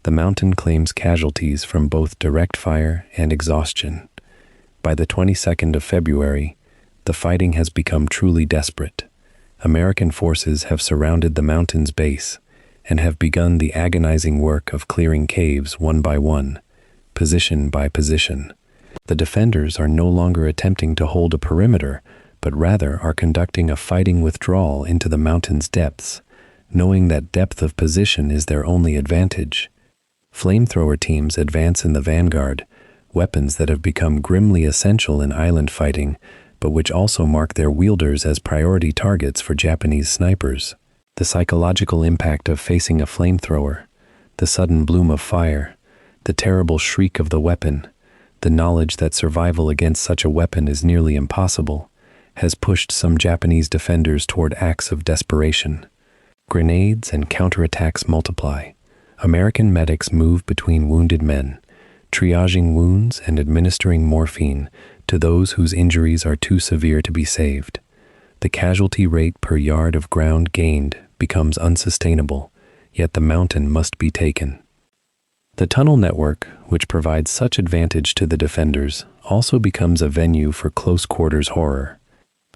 the mountain claims casualties from both direct fire and exhaustion. By the 22nd of February, the fighting has become truly desperate. American forces have surrounded the mountain's base and have begun the agonizing work of clearing caves one by one, position by position. The defenders are no longer attempting to hold a perimeter, but rather are conducting a fighting withdrawal into the mountain's depths, knowing that depth of position is their only advantage. Flamethrower teams advance in the vanguard, weapons that have become grimly essential in island fighting, but which also mark their wielders as priority targets for Japanese snipers. The psychological impact of facing a flamethrower, the sudden bloom of fire, the terrible shriek of the weapon, the knowledge that survival against such a weapon is nearly impossible, has pushed some Japanese defenders toward acts of desperation. Grenades and counterattacks multiply. American medics move between wounded men, triaging wounds and administering morphine to those whose injuries are too severe to be saved. The casualty rate per yard of ground gained becomes unsustainable, yet the mountain must be taken. The tunnel network, which provides such advantage to the defenders, also becomes a venue for close-quarters horror.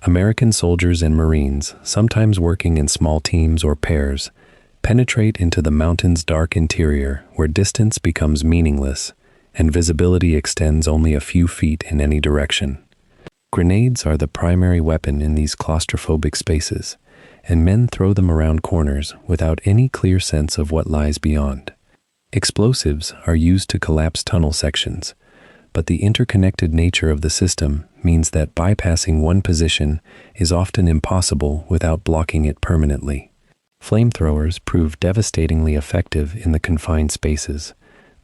American soldiers and Marines, sometimes working in small teams or pairs, penetrate into the mountain's dark interior where distance becomes meaningless and visibility extends only a few feet in any direction. Grenades are the primary weapon in these claustrophobic spaces, and men throw them around corners without any clear sense of what lies beyond. Explosives are used to collapse tunnel sections, but the interconnected nature of the system means that bypassing one position is often impossible without blocking it permanently. Flamethrowers prove devastatingly effective in the confined spaces,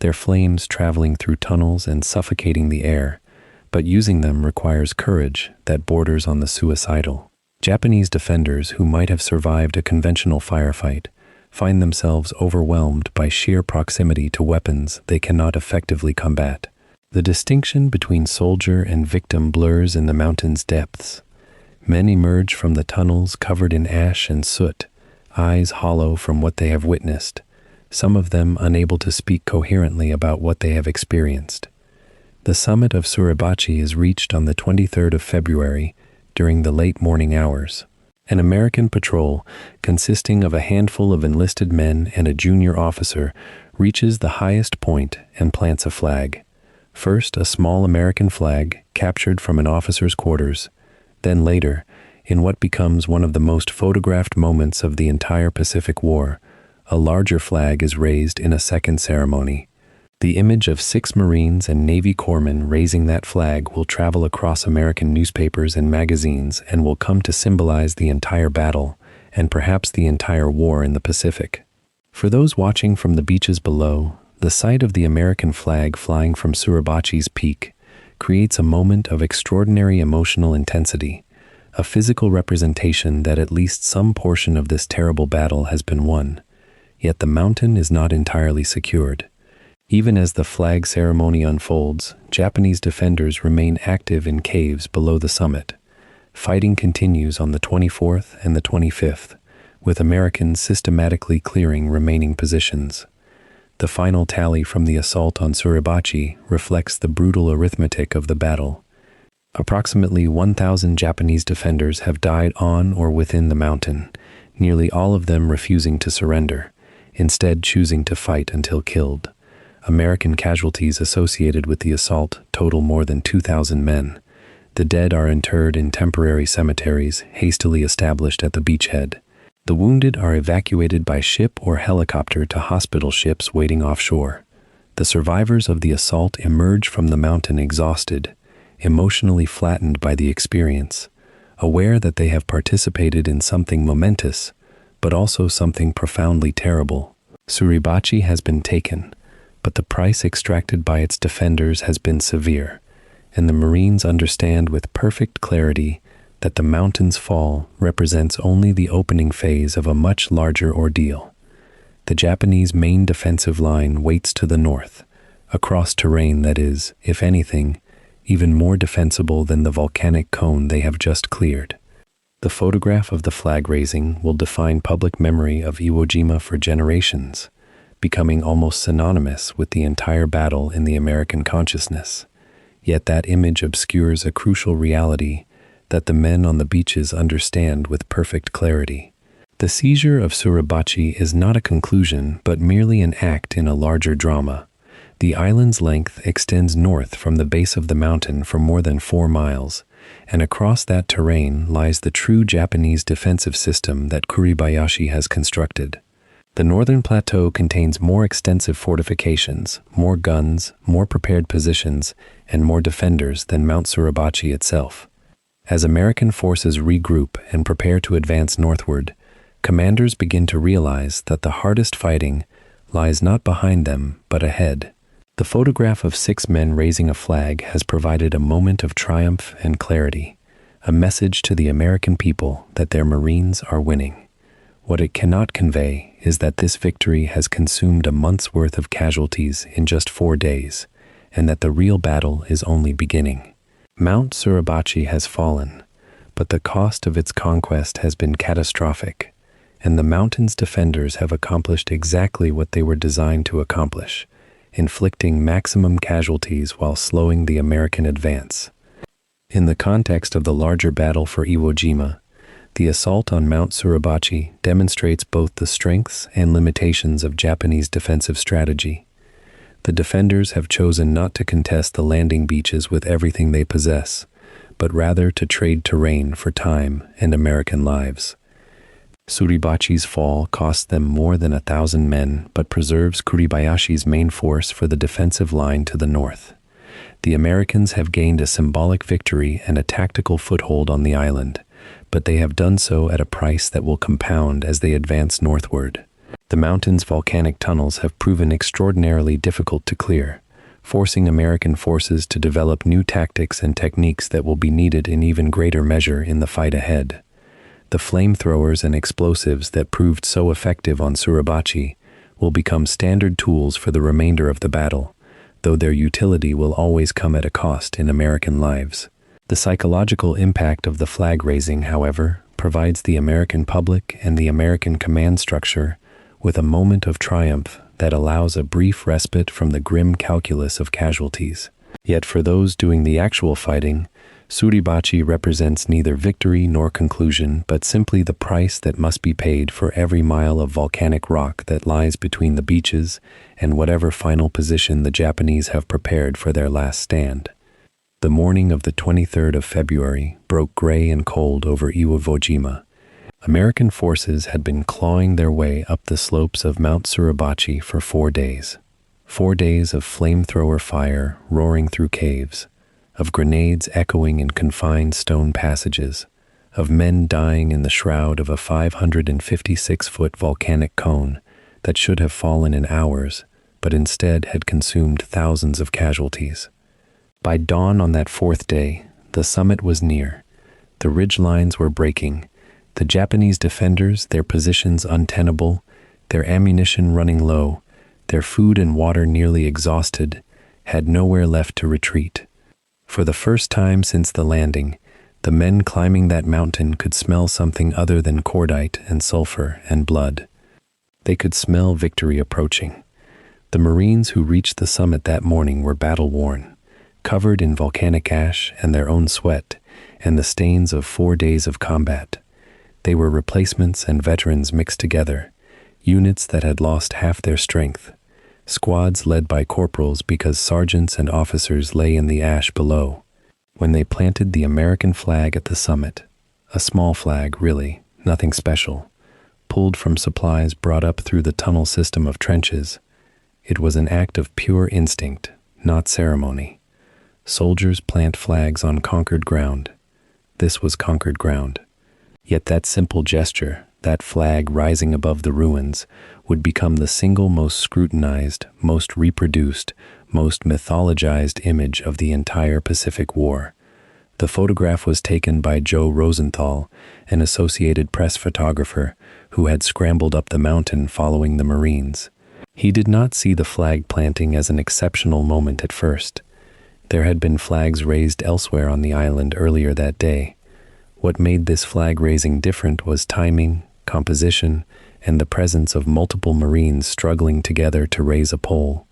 their flames traveling through tunnels and suffocating the air, but using them requires courage that borders on the suicidal. Japanese defenders who might have survived a conventional firefight find themselves overwhelmed by sheer proximity to weapons they cannot effectively combat. The distinction between soldier and victim blurs in the mountain's depths. Men emerge from the tunnels covered in ash and soot, eyes hollow from what they have witnessed, some of them unable to speak coherently about what they have experienced. The summit of Suribachi is reached on the 23rd of February during the late morning hours. An American patrol, consisting of a handful of enlisted men and a junior officer, reaches the highest point and plants a flag. First, a small American flag captured from an officer's quarters. Then later, in what becomes one of the most photographed moments of the entire Pacific War, a larger flag is raised in a second ceremony. The image of 6 Marines and Navy corpsmen raising that flag will travel across American newspapers and magazines and will come to symbolize the entire battle and perhaps the entire war in the Pacific. For those watching from the beaches below, the sight of the American flag flying from Suribachi's peak creates a moment of extraordinary emotional intensity, a physical representation that at least some portion of this terrible battle has been won. Yet the mountain is not entirely secured. Even as the flag ceremony unfolds, Japanese defenders remain active in caves below the summit. Fighting continues on the 24th and the 25th, with Americans systematically clearing remaining positions. The final tally from the assault on Suribachi reflects the brutal arithmetic of the battle. Approximately 1,000 Japanese defenders have died on or within the mountain, nearly all of them refusing to surrender, instead choosing to fight until killed. American casualties associated with the assault total more than 2,000 men. The dead are interred in temporary cemeteries hastily established at the beachhead. The wounded are evacuated by ship or helicopter to hospital ships waiting offshore. The survivors of the assault emerge from the mountain exhausted, emotionally flattened by the experience, aware that they have participated in something momentous, but also something profoundly terrible. Suribachi has been taken, but the price extracted by its defenders has been severe, and the Marines understand with perfect clarity that the mountain's fall represents only the opening phase of a much larger ordeal. The Japanese main defensive line waits to the north, across terrain that is, if anything, even more defensible than the volcanic cone they have just cleared. The photograph of the flag raising will define public memory of Iwo Jima for generations, becoming almost synonymous with the entire battle in the American consciousness. Yet that image obscures a crucial reality that the men on the beaches understand with perfect clarity. The seizure of Suribachi is not a conclusion, but merely an act in a larger drama. The island's length extends north from the base of the mountain for more than 4 miles, and across that terrain lies the true Japanese defensive system that Kuribayashi has constructed. The northern plateau contains more extensive fortifications, more guns, more prepared positions, and more defenders than Mount Suribachi itself. As American forces regroup and prepare to advance northward, commanders begin to realize that the hardest fighting lies not behind them, but ahead. The photograph of 6 men raising a flag has provided a moment of triumph and clarity, a message to the American people that their Marines are winning. What it cannot convey is that this victory has consumed a month's worth of casualties in just 4 days, and that the real battle is only beginning. Mount Suribachi has fallen, but the cost of its conquest has been catastrophic, and the mountain's defenders have accomplished exactly what they were designed to accomplish, inflicting maximum casualties while slowing the American advance. In the context of the larger battle for Iwo Jima, the assault on Mount Suribachi demonstrates both the strengths and limitations of Japanese defensive strategy. The defenders have chosen not to contest the landing beaches with everything they possess, but rather to trade terrain for time and American lives. Suribachi's fall cost them more than 1,000 men, but preserves Kuribayashi's main force for the defensive line to the north. The Americans have gained a symbolic victory and a tactical foothold on the island, but they have done so at a price that will compound as they advance northward. The mountain's volcanic tunnels have proven extraordinarily difficult to clear, forcing American forces to develop new tactics and techniques that will be needed in even greater measure in the fight ahead. The flamethrowers and explosives that proved so effective on Suribachi will become standard tools for the remainder of the battle, though their utility will always come at a cost in American lives. The psychological impact of the flag raising, however, provides the American public and the American command structure with a moment of triumph that allows a brief respite from the grim calculus of casualties. Yet for those doing the actual fighting, Suribachi represents neither victory nor conclusion, but simply the price that must be paid for every mile of volcanic rock that lies between the beaches and whatever final position the Japanese have prepared for their last stand. The morning of the 23rd of February broke gray and cold over Iwo Jima. American forces had been clawing their way up the slopes of Mount Suribachi for 4 days. 4 days of flamethrower fire roaring through caves, of grenades echoing in confined stone passages, of men dying in the shroud of a 556-foot volcanic cone that should have fallen in hours, but instead had consumed thousands of casualties. By dawn on that 4th day, the summit was near. The ridge lines were breaking, the Japanese defenders, their positions untenable, their ammunition running low, their food and water nearly exhausted, had nowhere left to retreat. For the first time since the landing, the men climbing that mountain could smell something other than cordite and sulfur and blood. They could smell victory approaching. The Marines who reached the summit that morning were battle-worn, covered in volcanic ash and their own sweat and the stains of 4 days of combat. They were replacements and veterans mixed together, units that had lost half their strength, squads led by corporals because sergeants and officers lay in the ash below. When they planted the American flag at the summit, a small flag really, nothing special, pulled from supplies brought up through the tunnel system of trenches, it was an act of pure instinct, not ceremony. Soldiers plant flags on conquered ground. This was conquered ground. Yet that simple gesture, that flag rising above the ruins, would become the single most scrutinized, most reproduced, most mythologized image of the entire Pacific War. The photograph was taken by Joe Rosenthal, an Associated Press photographer who had scrambled up the mountain following the Marines. He did not see the flag planting as an exceptional moment at first. There had been flags raised elsewhere on the island earlier that day. What made this flag raising different was timing, composition, and the presence of multiple Marines struggling together to raise a pole.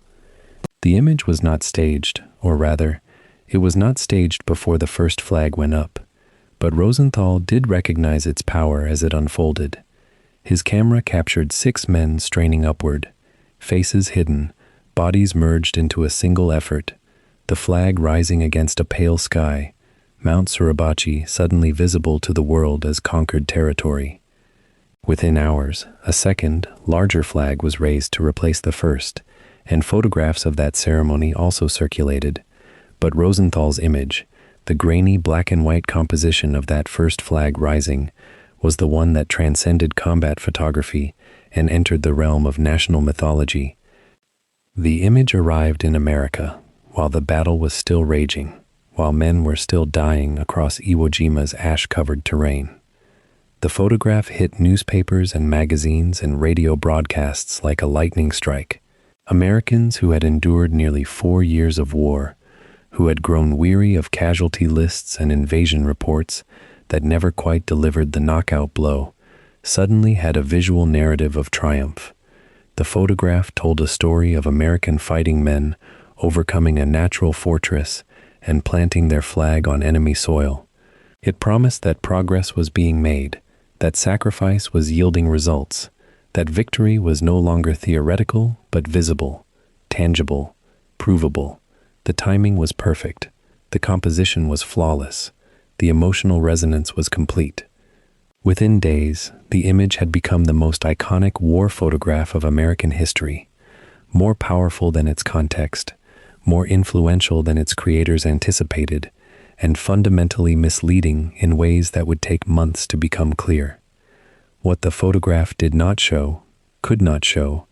The image was not staged, or rather, it was not staged before the first flag went up, but Rosenthal did recognize its power as it unfolded. His camera captured 6 men straining upward, faces hidden, bodies merged into a single effort, the flag rising against a pale sky, Mount Suribachi suddenly visible to the world as conquered territory. Within hours, a second, larger flag was raised to replace the first, and photographs of that ceremony also circulated. But Rosenthal's image, the grainy black and white composition of that first flag rising, was the one that transcended combat photography and entered the realm of national mythology. The image arrived in America while the battle was still raging, while men were still dying across Iwo Jima's ash-covered terrain. The photograph hit newspapers and magazines and radio broadcasts like a lightning strike. Americans who had endured nearly 4 years of war, who had grown weary of casualty lists and invasion reports that never quite delivered the knockout blow, suddenly had a visual narrative of triumph. The photograph told a story of American fighting men overcoming a natural fortress and planting their flag on enemy soil. It promised that progress was being made, that sacrifice was yielding results, that victory was no longer theoretical but visible, tangible, provable. The timing was perfect, the composition was flawless, the emotional resonance was complete. Within days, the image had become the most iconic war photograph of American history, more powerful than its context, more influential than its creators anticipated, and fundamentally misleading in ways that would take months to become clear. What the photograph did not show, could not show,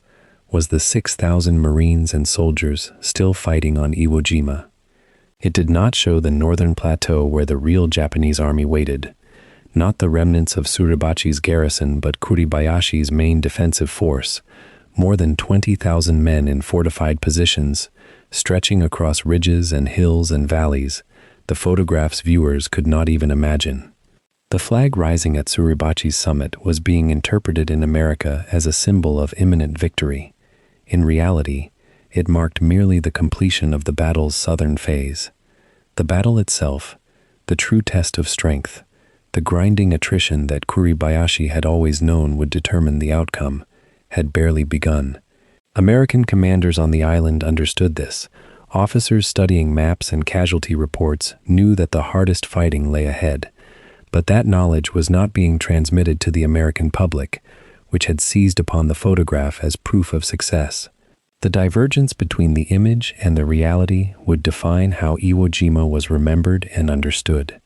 was the 6,000 Marines and soldiers still fighting on Iwo Jima. It did not show the northern plateau where the real Japanese army waited, not the remnants of Suribachi's garrison but Kuribayashi's main defensive force, more than 20,000 men in fortified positions, stretching across ridges and hills and valleys, the photograph's viewers could not even imagine. The flag rising at Suribachi's summit was being interpreted in America as a symbol of imminent victory. In reality, it marked merely the completion of the battle's southern phase. The battle itself, the true test of strength, the grinding attrition that Kuribayashi had always known would determine the outcome, had barely begun. American commanders on the island understood this. Officers studying maps and casualty reports knew that the hardest fighting lay ahead. But that knowledge was not being transmitted to the American public, which had seized upon the photograph as proof of success. The divergence between the image and the reality would define how Iwo Jima was remembered and understood.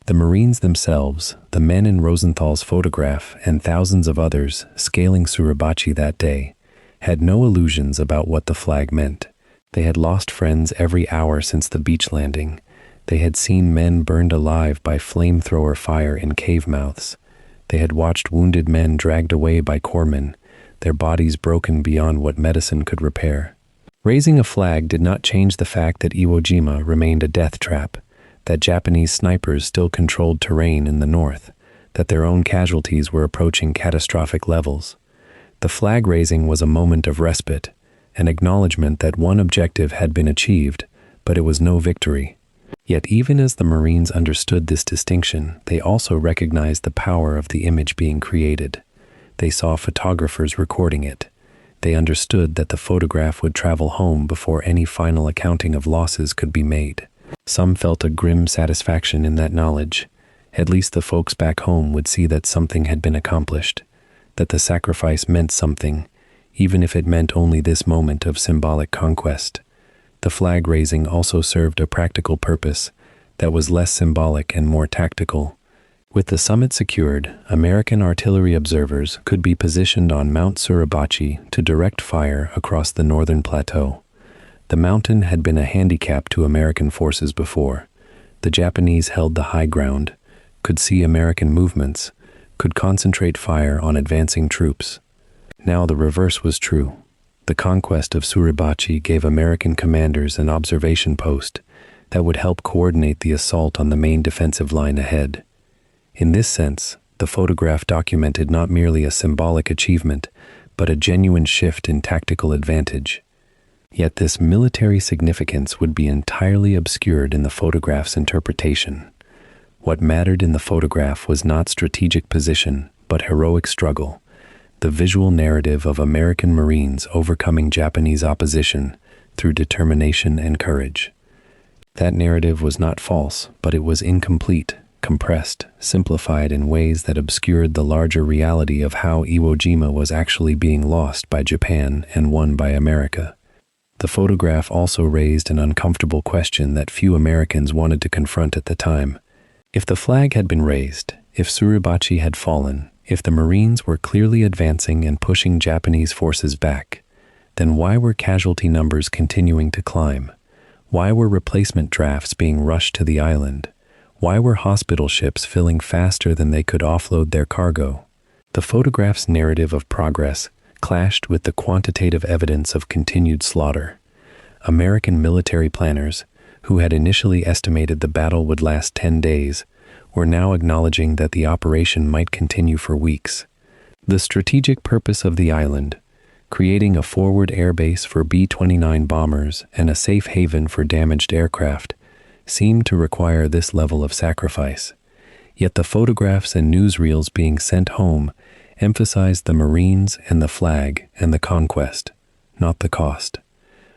The Marines themselves, the men in Rosenthal's photograph, and thousands of others scaling Suribachi that day, had no illusions about what the flag meant. They had lost friends every hour since the beach landing. They had seen men burned alive by flamethrower fire in cave mouths. They had watched wounded men dragged away by corpsmen, their bodies broken beyond what medicine could repair. Raising a flag did not change the fact that Iwo Jima remained a death trap, that Japanese snipers still controlled terrain in the north, that their own casualties were approaching catastrophic levels. The flag raising was a moment of respite, an acknowledgement that one objective had been achieved, but it was no victory. Yet even as the Marines understood this distinction, they also recognized the power of the image being created. They saw photographers recording it. They understood that the photograph would travel home before any final accounting of losses could be made. Some felt a grim satisfaction in that knowledge. At least the folks back home would see that something had been accomplished, that the sacrifice meant something, even if it meant only this moment of symbolic conquest. The flag raising also served a practical purpose that was less symbolic and more tactical. With the summit secured, American artillery observers could be positioned on Mount Suribachi to direct fire across the northern plateau. The mountain had been a handicap to American forces before. The Japanese held the high ground, could see American movements, could concentrate fire on advancing troops. Now the reverse was true. The conquest of Suribachi gave American commanders an observation post that would help coordinate the assault on the main defensive line ahead. In this sense, the photograph documented not merely a symbolic achievement, but a genuine shift in tactical advantage. Yet this military significance would be entirely obscured in the photograph's interpretation. What mattered in the photograph was not strategic position, but heroic struggle, the visual narrative of American Marines overcoming Japanese opposition through determination and courage. That narrative was not false, but it was incomplete, compressed, simplified in ways that obscured the larger reality of how Iwo Jima was actually being lost by Japan and won by America. The photograph also raised an uncomfortable question that few Americans wanted to confront at the time. If the flag had been raised, if Suribachi had fallen, if the Marines were clearly advancing and pushing Japanese forces back, then why were casualty numbers continuing to climb? Why were replacement drafts being rushed to the island? Why were hospital ships filling faster than they could offload their cargo? The photograph's narrative of progress clashed with the quantitative evidence of continued slaughter. American military planners, who had initially estimated the battle would last 10 days, were now acknowledging that the operation might continue for weeks. The strategic purpose of the island, creating a forward airbase for B-29 bombers and a safe haven for damaged aircraft, seemed to require this level of sacrifice. Yet the photographs and newsreels being sent home emphasized the Marines and the flag and the conquest, not the cost.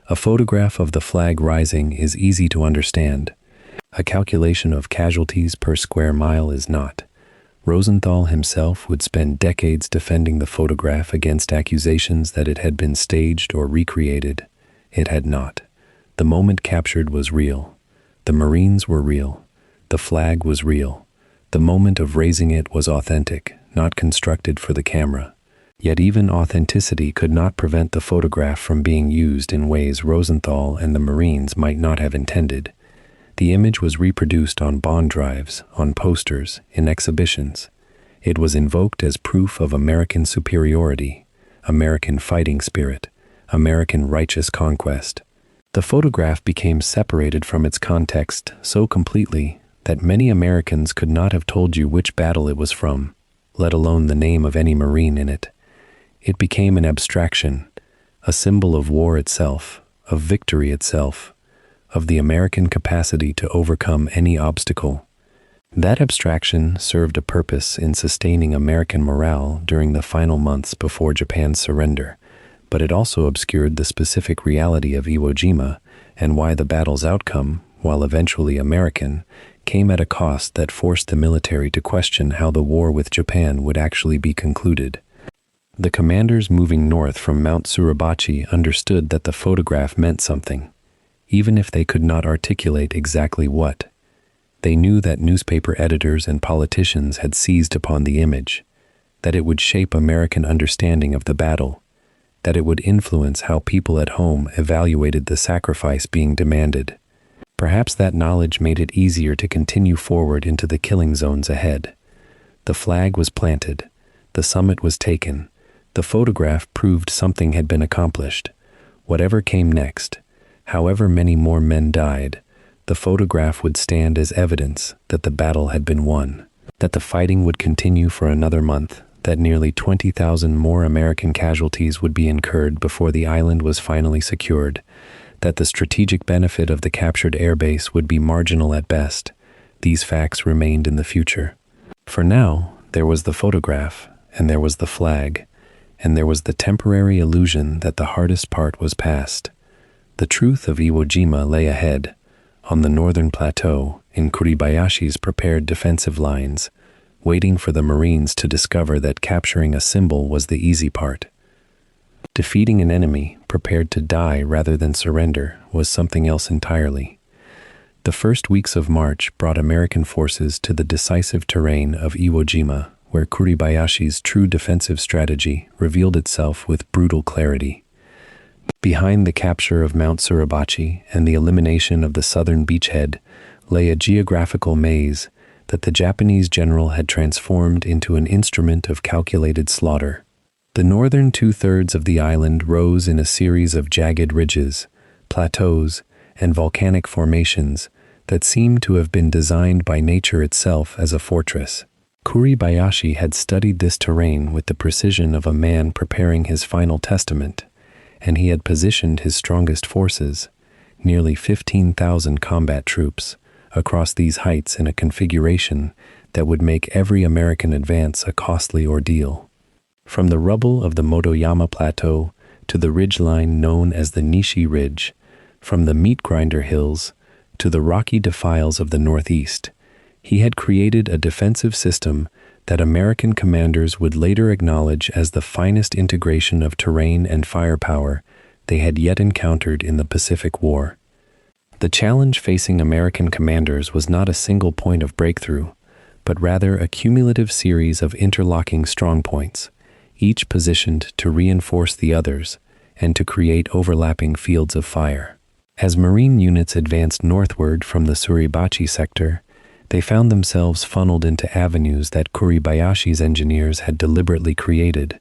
A photograph of the flag rising is easy to understand. A calculation of casualties per square mile is not. Rosenthal himself would spend decades defending the photograph against accusations that it had been staged or recreated. It had not. The moment captured was real. The Marines were real. The flag was real. The moment of raising it was authentic, not constructed for the camera. Yet even authenticity could not prevent the photograph from being used in ways Rosenthal and the Marines might not have intended. The image was reproduced on bond drives, on posters, in exhibitions. It was invoked as proof of American superiority, American fighting spirit, American righteous conquest. The photograph became separated from its context so completely that many Americans could not have told you which battle it was from, let alone the name of any Marine in it. It became an abstraction, a symbol of war itself, of victory itself, of the American capacity to overcome any obstacle. That abstraction served a purpose in sustaining American morale during the final months before Japan's surrender, but it also obscured the specific reality of Iwo Jima and why the battle's outcome, while eventually American, came at a cost that forced the military to question how the war with Japan would actually be concluded. The commanders moving north from Mount Suribachi understood that the photograph meant something, even if they could not articulate exactly what. They knew that newspaper editors and politicians had seized upon the image, that it would shape American understanding of the battle, that it would influence how people at home evaluated the sacrifice being demanded. Perhaps that knowledge made it easier to continue forward into the killing zones ahead. The flag was planted. The summit was taken. The photograph proved something had been accomplished. Whatever came next, however many more men died, the photograph would stand as evidence that the battle had been won, that the fighting would continue for another month, that nearly 20,000 more American casualties would be incurred before the island was finally secured, that the strategic benefit of the captured airbase would be marginal at best. These facts remained in the future. For now, there was the photograph, and there was the flag, and there was the temporary illusion that the hardest part was past. The truth of Iwo Jima lay ahead, on the northern plateau, in Kuribayashi's prepared defensive lines, waiting for the Marines to discover that capturing a symbol was the easy part. Defeating an enemy, prepared to die rather than surrender, was something else entirely. The first weeks of March brought American forces to the decisive terrain of Iwo Jima, where Kuribayashi's true defensive strategy revealed itself with brutal clarity. Behind the capture of Mount Suribachi and the elimination of the southern beachhead lay a geographical maze that the Japanese general had transformed into an instrument of calculated slaughter. The northern two-thirds of the island rose in a series of jagged ridges, plateaus, and volcanic formations that seemed to have been designed by nature itself as a fortress. Kuribayashi had studied this terrain with the precision of a man preparing his final testament, and he had positioned his strongest forces, nearly 15,000 combat troops, across these heights in a configuration that would make every American advance a costly ordeal. From the rubble of the Motoyama Plateau to the ridgeline known as the Nishi Ridge, from the Meat Grinder Hills to the rocky defiles of the northeast, he had created a defensive system that American commanders would later acknowledge as the finest integration of terrain and firepower they had yet encountered in the Pacific War. The challenge facing American commanders was not a single point of breakthrough, but rather a cumulative series of interlocking strongpoints, each positioned to reinforce the others and to create overlapping fields of fire. As Marine units advanced northward from the Suribachi sector, they found themselves funneled into avenues that Kuribayashi's engineers had deliberately created,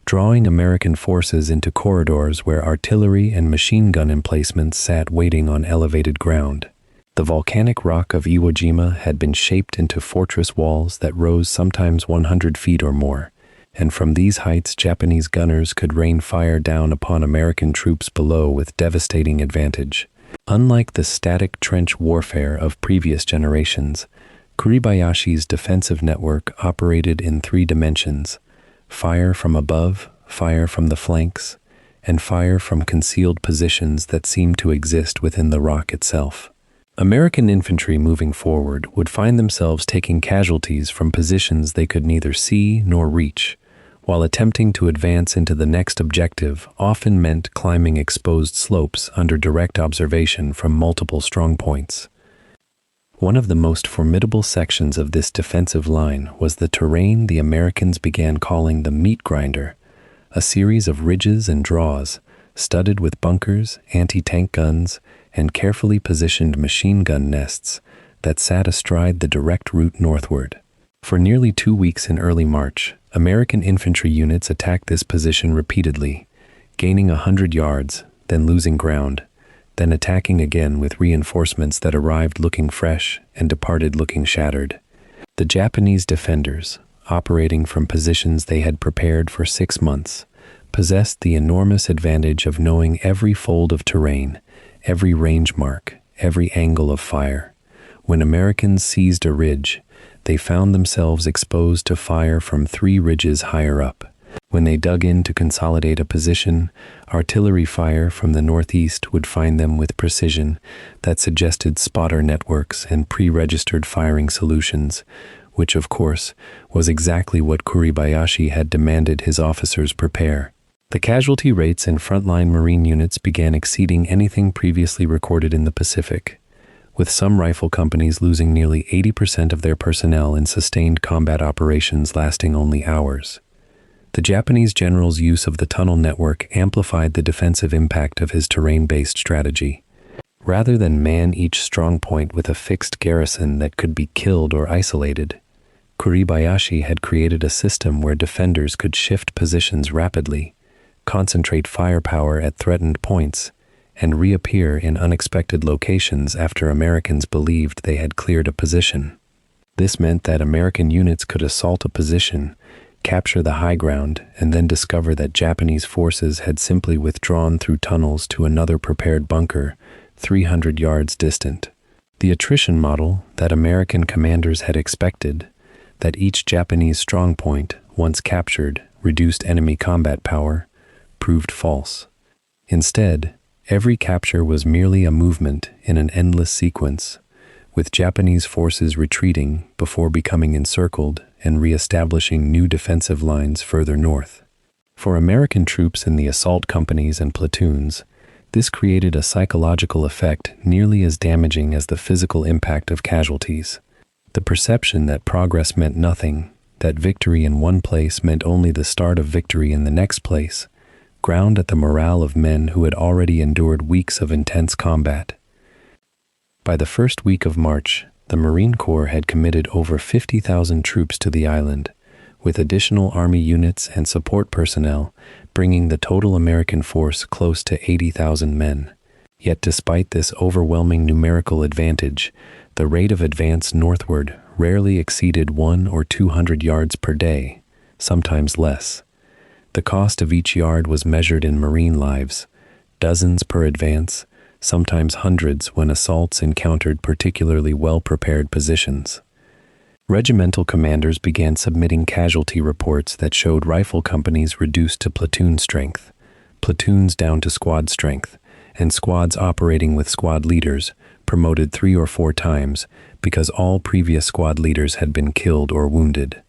drawing American forces into corridors where artillery and machine gun emplacements sat waiting on elevated ground. The volcanic rock of Iwo Jima had been shaped into fortress walls that rose sometimes 100 feet or more, and from these heights Japanese gunners could rain fire down upon American troops below with devastating advantage. Unlike the static trench warfare of previous generations, Kuribayashi's defensive network operated in 3 dimensions: fire from above, fire from the flanks, and fire from concealed positions that seemed to exist within the rock itself. American infantry moving forward would find themselves taking casualties from positions they could neither see nor reach, while attempting to advance into the next objective often meant climbing exposed slopes under direct observation from multiple strongpoints. One of the most formidable sections of this defensive line was the terrain the Americans began calling the meat grinder, a series of ridges and draws, studded with bunkers, anti-tank guns, and carefully positioned machine gun nests that sat astride the direct route northward. For nearly 2 weeks in early March, American infantry units attacked this position repeatedly, gaining 100 yards, then losing ground, then attacking again with reinforcements that arrived looking fresh and departed looking shattered. The Japanese defenders, operating from positions they had prepared for 6 months, possessed the enormous advantage of knowing every fold of terrain, every range mark, every angle of fire. When Americans seized a ridge, they found themselves exposed to fire from 3 ridges higher up. When they dug in to consolidate a position, artillery fire from the northeast would find them with precision that suggested spotter networks and pre-registered firing solutions, which, of course, was exactly what Kuribayashi had demanded his officers prepare. The casualty rates in frontline Marine units began exceeding anything previously recorded in the Pacific, with some rifle companies losing nearly 80% of their personnel in sustained combat operations lasting only hours. The Japanese general's use of the tunnel network amplified the defensive impact of his terrain-based strategy. Rather than man each strong point with a fixed garrison that could be killed or isolated, Kuribayashi had created a system where defenders could shift positions rapidly, concentrate firepower at threatened points, and reappear in unexpected locations after Americans believed they had cleared a position. This meant that American units could assault a position, capture the high ground, and then discover that Japanese forces had simply withdrawn through tunnels to another prepared bunker 300 yards distant. The attrition model that American commanders had expected, that each Japanese strongpoint, once captured, reduced enemy combat power, proved false. Instead, every capture was merely a movement in an endless sequence, with Japanese forces retreating before becoming encircled and re-establishing new defensive lines further north. For American troops in the assault companies and platoons, this created a psychological effect nearly as damaging as the physical impact of casualties. The perception that progress meant nothing, that victory in one place meant only the start of victory in the next place, ground at the morale of men who had already endured weeks of intense combat. By the first week of March, the Marine Corps had committed over 50,000 troops to the island, with additional Army units and support personnel bringing the total American force close to 80,000 men. Yet despite this overwhelming numerical advantage, the rate of advance northward rarely exceeded 100 or 200 yards per day, sometimes less. The cost of each yard was measured in Marine lives, dozens per advance, sometimes hundreds when assaults encountered particularly well-prepared positions. Regimental commanders began submitting casualty reports that showed rifle companies reduced to platoon strength, platoons down to squad strength, and squads operating with squad leaders promoted 3 or 4 times because all previous squad leaders had been killed or wounded.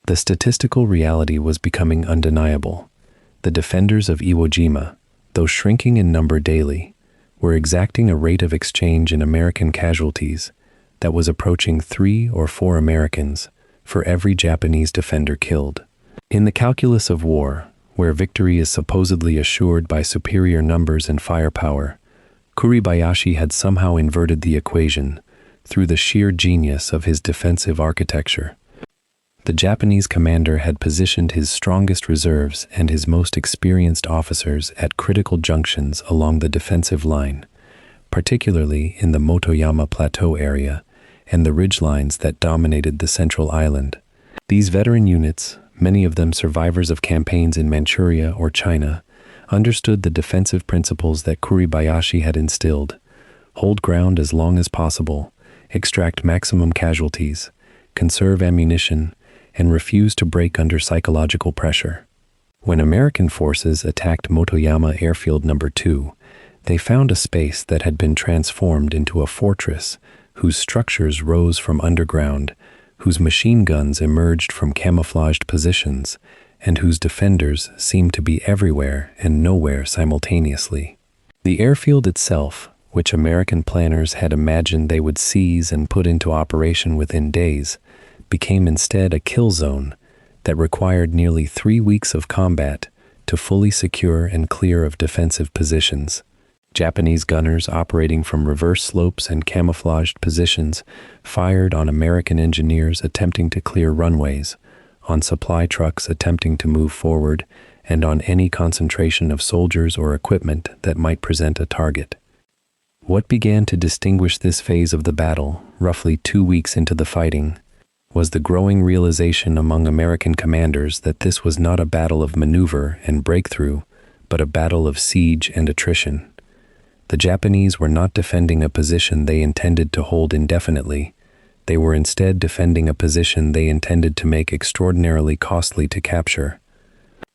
The statistical reality was becoming undeniable. The defenders of Iwo Jima, though shrinking in number daily, were exacting a rate of exchange in American casualties that was approaching 3 or 4 Americans for every Japanese defender killed. In the calculus of war, where victory is supposedly assured by superior numbers and firepower, Kuribayashi had somehow inverted the equation through the sheer genius of his defensive architecture. The Japanese commander had positioned his strongest reserves and his most experienced officers at critical junctions along the defensive line, particularly in the Motoyama Plateau area and the ridgelines that dominated the central island. These veteran units, many of them survivors of campaigns in Manchuria or China, understood the defensive principles that Kuribayashi had instilled: hold ground as long as possible, extract maximum casualties, conserve ammunition, and refuse to break under psychological pressure. When American forces attacked Motoyama Airfield No. 2, they found a space that had been transformed into a fortress whose structures rose from underground, whose machine guns emerged from camouflaged positions, and whose defenders seemed to be everywhere and nowhere simultaneously. The airfield itself, which American planners had imagined they would seize and put into operation within days, became instead a kill zone that required nearly 3 weeks of combat to fully secure and clear of defensive positions. Japanese gunners operating from reverse slopes and camouflaged positions fired on American engineers attempting to clear runways, on supply trucks attempting to move forward, and on any concentration of soldiers or equipment that might present a target. What began to distinguish this phase of the battle, roughly 2 weeks into the fighting, was the growing realization among American commanders that this was not a battle of maneuver and breakthrough, but a battle of siege and attrition. The Japanese were not defending a position they intended to hold indefinitely. They were instead defending a position they intended to make extraordinarily costly to capture.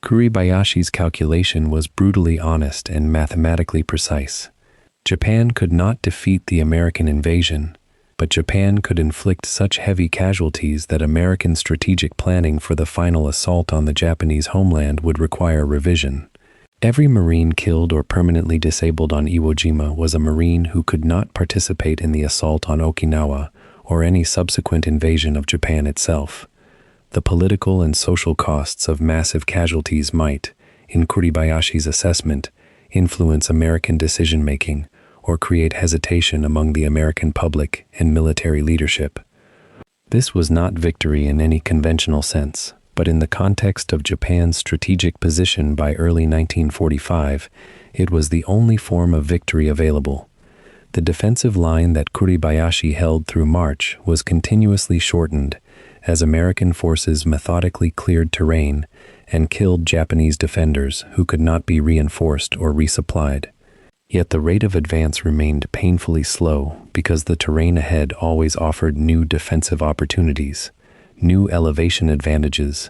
Kuribayashi's calculation was brutally honest and mathematically precise. Japan could not defeat the American invasion, but Japan could inflict such heavy casualties that American strategic planning for the final assault on the Japanese homeland would require revision. Every Marine killed or permanently disabled on Iwo Jima was a Marine who could not participate in the assault on Okinawa or any subsequent invasion of Japan itself. The political and social costs of massive casualties might, in Kuribayashi's assessment, influence American decision-making or create hesitation among the American public and military leadership. This was not victory in any conventional sense, but in the context of Japan's strategic position by early 1945, it was the only form of victory available. The defensive line that Kuribayashi held through March was continuously shortened as American forces methodically cleared terrain and killed Japanese defenders who could not be reinforced or resupplied. Yet the rate of advance remained painfully slow because the terrain ahead always offered new defensive opportunities, new elevation advantages,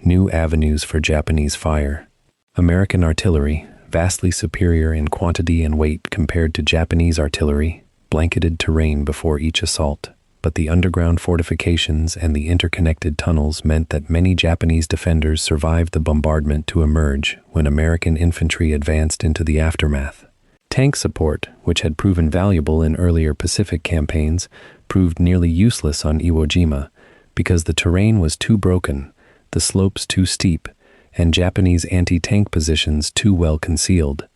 new avenues for Japanese fire. American artillery, vastly superior in quantity and weight compared to Japanese artillery, blanketed terrain before each assault, but the underground fortifications and the interconnected tunnels meant that many Japanese defenders survived the bombardment to emerge when American infantry advanced into the aftermath. Tank support, which had proven valuable in earlier Pacific campaigns, proved nearly useless on Iwo Jima because the terrain was too broken, the slopes too steep, and Japanese anti-tank positions too well concealed.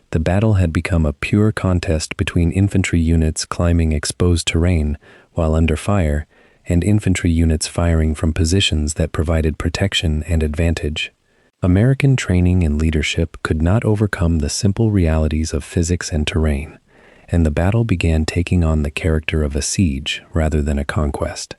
The battle had become a pure contest between infantry units climbing exposed terrain while under fire, and infantry units firing from positions that provided protection and advantage. American training and leadership could not overcome the simple realities of physics and terrain, and the battle began taking on the character of a siege rather than a conquest.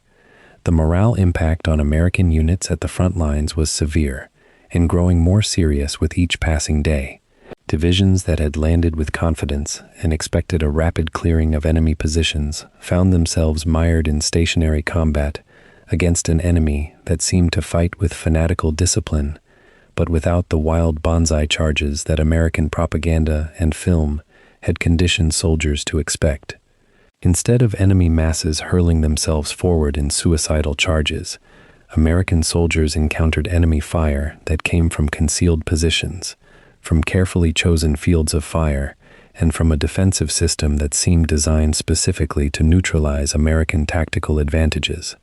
The morale impact on American units at the front lines was severe, and growing more serious with each passing day. Divisions that had landed with confidence and expected a rapid clearing of enemy positions found themselves mired in stationary combat against an enemy that seemed to fight with fanatical discipline, but without the wild banzai charges that American propaganda and film had conditioned soldiers to expect. Instead of enemy masses hurling themselves forward in suicidal charges, American soldiers encountered enemy fire that came from concealed positions, from carefully chosen fields of fire, and from a defensive system that seemed designed specifically to neutralize American tactical advantages.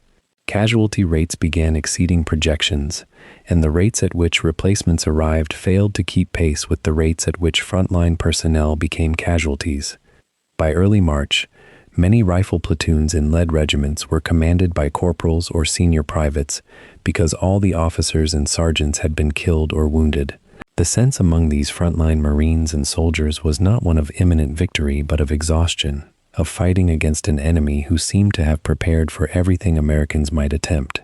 Casualty rates began exceeding projections, and the rates at which replacements arrived failed to keep pace with the rates at which frontline personnel became casualties. By early March, many rifle platoons in lead regiments were commanded by corporals or senior privates because all the officers and sergeants had been killed or wounded. The sense among these frontline Marines and soldiers was not one of imminent victory but of exhaustion, of fighting against an enemy who seemed to have prepared for everything Americans might attempt.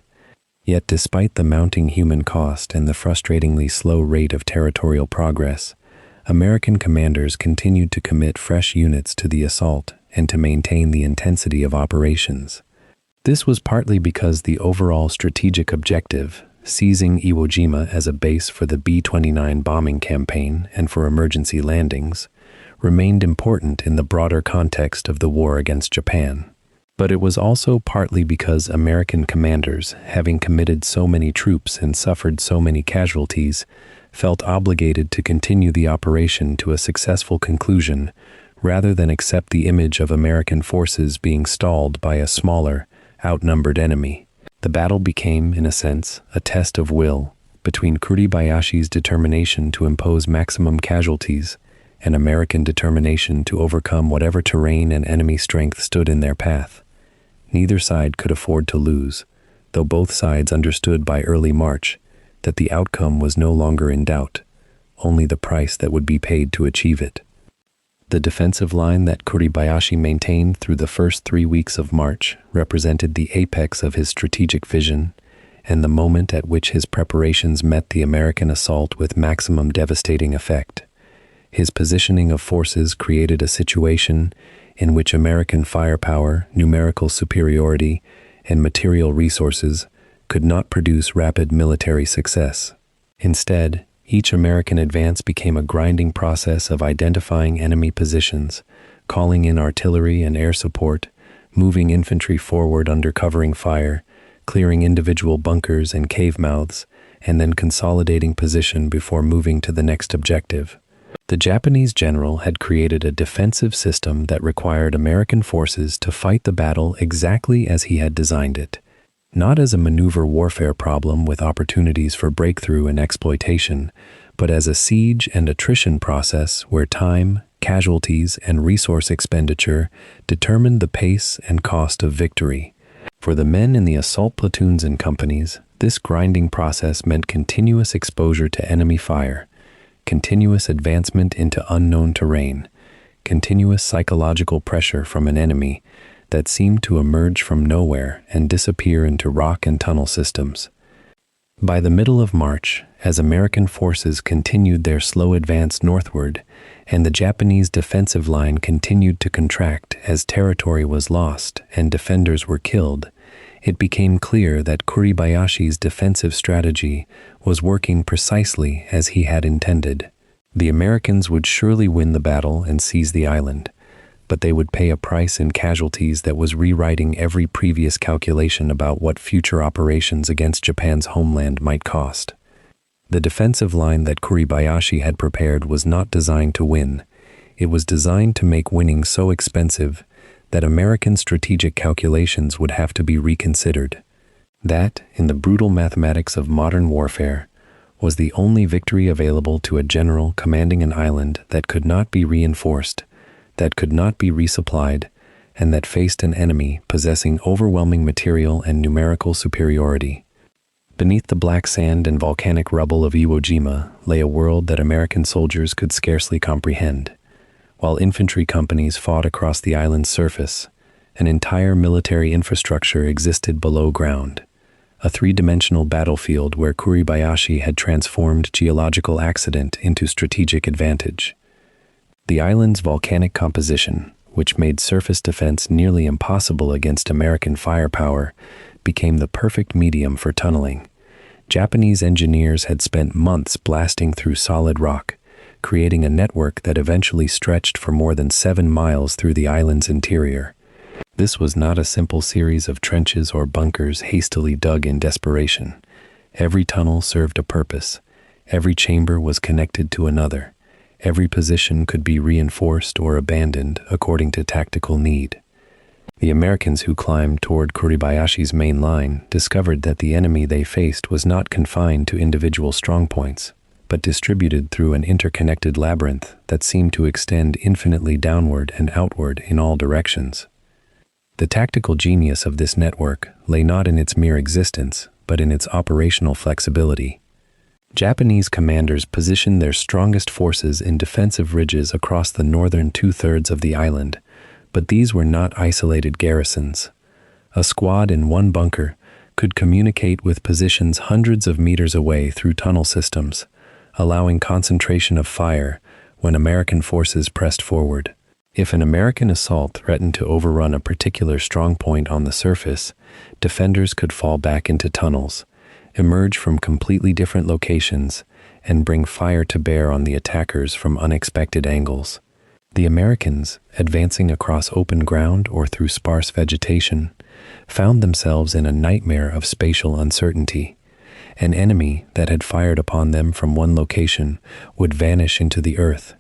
Yet despite the mounting human cost and the frustratingly slow rate of territorial progress, American commanders continued to commit fresh units to the assault and to maintain the intensity of operations. This was partly because the overall strategic objective, seizing Iwo Jima as a base for the B-29 bombing campaign and for emergency landings, remained important in the broader context of the war against Japan. But it was also partly because American commanders, having committed so many troops and suffered so many casualties, felt obligated to continue the operation to a successful conclusion rather than accept the image of American forces being stalled by a smaller, outnumbered enemy. The battle became, in a sense, a test of will between Kuribayashi's determination to impose maximum casualties and American determination to overcome whatever terrain and enemy strength stood in their path. Neither side could afford to lose, though both sides understood by early March that the outcome was no longer in doubt, only the price that would be paid to achieve it. The defensive line that Kuribayashi maintained through the first 3 weeks of March represented the apex of his strategic vision and the moment at which his preparations met the American assault with maximum devastating effect. His positioning of forces created a situation in which American firepower, numerical superiority, and material resources could not produce rapid military success. Instead, each American advance became a grinding process of identifying enemy positions, calling in artillery and air support, moving infantry forward under covering fire, clearing individual bunkers and cave mouths, and then consolidating position before moving to the next objective. The Japanese general had created a defensive system that required American forces to fight the battle exactly as he had designed it, not as a maneuver warfare problem with opportunities for breakthrough and exploitation, but as a siege and attrition process where time, casualties, and resource expenditure determined the pace and cost of victory. For the men in the assault platoons and companies, this grinding process meant continuous exposure to enemy fire, continuous advancement into unknown terrain, continuous psychological pressure from an enemy that seemed to emerge from nowhere and disappear into rock and tunnel systems. By the middle of March, as American forces continued their slow advance northward, and the Japanese defensive line continued to contract as territory was lost and defenders were killed, it became clear that Kuribayashi's defensive strategy was working precisely as he had intended. The Americans would surely win the battle and seize the island, but they would pay a price in casualties that was rewriting every previous calculation about what future operations against Japan's homeland might cost. The defensive line that Kuribayashi had prepared was not designed to win. It was designed to make winning so expensive that American strategic calculations would have to be reconsidered. That, in the brutal mathematics of modern warfare, was the only victory available to a general commanding an island that could not be reinforced, that could not be resupplied, and that faced an enemy possessing overwhelming material and numerical superiority. Beneath the black sand and volcanic rubble of Iwo Jima lay a world that American soldiers could scarcely comprehend. While infantry companies fought across the island's surface, an entire military infrastructure existed below ground, a three-dimensional battlefield where Kuribayashi had transformed geological accident into strategic advantage. The island's volcanic composition, which made surface defense nearly impossible against American firepower, became the perfect medium for tunneling. Japanese engineers had spent months blasting through solid rock, creating a network that eventually stretched for more than 7 miles through the island's interior. This was not a simple series of trenches or bunkers hastily dug in desperation. Every tunnel served a purpose. Every chamber was connected to another. Every position could be reinforced or abandoned according to tactical need. The Americans who climbed toward Kuribayashi's main line discovered that the enemy they faced was not confined to individual strongpoints, but distributed through an interconnected labyrinth that seemed to extend infinitely downward and outward in all directions. The tactical genius of this network lay not in its mere existence, but in its operational flexibility. Japanese commanders positioned their strongest forces in defensive ridges across the northern two-thirds of the island, but these were not isolated garrisons. A squad in one bunker could communicate with positions hundreds of meters away through tunnel systems, allowing concentration of fire when American forces pressed forward. If an American assault threatened to overrun a particular strongpoint on the surface, defenders could fall back into tunnels, emerge from completely different locations, and bring fire to bear on the attackers from unexpected angles. The Americans, advancing across open ground or through sparse vegetation, found themselves in a nightmare of spatial uncertainty. An enemy that had fired upon them from one location would vanish into the earth,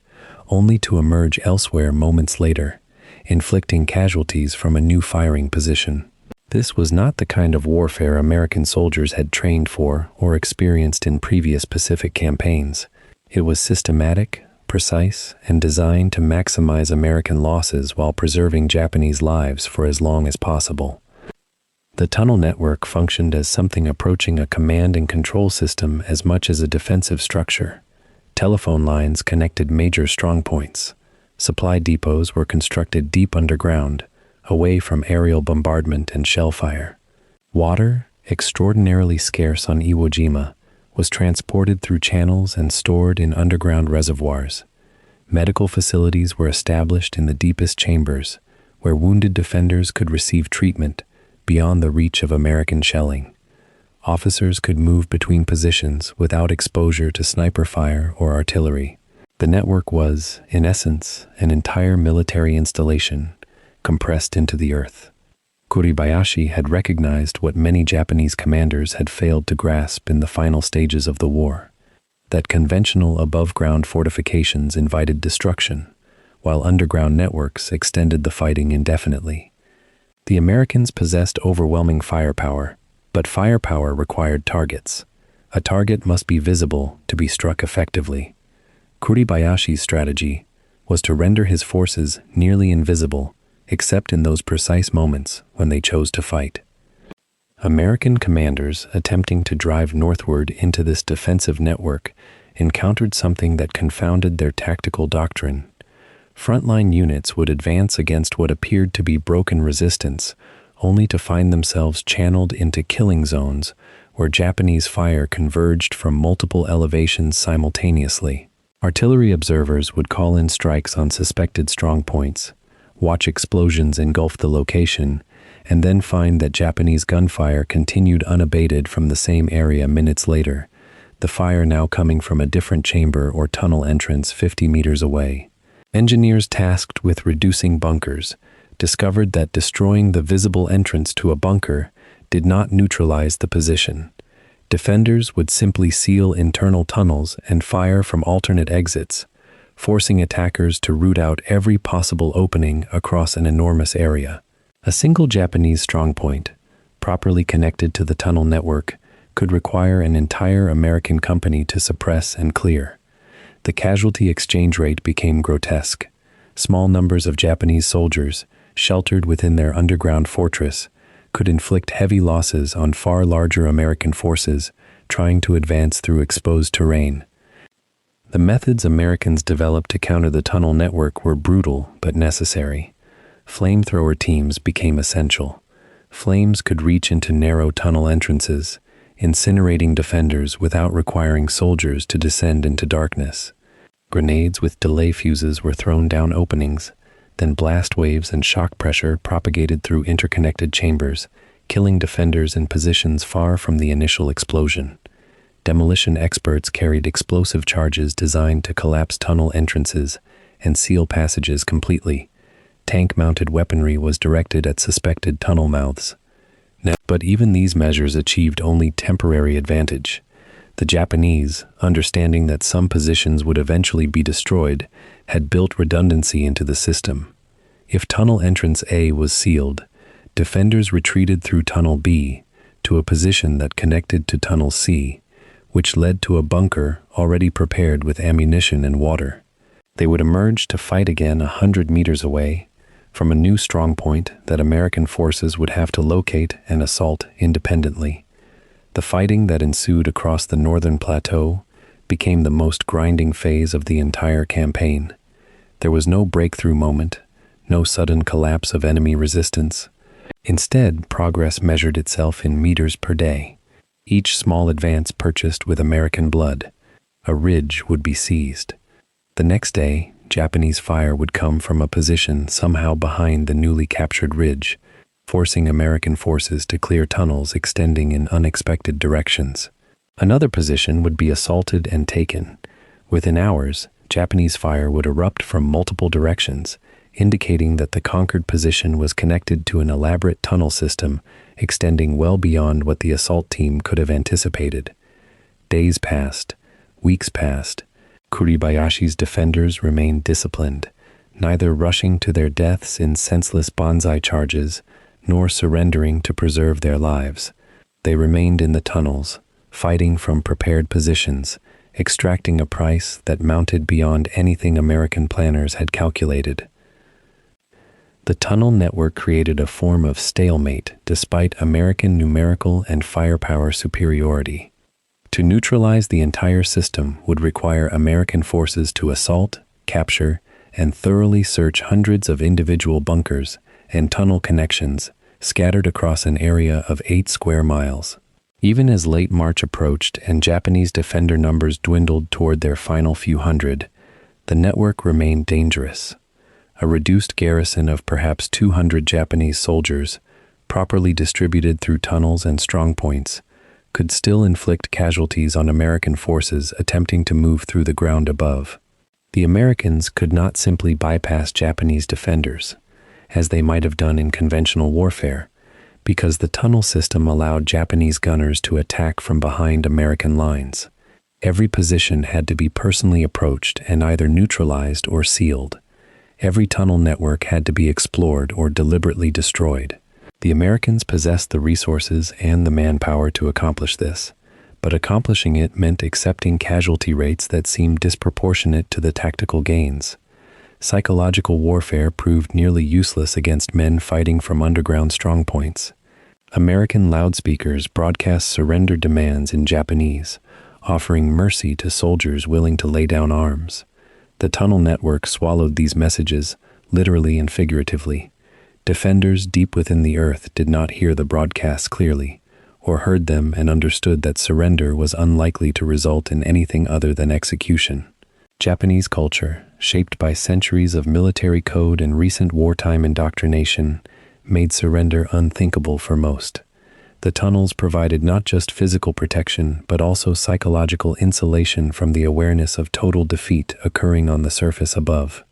only to emerge elsewhere moments later, inflicting casualties from a new firing position. This was not the kind of warfare American soldiers had trained for or experienced in previous Pacific campaigns. It was systematic, precise, and designed to maximize American losses while preserving Japanese lives for as long as possible. The tunnel network functioned as something approaching a command and control system as much as a defensive structure. Telephone lines connected major strongpoints. Supply depots were constructed deep underground, away from aerial bombardment and shell fire. Water, extraordinarily scarce on Iwo Jima, was transported through channels and stored in underground reservoirs. Medical facilities were established in the deepest chambers, where wounded defenders could receive treatment beyond the reach of American shelling. Officers could move between positions without exposure to sniper fire or artillery. The network was, in essence, an entire military installation, compressed into the earth. Kuribayashi had recognized what many Japanese commanders had failed to grasp in the final stages of the war, that conventional above-ground fortifications invited destruction, while underground networks extended the fighting indefinitely. The Americans possessed overwhelming firepower, but firepower required targets. A target must be visible to be struck effectively. Kuribayashi's strategy was to render his forces nearly invisible, except in those precise moments when they chose to fight. American commanders attempting to drive northward into this defensive network encountered something that confounded their tactical doctrine. Frontline units would advance against what appeared to be broken resistance, only to find themselves channeled into killing zones where Japanese fire converged from multiple elevations simultaneously. Artillery observers would call in strikes on suspected strongpoints, watch explosions engulf the location, and then find that Japanese gunfire continued unabated from the same area minutes later, the fire now coming from a different chamber or tunnel entrance 50 meters away. Engineers tasked with reducing bunkers discovered that destroying the visible entrance to a bunker did not neutralize the position. Defenders would simply seal internal tunnels and fire from alternate exits, forcing attackers to root out every possible opening across an enormous area. A single Japanese strongpoint, properly connected to the tunnel network, could require an entire American company to suppress and clear. The casualty exchange rate became grotesque. Small numbers of Japanese soldiers, sheltered within their underground fortress, could inflict heavy losses on far larger American forces trying to advance through exposed terrain. The methods Americans developed to counter the tunnel network were brutal but necessary. Flamethrower teams became essential. Flames could reach into narrow tunnel entrances, incinerating defenders without requiring soldiers to descend into darkness. Grenades with delay fuses were thrown down openings, then blast waves and shock pressure propagated through interconnected chambers, killing defenders in positions far from the initial explosion. Demolition experts carried explosive charges designed to collapse tunnel entrances and seal passages completely. Tank-mounted weaponry was directed at suspected tunnel mouths. But even these measures achieved only temporary advantage. The Japanese, understanding that some positions would eventually be destroyed, had built redundancy into the system. If tunnel entrance A was sealed, defenders retreated through tunnel B to a position that connected to tunnel C, which led to a bunker already prepared with ammunition and water. They would emerge to fight again 100 meters away, from a new strongpoint that American forces would have to locate and assault independently. The fighting that ensued across the northern plateau became the most grinding phase of the entire campaign. There was no breakthrough moment, no sudden collapse of enemy resistance. Instead, progress measured itself in meters per day. Each small advance purchased with American blood. A ridge would be seized. The next day, Japanese fire would come from a position somehow behind the newly captured ridge, forcing American forces to clear tunnels extending in unexpected directions. Another position would be assaulted and taken. Within hours, Japanese fire would erupt from multiple directions, indicating that the conquered position was connected to an elaborate tunnel system extending well beyond what the assault team could have anticipated. Days passed, weeks passed. Kuribayashi's defenders remained disciplined, neither rushing to their deaths in senseless banzai charges, nor surrendering to preserve their lives. They remained in the tunnels, fighting from prepared positions, extracting a price that mounted beyond anything American planners had calculated. The tunnel network created a form of stalemate despite American numerical and firepower superiority. To neutralize the entire system would require American forces to assault, capture, and thoroughly search hundreds of individual bunkers and tunnel connections scattered across an area of 8 square miles. Even as late March approached and Japanese defender numbers dwindled toward their final few hundred, the network remained dangerous. A reduced garrison of perhaps 200 Japanese soldiers, properly distributed through tunnels and strongpoints, could still inflict casualties on American forces attempting to move through the ground above. The Americans could not simply bypass Japanese defenders, as they might have done in conventional warfare, because the tunnel system allowed Japanese gunners to attack from behind American lines. Every position had to be personally approached and either neutralized or sealed. Every tunnel network had to be explored or deliberately destroyed. The Americans possessed the resources and the manpower to accomplish this, but accomplishing it meant accepting casualty rates that seemed disproportionate to the tactical gains. Psychological warfare proved nearly useless against men fighting from underground strongpoints. American loudspeakers broadcast surrender demands in Japanese, offering mercy to soldiers willing to lay down arms. The tunnel network swallowed these messages, literally and figuratively. Defenders deep within the earth did not hear the broadcasts clearly, or heard them and understood that surrender was unlikely to result in anything other than execution. Japanese culture, shaped by centuries of military code and recent wartime indoctrination, made surrender unthinkable for most. The tunnels provided not just physical protection, but also psychological insulation from the awareness of total defeat occurring on the surface above.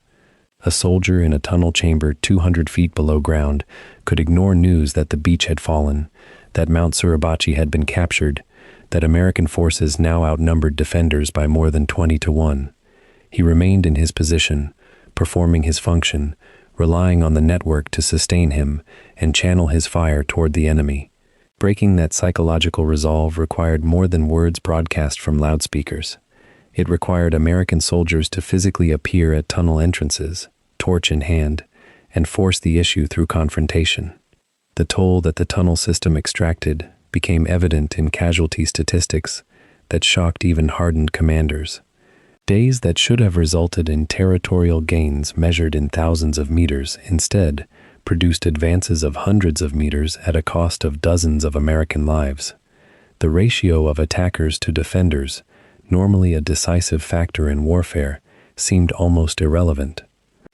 A soldier in a tunnel chamber 200 feet below ground could ignore news that the beach had fallen, that Mount Suribachi had been captured, that American forces now outnumbered defenders by more than 20 to 1. He remained in his position, performing his function, relying on the network to sustain him and channel his fire toward the enemy. Breaking that psychological resolve required more than words broadcast from loudspeakers. It required American soldiers to physically appear at tunnel entrances, torch in hand, and force the issue through confrontation. The toll that the tunnel system extracted became evident in casualty statistics that shocked even hardened commanders. Days that should have resulted in territorial gains measured in thousands of meters instead produced advances of hundreds of meters at a cost of dozens of American lives. The ratio of attackers to defenders, normally a decisive factor in warfare, seemed almost irrelevant.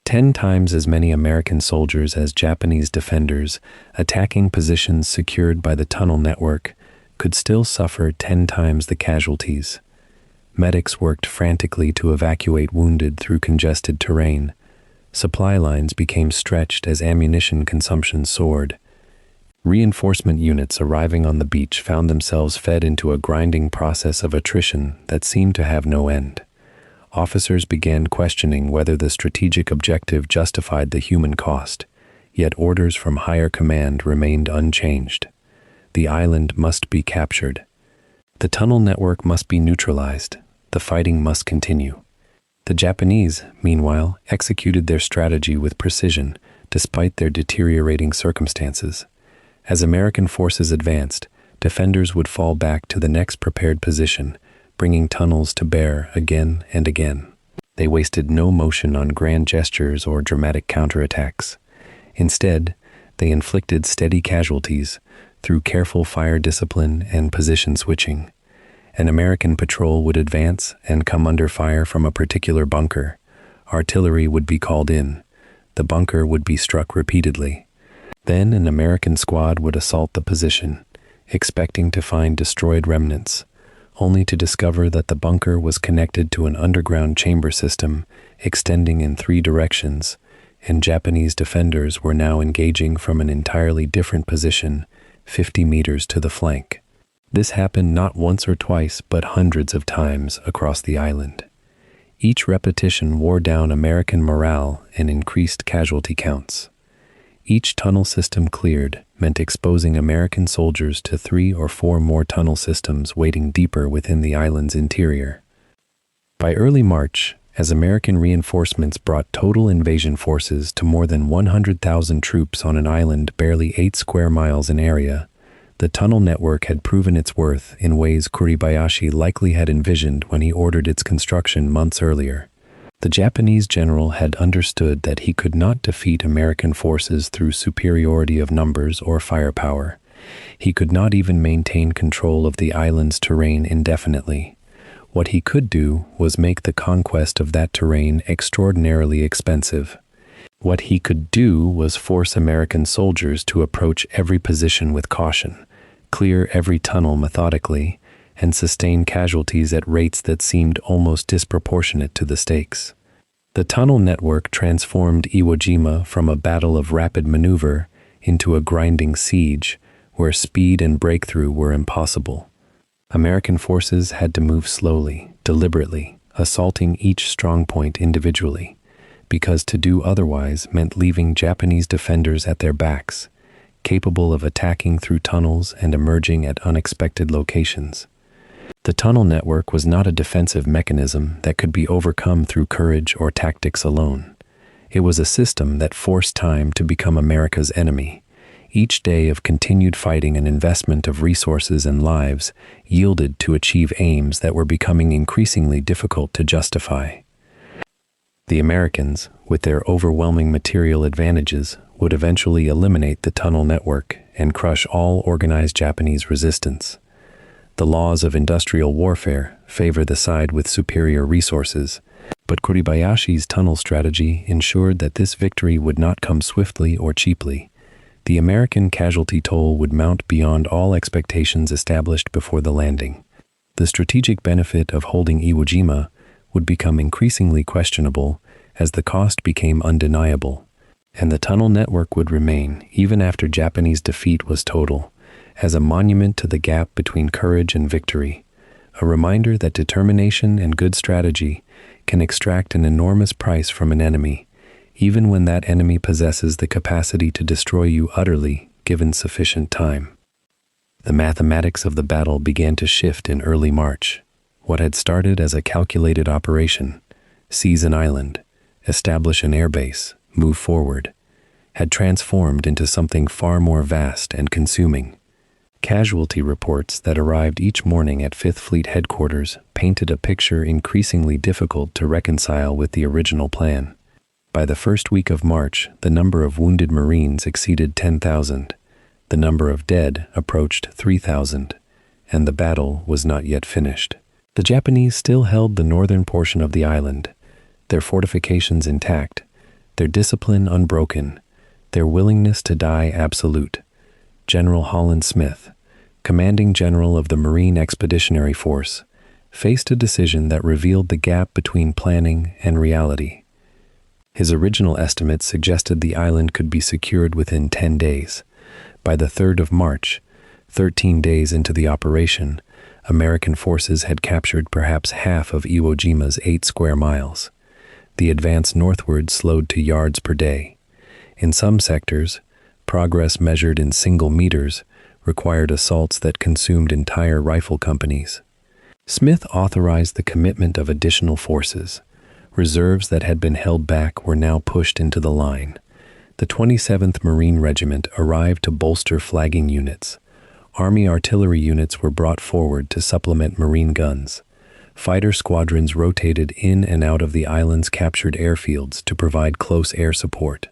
10 times as many American soldiers as Japanese defenders attacking positions secured by the tunnel network could still suffer 10 times the casualties. Medics worked frantically to evacuate wounded through congested terrain. Supply lines became stretched as ammunition consumption soared. Reinforcement units arriving on the beach found themselves fed into a grinding process of attrition that seemed to have no end. Officers began questioning whether the strategic objective justified the human cost, yet orders from higher command remained unchanged. The island must be captured. The tunnel network must be neutralized. The fighting must continue. The Japanese, meanwhile, executed their strategy with precision, despite their deteriorating circumstances. As American forces advanced, defenders would fall back to the next prepared position, bringing tunnels to bear again and again. They wasted no motion on grand gestures or dramatic counterattacks. Instead, they inflicted steady casualties through careful fire discipline and position switching. An American patrol would advance and come under fire from a particular bunker. Artillery would be called in. The bunker would be struck repeatedly. Then an American squad would assault the position, expecting to find destroyed remnants, only to discover that the bunker was connected to an underground chamber system extending in 3 directions, and Japanese defenders were now engaging from an entirely different position, 50 meters to the flank. This happened not once or twice, but hundreds of times across the island. Each repetition wore down American morale and increased casualty counts. Each tunnel system cleared meant exposing American soldiers to 3 or 4 more tunnel systems waiting deeper within the island's interior. By early March, as American reinforcements brought total invasion forces to more than 100,000 troops on an island barely 8 square miles in area, the tunnel network had proven its worth in ways Kuribayashi likely had envisioned when he ordered its construction months earlier. The Japanese general had understood that he could not defeat American forces through superiority of numbers or firepower. He could not even maintain control of the island's terrain indefinitely. What he could do was make the conquest of that terrain extraordinarily expensive. What he could do was force American soldiers to approach every position with caution, clear every tunnel methodically, and sustain casualties at rates that seemed almost disproportionate to the stakes. The tunnel network transformed Iwo Jima from a battle of rapid maneuver into a grinding siege where speed and breakthrough were impossible. American forces had to move slowly, deliberately, assaulting each strongpoint individually, because to do otherwise meant leaving Japanese defenders at their backs, capable of attacking through tunnels and emerging at unexpected locations. The tunnel network was not a defensive mechanism that could be overcome through courage or tactics alone. It was a system that forced time to become America's enemy. Each day of continued fighting and investment of resources and lives yielded to achieve aims that were becoming increasingly difficult to justify. The Americans, with their overwhelming material advantages, would eventually eliminate the tunnel network and crush all organized Japanese resistance. The laws of industrial warfare favor the side with superior resources, but Kuribayashi's tunnel strategy ensured that this victory would not come swiftly or cheaply. The American casualty toll would mount beyond all expectations established before the landing. The strategic benefit of holding Iwo Jima would become increasingly questionable as the cost became undeniable, and the tunnel network would remain, even after Japanese defeat was total, as a monument to the gap between courage and victory, a reminder that determination and good strategy can extract an enormous price from an enemy, even when that enemy possesses the capacity to destroy you utterly, given sufficient time. The mathematics of the battle began to shift in early March. What had started as a calculated operation, seize an island, establish an airbase, move forward, had transformed into something far more vast and consuming. Casualty reports that arrived each morning at Fifth Fleet headquarters painted a picture increasingly difficult to reconcile with the original plan. By the first week of March, the number of wounded Marines exceeded 10,000. The number of dead approached 3,000, and the battle was not yet finished. The Japanese still held the northern portion of the island, their fortifications intact, their discipline unbroken, their willingness to die absolute. General Holland Smith, commanding general of the Marine Expeditionary Force, faced a decision that revealed the gap between planning and reality. His original estimates suggested the island could be secured within 10 days. By the 3rd of March, 13 days into the operation, American forces had captured perhaps half of Iwo Jima's 8 square miles. The advance northward slowed to yards per day. In some sectors, progress measured in single meters required assaults that consumed entire rifle companies. Smith authorized the commitment of additional forces. Reserves that had been held back were now pushed into the line. The 27th Marine Regiment arrived to bolster flagging units. Army artillery units were brought forward to supplement Marine guns. Fighter squadrons rotated in and out of the island's captured airfields to provide close air support.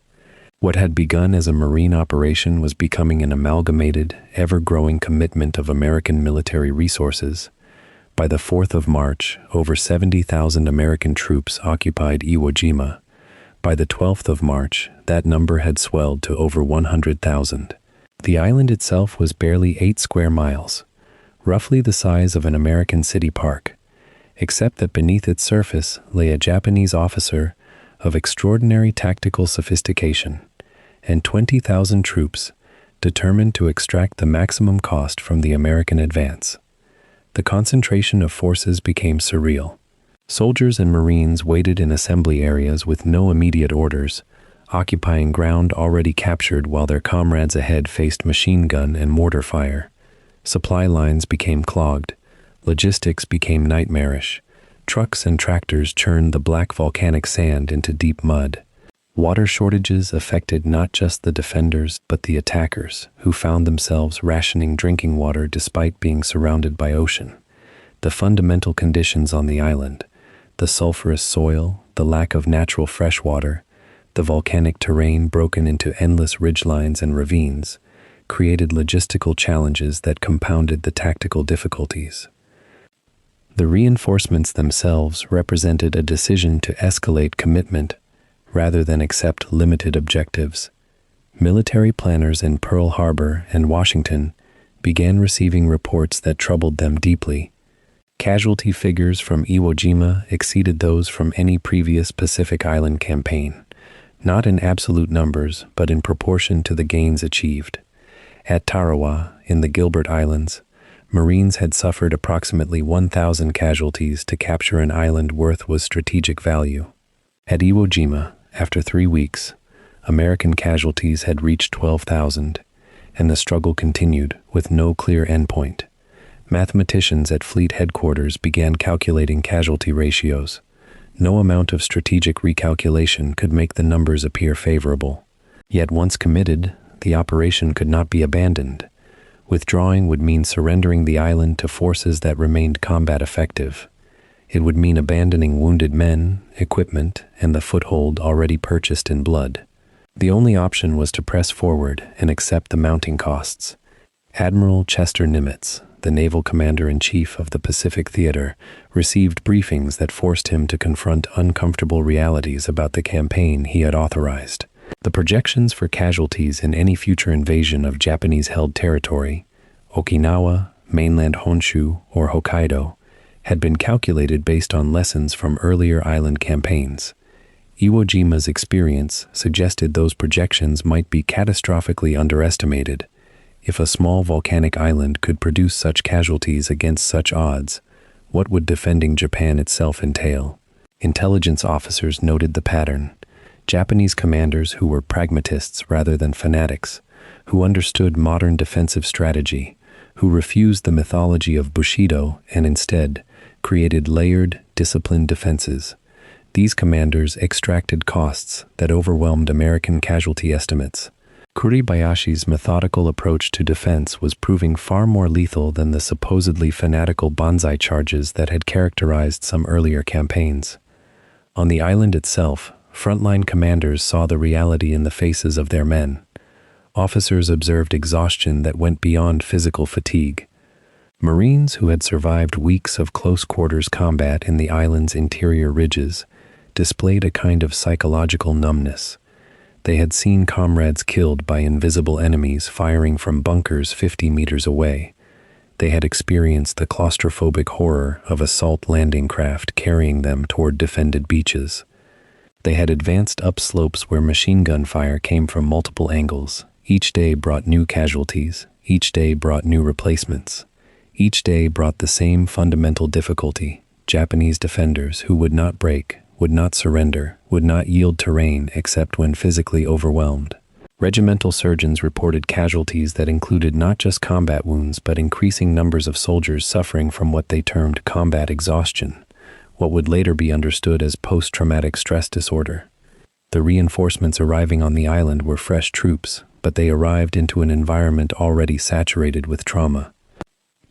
What had begun as a Marine operation was becoming an amalgamated, ever-growing commitment of American military resources. By the 4th of March, over 70,000 American troops occupied Iwo Jima. By the 12th of March, that number had swelled to over 100,000. The island itself was barely 8 square miles. roughly the size of an American city park, except that beneath its surface lay a Japanese officer of extraordinary tactical sophistication and 20,000 troops determined to extract the maximum cost from the American advance. The concentration of forces became surreal. Soldiers and Marines waited in assembly areas with no immediate orders, occupying ground already captured while their comrades ahead faced machine gun and mortar fire. Supply lines became clogged. Logistics became nightmarish. Trucks and tractors churned the black volcanic sand into deep mud. Water shortages affected not just the defenders but the attackers, who found themselves rationing drinking water despite being surrounded by ocean. The fundamental conditions on the island, the sulfurous soil, the lack of natural fresh water, the volcanic terrain broken into endless ridgelines and ravines, created logistical challenges that compounded the tactical difficulties. The reinforcements themselves represented a decision to escalate commitment rather than accept limited objectives. Military planners in Pearl Harbor and Washington began receiving reports that troubled them deeply. Casualty figures from Iwo Jima exceeded those from any previous Pacific Island campaign, not in absolute numbers, but in proportion to the gains achieved. At Tarawa, in the Gilbert Islands, Marines had suffered approximately 1,000 casualties to capture an island worth was strategic value. At Iwo Jima, after 3 weeks, American casualties had reached 12,000, and the struggle continued with no clear endpoint. Mathematicians at fleet headquarters began calculating casualty ratios. No amount of strategic recalculation could make the numbers appear favorable. Yet once committed, the operation could not be abandoned. Withdrawing would mean surrendering the island to forces that remained combat effective. It would mean abandoning wounded men, equipment, and the foothold already purchased in blood. The only option was to press forward and accept the mounting costs. Admiral Chester Nimitz, the naval commander-in-chief of the Pacific Theater, received briefings that forced him to confront uncomfortable realities about the campaign he had authorized. The projections for casualties in any future invasion of Japanese-held territory, Okinawa, mainland Honshu, or Hokkaido, had been calculated based on lessons from earlier island campaigns. Iwo Jima's experience suggested those projections might be catastrophically underestimated. If a small volcanic island could produce such casualties against such odds, what would defending Japan itself entail? Intelligence officers noted the pattern. Japanese commanders who were pragmatists rather than fanatics, who understood modern defensive strategy, who refused the mythology of Bushido and instead created layered, disciplined defenses. These commanders extracted costs that overwhelmed American casualty estimates. Kuribayashi's methodical approach to defense was proving far more lethal than the supposedly fanatical banzai charges that had characterized some earlier campaigns. On the island itself, frontline commanders saw the reality in the faces of their men. Officers observed exhaustion that went beyond physical fatigue. Marines who had survived weeks of close-quarters combat in the island's interior ridges displayed a kind of psychological numbness. They had seen comrades killed by invisible enemies firing from bunkers 50 meters away. They had experienced the claustrophobic horror of assault landing craft carrying them toward defended beaches. They had advanced up slopes where machine gun fire came from multiple angles. Each day brought new casualties. Each day brought new replacements. Each day brought the same fundamental difficulty: Japanese defenders who would not break, would not surrender, would not yield terrain except when physically overwhelmed. Regimental surgeons reported casualties that included not just combat wounds but increasing numbers of soldiers suffering from what they termed combat exhaustion, what would later be understood as post-traumatic stress disorder. The reinforcements arriving on the island were fresh troops, but they arrived into an environment already saturated with trauma.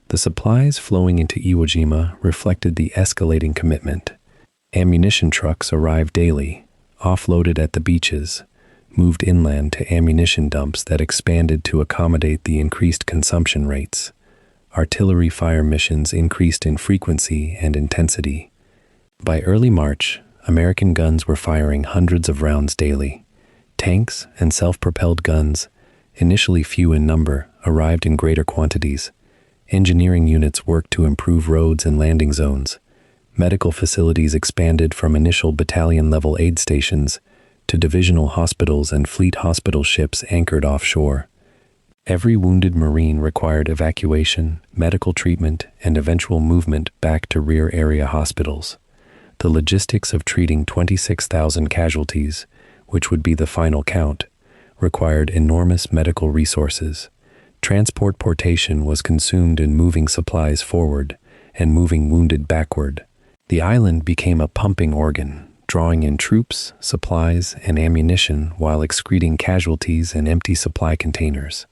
The supplies flowing into Iwo Jima reflected the escalating commitment. Ammunition trucks arrived daily, offloaded at the beaches, moved inland to ammunition dumps that expanded to accommodate the increased consumption rates. Artillery fire missions increased in frequency and intensity. By early March, American guns were firing hundreds of rounds daily. Tanks and self-propelled guns, initially few in number, arrived in greater quantities. Engineering units worked to improve roads and landing zones. Medical facilities expanded from initial battalion-level aid stations to divisional hospitals and fleet hospital ships anchored offshore. Every wounded Marine required evacuation, medical treatment, and eventual movement back to rear area hospitals. The logistics of treating 26,000 casualties, which would be the final count, required enormous medical resources. Transportation was consumed in moving supplies forward and moving wounded backward. The island became a pumping organ, drawing in troops, supplies, and ammunition while excreting casualties and empty supply containers.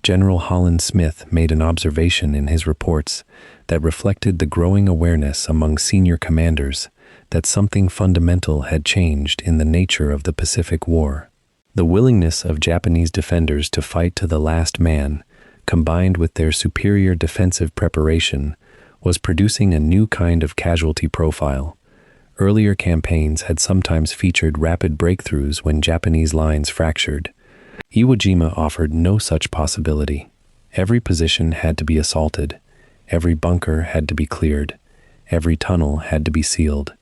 General Holland Smith made an observation in his reports that reflected the growing awareness among senior commanders that something fundamental had changed in the nature of the Pacific War. The willingness of Japanese defenders to fight to the last man, combined with their superior defensive preparation, was producing a new kind of casualty profile. Earlier campaigns had sometimes featured rapid breakthroughs when Japanese lines fractured. Iwo Jima offered no such possibility. Every position had to be assaulted. Every bunker had to be cleared. Every tunnel had to be sealed.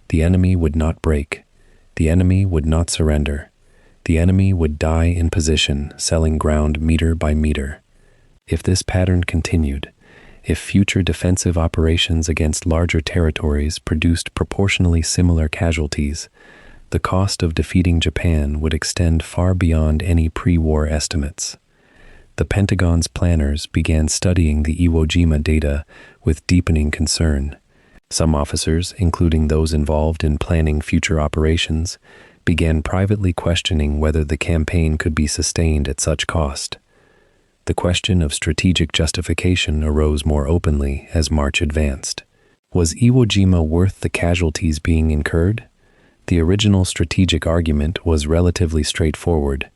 The enemy would not break. The enemy would not surrender. The enemy would die in position, selling ground meter by meter. If this pattern continued, if future defensive operations against larger territories produced proportionally similar casualties, the cost of defeating Japan would extend far beyond any pre-war estimates. The Pentagon's planners began studying the Iwo Jima data with deepening concern. Some officers, including those involved in planning future operations, began privately questioning whether the campaign could be sustained at such cost. The question of strategic justification arose more openly as March advanced. Was Iwo Jima worth the casualties being incurred? The original strategic argument was relatively straightforward.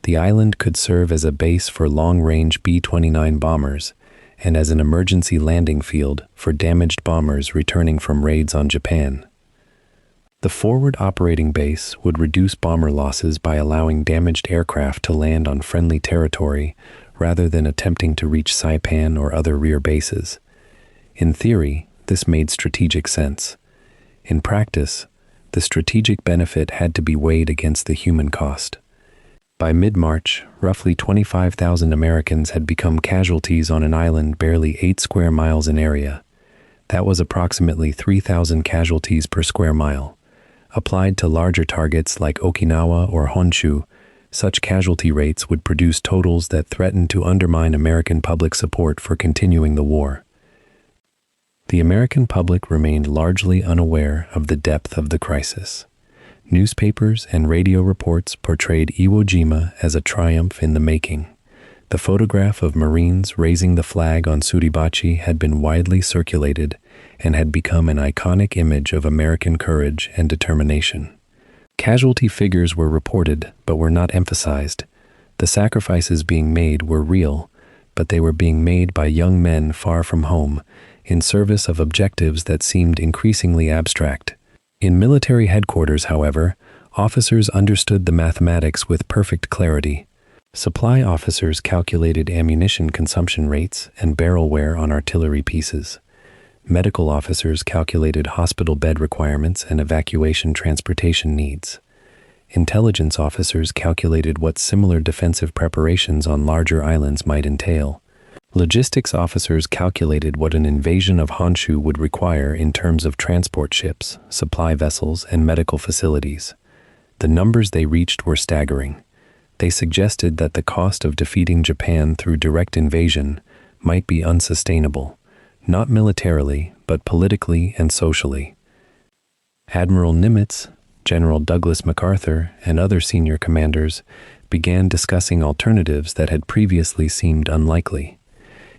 The island could serve as a base for long-range B-29 bombers and as an emergency landing field for damaged bombers returning from raids on Japan. The forward operating base would reduce bomber losses by allowing damaged aircraft to land on friendly territory rather than attempting to reach Saipan or other rear bases. In theory, this made strategic sense. In practice, the strategic benefit had to be weighed against the human cost. By mid-March, roughly 25,000 Americans had become casualties on an island barely 8 square miles in area. That was approximately 3,000 casualties per square mile. Applied to larger targets like Okinawa or Honshu, such casualty rates would produce totals that threatened to undermine American public support for continuing the war. The American public remained largely unaware of the depth of the crisis. Newspapers and radio reports portrayed Iwo Jima as a triumph in the making. The photograph of Marines raising the flag on Suribachi had been widely circulated and had become an iconic image of American courage and determination. Casualty figures were reported but were not emphasized. The sacrifices being made were real, but they were being made by young men far from home in service of objectives that seemed increasingly abstract. In military headquarters, however, officers understood the mathematics with perfect clarity. Supply officers calculated ammunition consumption rates and barrel wear on artillery pieces. Medical officers calculated hospital bed requirements and evacuation transportation needs. Intelligence officers calculated what similar defensive preparations on larger islands might entail. Logistics officers calculated what an invasion of Honshu would require in terms of transport ships, supply vessels, and medical facilities. The numbers they reached were staggering. They suggested that the cost of defeating Japan through direct invasion might be unsustainable, not militarily, but politically and socially. Admiral Nimitz, General Douglas MacArthur, and other senior commanders began discussing alternatives that had previously seemed unlikely.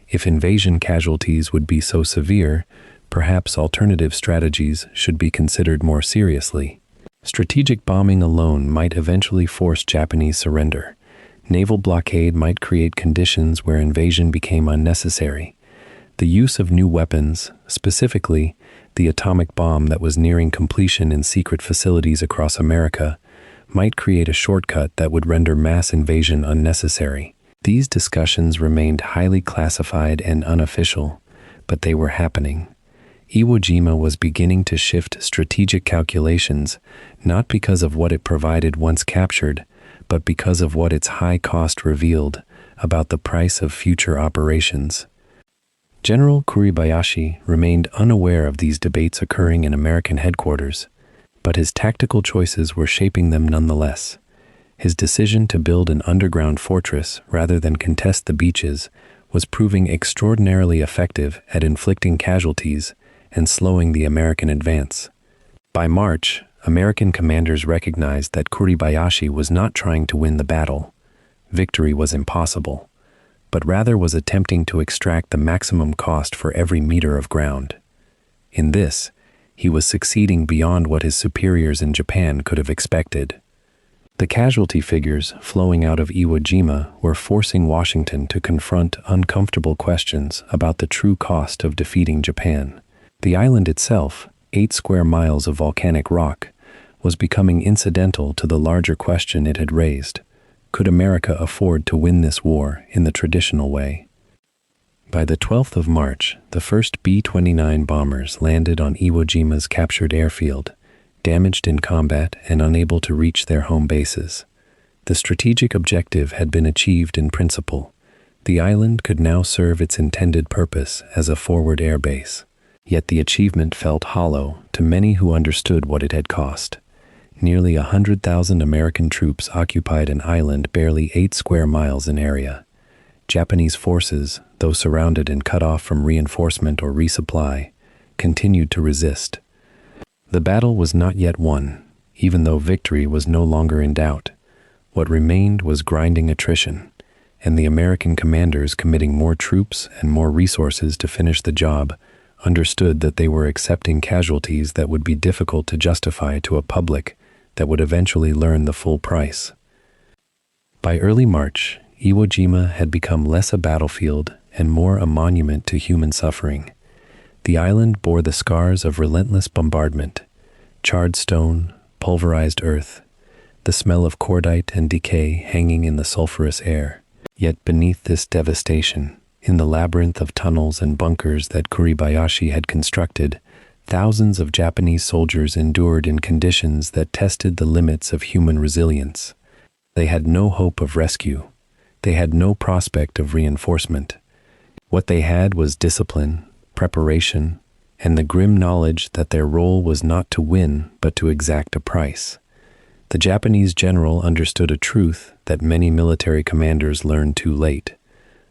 If invasion casualties would be so severe, perhaps alternative strategies should be considered more seriously. Strategic bombing alone might eventually force Japanese surrender. Naval blockade might create conditions where invasion became unnecessary. The use of new weapons, specifically the atomic bomb that was nearing completion in secret facilities across America, might create a shortcut that would render mass invasion unnecessary. These discussions remained highly classified and unofficial, but they were happening. Iwo Jima was beginning to shift strategic calculations, not because of what it provided once captured, but because of what its high cost revealed about the price of future operations. General Kuribayashi remained unaware of these debates occurring in American headquarters, but his tactical choices were shaping them nonetheless. His decision to build an underground fortress rather than contest the beaches was proving extraordinarily effective at inflicting casualties and slowing the American advance. By March, American commanders recognized that Kuribayashi was not trying to win the battle. Victory was impossible, but rather was attempting to extract the maximum cost for every meter of ground. In this, he was succeeding beyond what his superiors in Japan could have expected. The casualty figures flowing out of Iwo Jima were forcing Washington to confront uncomfortable questions about the true cost of defeating Japan. The island itself, 8 square miles of volcanic rock, was becoming incidental to the larger question it had raised. Could America afford to win this war in the traditional way? By the 12th of March, the first B-29 bombers landed on Iwo Jima's captured airfield, damaged in combat and unable to reach their home bases. The strategic objective had been achieved in principle. The island could now serve its intended purpose as a forward air base. Yet the achievement felt hollow to many who understood what it had cost. Nearly 100,000 American troops occupied an island barely 8 square miles in area. Japanese forces, though surrounded and cut off from reinforcement or resupply, continued to resist. The battle was not yet won, even though victory was no longer in doubt. What remained was grinding attrition, and the American commanders committing more troops and more resources to finish the job understood that they were accepting casualties that would be difficult to justify to a public that would eventually learn the full price. By early March, Iwo Jima had become less a battlefield and more a monument to human suffering. The island bore the scars of relentless bombardment: charred stone, pulverized earth, the smell of cordite and decay hanging in the sulfurous air. Yet beneath this devastation, in the labyrinth of tunnels and bunkers that Kuribayashi had constructed, thousands of Japanese soldiers endured in conditions that tested the limits of human resilience. They had no hope of rescue. They had no prospect of reinforcement. What they had was discipline, preparation, and the grim knowledge that their role was not to win but to exact a price. The Japanese general understood a truth that many military commanders learned too late.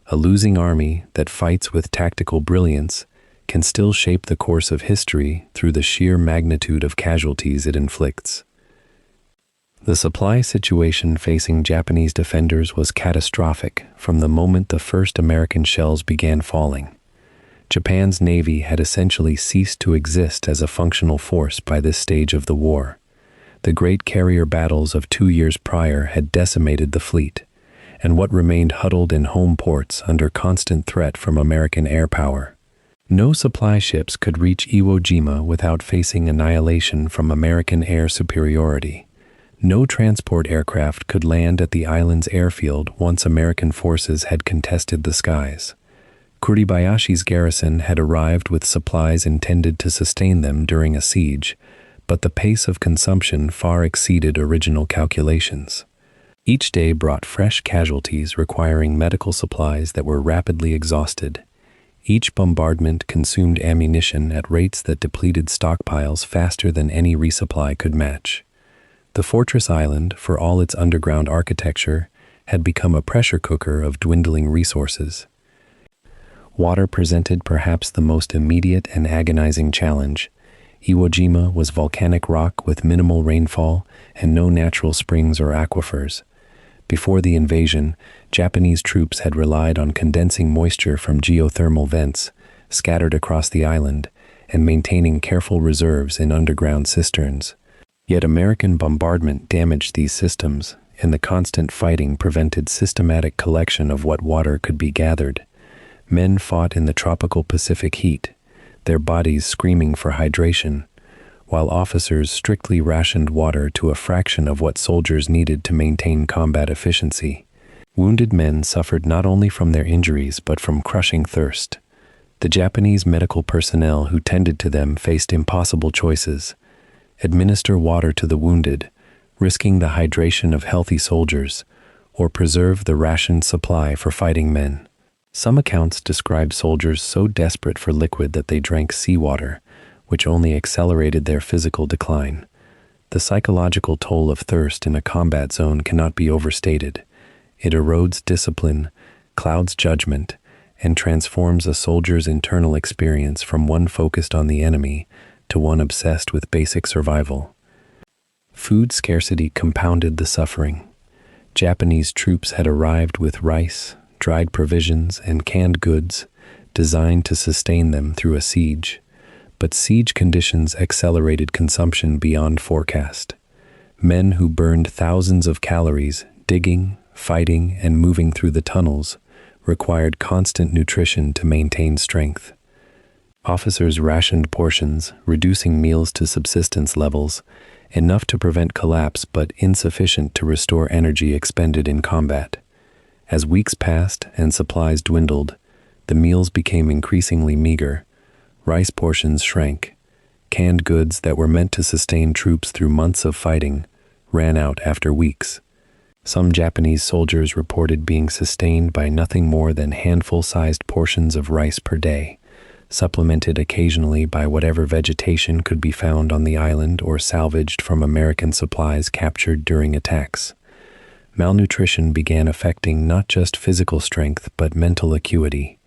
A losing army that fights with tactical brilliance can still shape the course of history through the sheer magnitude of casualties it inflicts. The supply situation facing Japanese defenders was catastrophic from the moment the first American shells began falling. Japan's navy had essentially ceased to exist as a functional force by this stage of the war. The great carrier battles of 2 years prior had decimated the fleet, and what remained huddled in home ports under constant threat from American air power. No supply ships could reach Iwo Jima without facing annihilation from American air superiority. No transport aircraft could land at the island's airfield once American forces had contested the skies. Kuribayashi's garrison had arrived with supplies intended to sustain them during a siege, but the pace of consumption far exceeded original calculations. Each day brought fresh casualties requiring medical supplies that were rapidly exhausted. Each bombardment consumed ammunition at rates that depleted stockpiles faster than any resupply could match. The fortress island, for all its underground architecture, had become a pressure cooker of dwindling resources. Water presented perhaps the most immediate and agonizing challenge. Iwo Jima was volcanic rock with minimal rainfall and no natural springs or aquifers. Before the invasion, Japanese troops had relied on condensing moisture from geothermal vents scattered across the island and maintaining careful reserves in underground cisterns. Yet American bombardment damaged these systems, and the constant fighting prevented systematic collection of what water could be gathered. Men fought in the tropical Pacific heat, their bodies screaming for hydration, while officers strictly rationed water to a fraction of what soldiers needed to maintain combat efficiency. Wounded men suffered not only from their injuries but from crushing thirst. The Japanese medical personnel who tended to them faced impossible choices: administer water to the wounded, risking the hydration of healthy soldiers, or preserve the rationed supply for fighting men. Some accounts describe soldiers so desperate for liquid that they drank seawater, which only accelerated their physical decline. The psychological toll of thirst in a combat zone cannot be overstated. It erodes discipline, clouds judgment, and transforms a soldier's internal experience from one focused on the enemy to one obsessed with basic survival. Food scarcity compounded the suffering. Japanese troops had arrived with rice, dried provisions, and canned goods designed to sustain them through a siege. But siege conditions accelerated consumption beyond forecast. Men who burned thousands of calories digging, fighting, and moving through the tunnels required constant nutrition to maintain strength. Officers rationed portions, reducing meals to subsistence levels, enough to prevent collapse but insufficient to restore energy expended in combat. As weeks passed and supplies dwindled, the meals became increasingly meager. Rice portions shrank. Canned goods that were meant to sustain troops through months of fighting ran out after weeks. Some Japanese soldiers reported being sustained by nothing more than handful-sized portions of rice per day, supplemented occasionally by whatever vegetation could be found on the island or salvaged from American supplies captured during attacks. Malnutrition began affecting not just physical strength but mental acuity.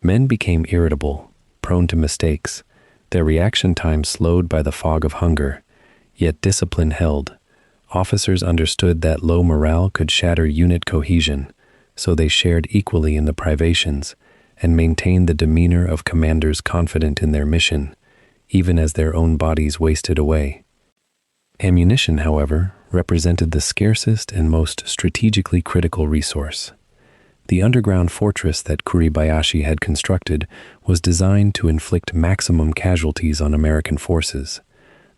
Men became irritable, prone to mistakes, their reaction time slowed by the fog of hunger, yet discipline held. Officers understood that low morale could shatter unit cohesion, so they shared equally in the privations and maintained the demeanor of commanders confident in their mission, even as their own bodies wasted away. Ammunition, however, represented the scarcest and most strategically critical resource. The underground fortress that Kuribayashi had constructed was designed to inflict maximum casualties on American forces.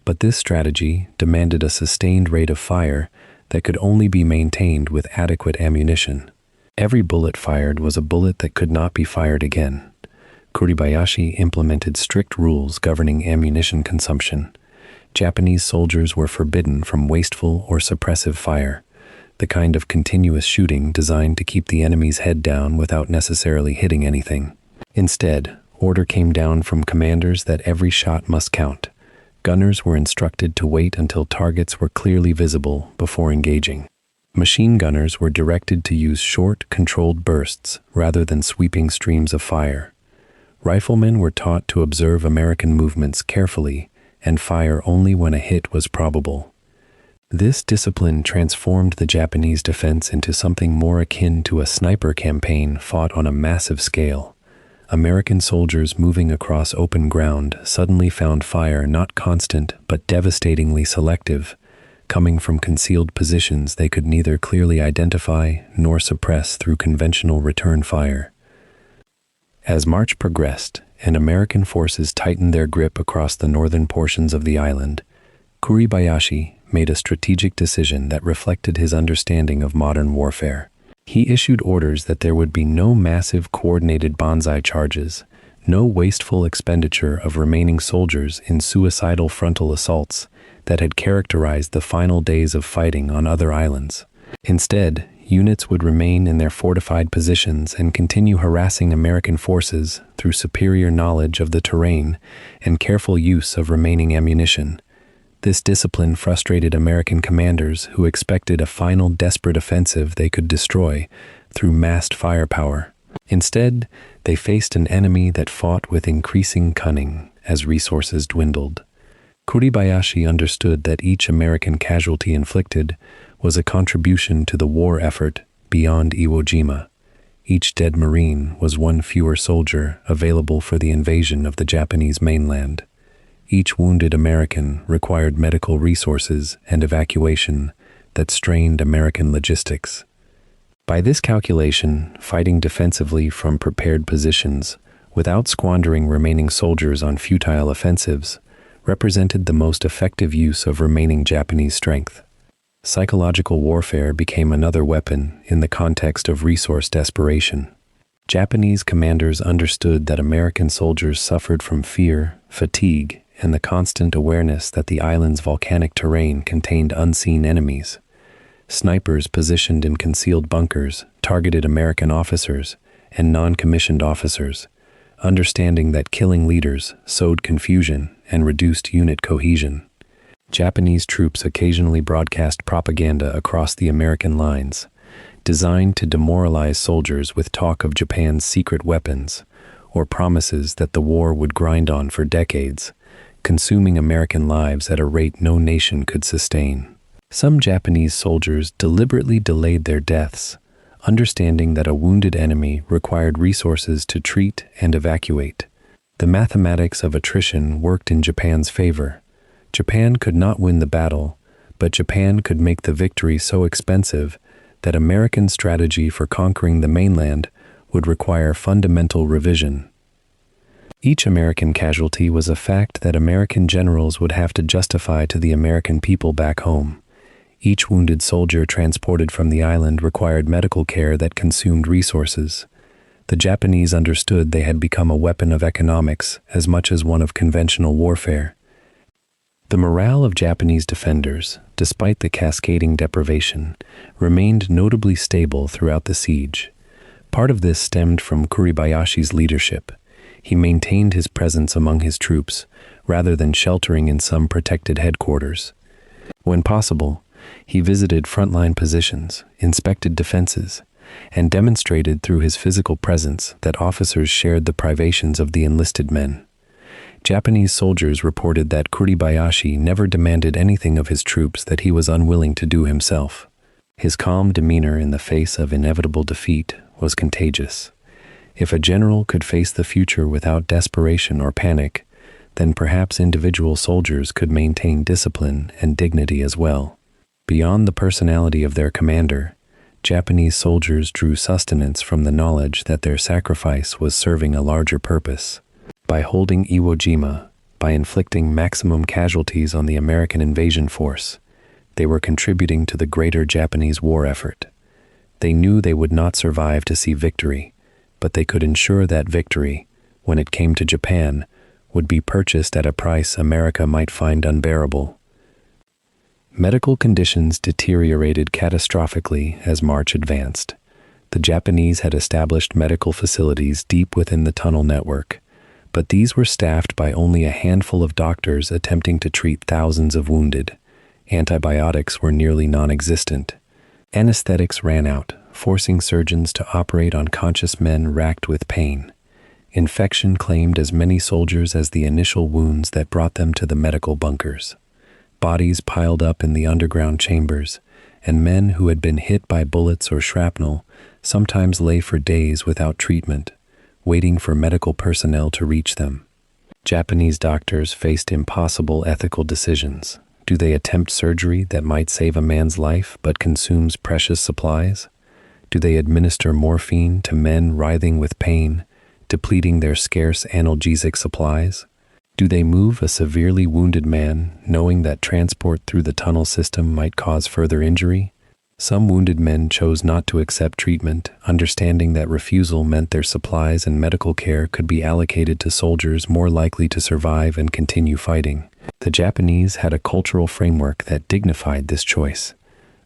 But this strategy demanded a sustained rate of fire that could only be maintained with adequate ammunition. Every bullet fired was a bullet that could not be fired again. Kuribayashi implemented strict rules governing ammunition consumption. Japanese soldiers were forbidden from wasteful or suppressive fire, the kind of continuous shooting designed to keep the enemy's head down without necessarily hitting anything. Instead, order came down from commanders that every shot must count. Gunners were instructed to wait until targets were clearly visible before engaging. Machine gunners were directed to use short, controlled bursts rather than sweeping streams of fire. Riflemen were taught to observe American movements carefully and fire only when a hit was probable. This discipline transformed the Japanese defense into something more akin to a sniper campaign fought on a massive scale. American soldiers moving across open ground suddenly found fire not constant but devastatingly selective, coming from concealed positions they could neither clearly identify nor suppress through conventional return fire. As March progressed and American forces tightened their grip across the northern portions of the island, Kuribayashi made a strategic decision that reflected his understanding of modern warfare. He issued orders that there would be no massive coordinated banzai charges, no wasteful expenditure of remaining soldiers in suicidal frontal assaults that had characterized the final days of fighting on other islands. Instead, units would remain in their fortified positions and continue harassing American forces through superior knowledge of the terrain and careful use of remaining ammunition. This discipline frustrated American commanders who expected a final desperate offensive they could destroy through massed firepower. Instead, they faced an enemy that fought with increasing cunning as resources dwindled. Kuribayashi understood that each American casualty inflicted was a contribution to the war effort beyond Iwo Jima. Each dead Marine was one fewer soldier available for the invasion of the Japanese mainland. Each wounded American required medical resources and evacuation that strained American logistics. By this calculation, fighting defensively from prepared positions without squandering remaining soldiers on futile offensives represented the most effective use of remaining Japanese strength. Psychological warfare became another weapon in the context of resource desperation. Japanese commanders understood that American soldiers suffered from fear, fatigue, and the constant awareness that the island's volcanic terrain contained unseen enemies. Snipers positioned in concealed bunkers targeted American officers and non-commissioned officers, understanding that killing leaders sowed confusion and reduced unit cohesion. Japanese troops occasionally broadcast propaganda across the American lines, designed to demoralize soldiers with talk of Japan's secret weapons or promises that the war would grind on for decades, consuming American lives at a rate no nation could sustain. Some Japanese soldiers deliberately delayed their deaths, understanding that a wounded enemy required resources to treat and evacuate. The mathematics of attrition worked in Japan's favor. Japan could not win the battle, but Japan could make the victory so expensive that American strategy for conquering the mainland would require fundamental revision. Each American casualty was a fact that American generals would have to justify to the American people back home. Each wounded soldier transported from the island required medical care that consumed resources. The Japanese understood they had become a weapon of economics as much as one of conventional warfare. The morale of Japanese defenders, despite the cascading deprivation, remained notably stable throughout the siege. Part of this stemmed from Kuribayashi's leadership. He maintained his presence among his troops, rather than sheltering in some protected headquarters. When possible, he visited frontline positions, inspected defenses, and demonstrated through his physical presence that officers shared the privations of the enlisted men. Japanese soldiers reported that Kuribayashi never demanded anything of his troops that he was unwilling to do himself. His calm demeanor in the face of inevitable defeat was contagious. If a general could face the future without desperation or panic, then perhaps individual soldiers could maintain discipline and dignity as well. Beyond the personality of their commander, Japanese soldiers drew sustenance from the knowledge that their sacrifice was serving a larger purpose. By holding Iwo Jima, by inflicting maximum casualties on the American invasion force, they were contributing to the greater Japanese war effort. They knew they would not survive to see victory, but they could ensure that victory, when it came to Japan, would be purchased at a price America might find unbearable. Medical conditions deteriorated catastrophically as March advanced. The Japanese had established medical facilities deep within the tunnel network, but these were staffed by only a handful of doctors attempting to treat thousands of wounded. Antibiotics were nearly non-existent. Anesthetics ran out, forcing surgeons to operate on conscious men racked with pain. Infection claimed as many soldiers as the initial wounds that brought them to the medical bunkers. Bodies piled up in the underground chambers, and men who had been hit by bullets or shrapnel sometimes lay for days without treatment, waiting for medical personnel to reach them. Japanese doctors faced impossible ethical decisions. Do they attempt surgery that might save a man's life but consumes precious supplies? Do they administer morphine to men writhing with pain, depleting their scarce analgesic supplies? Do they move a severely wounded man, knowing that transport through the tunnel system might cause further injury? Some wounded men chose not to accept treatment, understanding that refusal meant their supplies and medical care could be allocated to soldiers more likely to survive and continue fighting. The Japanese had a cultural framework that dignified this choice.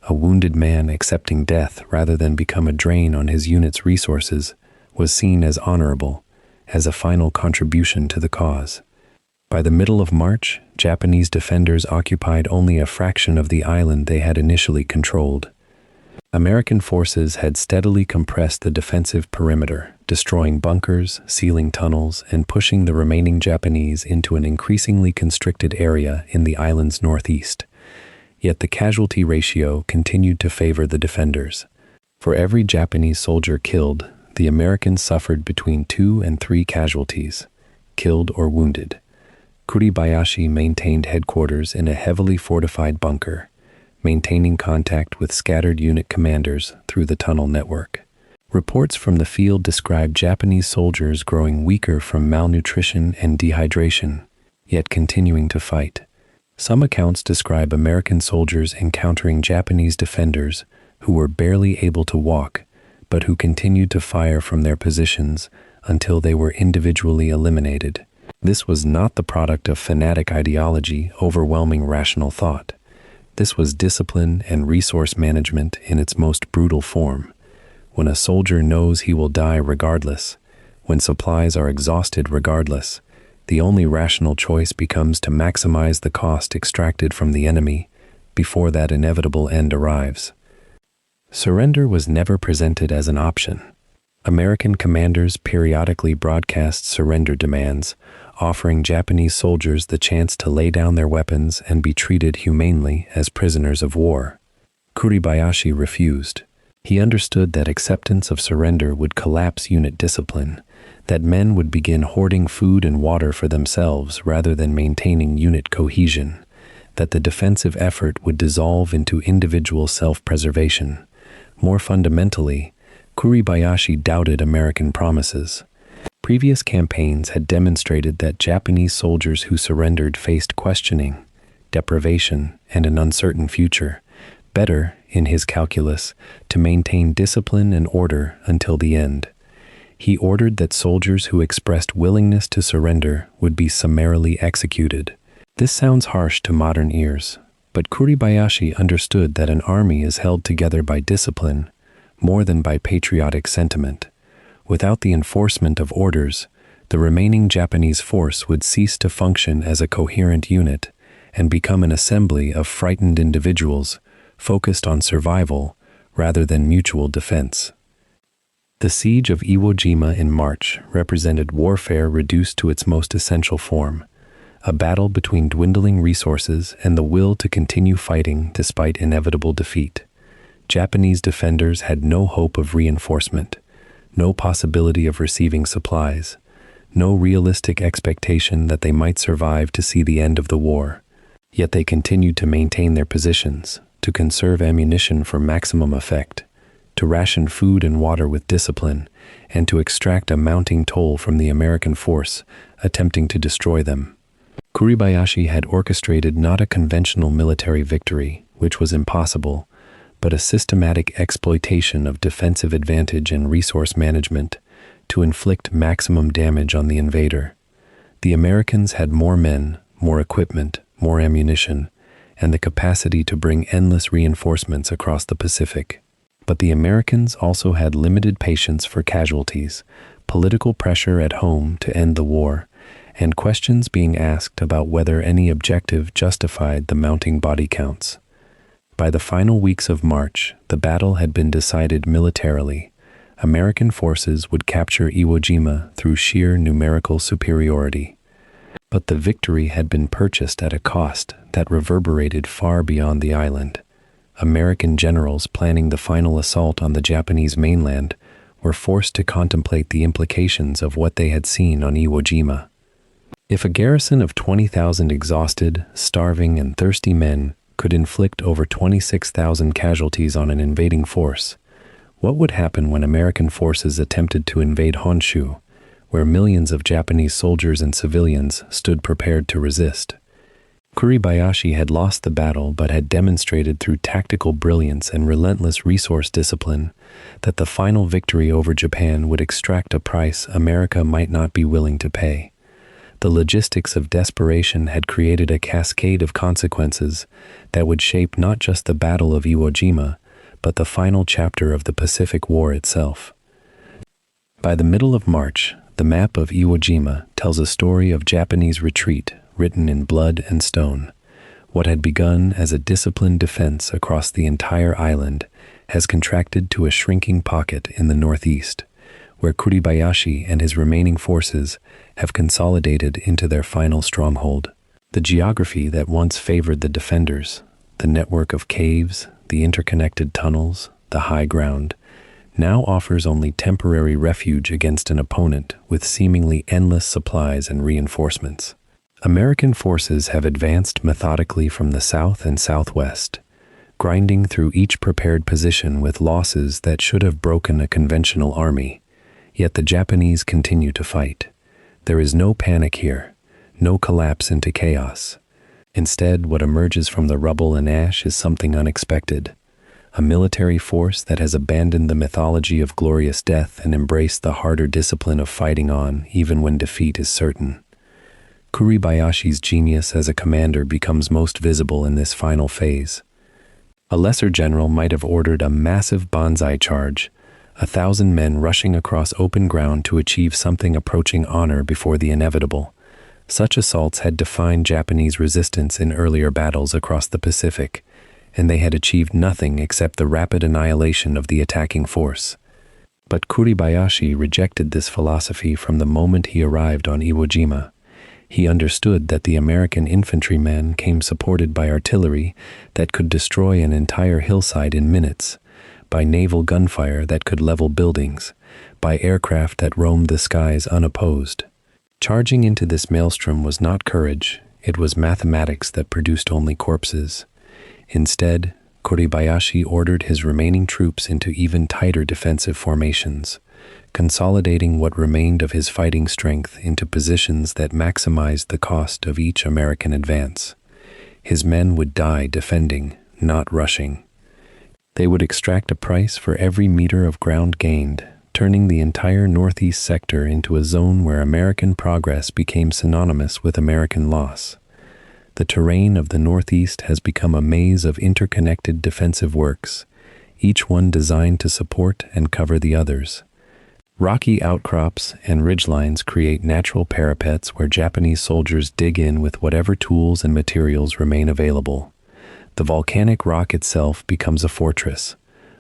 A wounded man accepting death rather than become a drain on his unit's resources was seen as honorable, as a final contribution to the cause. By the middle of March, Japanese defenders occupied only a fraction of the island they had initially controlled. American forces had steadily compressed the defensive perimeter, destroying bunkers, sealing tunnels, and pushing the remaining Japanese into an increasingly constricted area in the island's northeast. Yet the casualty ratio continued to favor the defenders. For every Japanese soldier killed, the Americans suffered between 2 and 3 casualties, killed or wounded. Kuribayashi maintained headquarters in a heavily fortified bunker, maintaining contact with scattered unit commanders through the tunnel network. Reports from the field described Japanese soldiers growing weaker from malnutrition and dehydration, yet continuing to fight. Some accounts describe American soldiers encountering Japanese defenders who were barely able to walk, but who continued to fire from their positions until they were individually eliminated. This was not the product of fanatic ideology overwhelming rational thought. This was discipline and resource management in its most brutal form. When a soldier knows he will die regardless, when supplies are exhausted regardless, the only rational choice becomes to maximize the cost extracted from the enemy before that inevitable end arrives. Surrender was never presented as an option. American commanders periodically broadcast surrender demands, offering Japanese soldiers the chance to lay down their weapons and be treated humanely as prisoners of war. Kuribayashi refused. He understood that acceptance of surrender would collapse unit discipline, that men would begin hoarding food and water for themselves rather than maintaining unit cohesion, that the defensive effort would dissolve into individual self-preservation. More fundamentally, Kuribayashi doubted American promises. Previous campaigns had demonstrated that Japanese soldiers who surrendered faced questioning, deprivation, and an uncertain future. Better, in his calculus, to maintain discipline and order until the end. He ordered that soldiers who expressed willingness to surrender would be summarily executed. This sounds harsh to modern ears, but Kuribayashi understood that an army is held together by discipline more than by patriotic sentiment. Without the enforcement of orders, the remaining Japanese force would cease to function as a coherent unit and become an assembly of frightened individuals focused on survival rather than mutual defense. The siege of Iwo Jima in March represented warfare reduced to its most essential form, a battle between dwindling resources and the will to continue fighting despite inevitable defeat. Japanese defenders had no hope of reinforcement, no possibility of receiving supplies, no realistic expectation that they might survive to see the end of the war. Yet they continued to maintain their positions, to conserve ammunition for maximum effect, to ration food and water with discipline, and to extract a mounting toll from the American force attempting to destroy them. Kuribayashi had orchestrated not a conventional military victory, which was impossible, but a systematic exploitation of defensive advantage and resource management to inflict maximum damage on the invader. The Americans had more men, more equipment, more ammunition, and the capacity to bring endless reinforcements across the Pacific. But the Americans also had limited patience for casualties, political pressure at home to end the war, and questions being asked about whether any objective justified the mounting body counts. By the final weeks of March, the battle had been decided militarily. American forces would capture Iwo Jima through sheer numerical superiority. But the victory had been purchased at a cost that reverberated far beyond the island. American generals planning the final assault on the Japanese mainland were forced to contemplate the implications of what they had seen on Iwo Jima. If a garrison of 20,000 exhausted, starving, and thirsty men could inflict over 26,000 casualties on an invading force, what would happen when American forces attempted to invade Honshu, where millions of Japanese soldiers and civilians stood prepared to resist? Kuribayashi had lost the battle but had demonstrated through tactical brilliance and relentless resource discipline that the final victory over Japan would extract a price America might not be willing to pay. The logistics of desperation had created a cascade of consequences that would shape not just the Battle of Iwo Jima, but the final chapter of the Pacific War itself. By the middle of March, the map of Iwo Jima tells a story of Japanese retreat written in blood and stone. What had begun as a disciplined defense across the entire island has contracted to a shrinking pocket in the northeast, where Kuribayashi and his remaining forces have consolidated into their final stronghold. The geography that once favored the defenders, the network of caves, the interconnected tunnels, the high ground, now offers only temporary refuge against an opponent with seemingly endless supplies and reinforcements. American forces have advanced methodically from the south and southwest, grinding through each prepared position with losses that should have broken a conventional army. Yet the Japanese continue to fight. There is no panic here, no collapse into chaos. Instead, what emerges from the rubble and ash is something unexpected. A military force that has abandoned the mythology of glorious death and embraced the harder discipline of fighting on, even when defeat is certain. Kuribayashi's genius as a commander becomes most visible in this final phase. A lesser general might have ordered a massive banzai charge, 1,000 men rushing across open ground to achieve something approaching honor before the inevitable. Such assaults had defined Japanese resistance in earlier battles across the Pacific, and they had achieved nothing except the rapid annihilation of the attacking force. But Kuribayashi rejected this philosophy from the moment he arrived on Iwo Jima. He understood that the American infantrymen came supported by artillery that could destroy an entire hillside in minutes, by naval gunfire that could level buildings, by aircraft that roamed the skies unopposed. Charging into this maelstrom was not courage, it was mathematics that produced only corpses. Instead, Kuribayashi ordered his remaining troops into even tighter defensive formations, consolidating what remained of his fighting strength into positions that maximized the cost of each American advance. His men would die defending, not rushing. They would extract a price for every meter of ground gained, turning the entire northeast sector into a zone where American progress became synonymous with American loss. The terrain of the Northeast has become a maze of interconnected defensive works, each one designed to support and cover the others. Rocky outcrops and ridgelines create natural parapets where Japanese soldiers dig in with whatever tools and materials remain available. The volcanic rock itself becomes a fortress,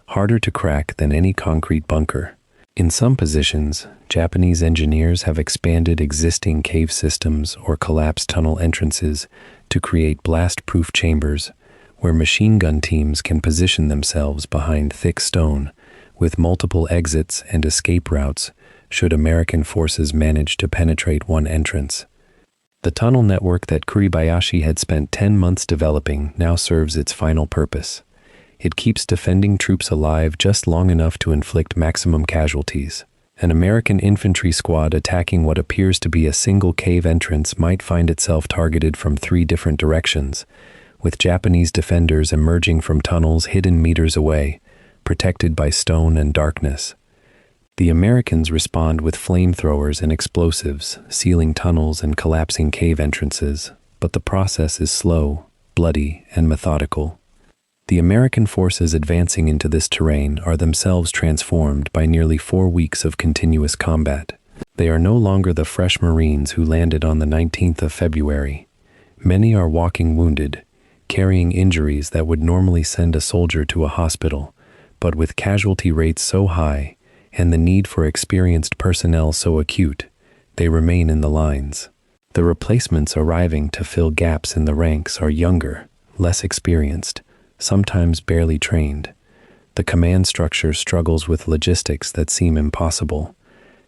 harder to crack than any concrete bunker. In some positions, Japanese engineers have expanded existing cave systems or collapsed tunnel entrances to create blast-proof chambers where machine gun teams can position themselves behind thick stone with multiple exits and escape routes should American forces manage to penetrate one entrance. The tunnel network that Kuribayashi had spent 10 months developing now serves its final purpose. It keeps defending troops alive just long enough to inflict maximum casualties. An American infantry squad attacking what appears to be a single cave entrance might find itself targeted from 3 different directions, with Japanese defenders emerging from tunnels hidden meters away, protected by stone and darkness. The Americans respond with flamethrowers and explosives, sealing tunnels and collapsing cave entrances, but the process is slow, bloody, and methodical. The American forces advancing into this terrain are themselves transformed by nearly 4 weeks of continuous combat. They are no longer the fresh Marines who landed on the 19th of February. Many are walking wounded, carrying injuries that would normally send a soldier to a hospital, but with casualty rates so high and the need for experienced personnel so acute, they remain in the lines. The replacements arriving to fill gaps in the ranks are younger, less experienced, sometimes barely trained. The command structure struggles with logistics that seem impossible.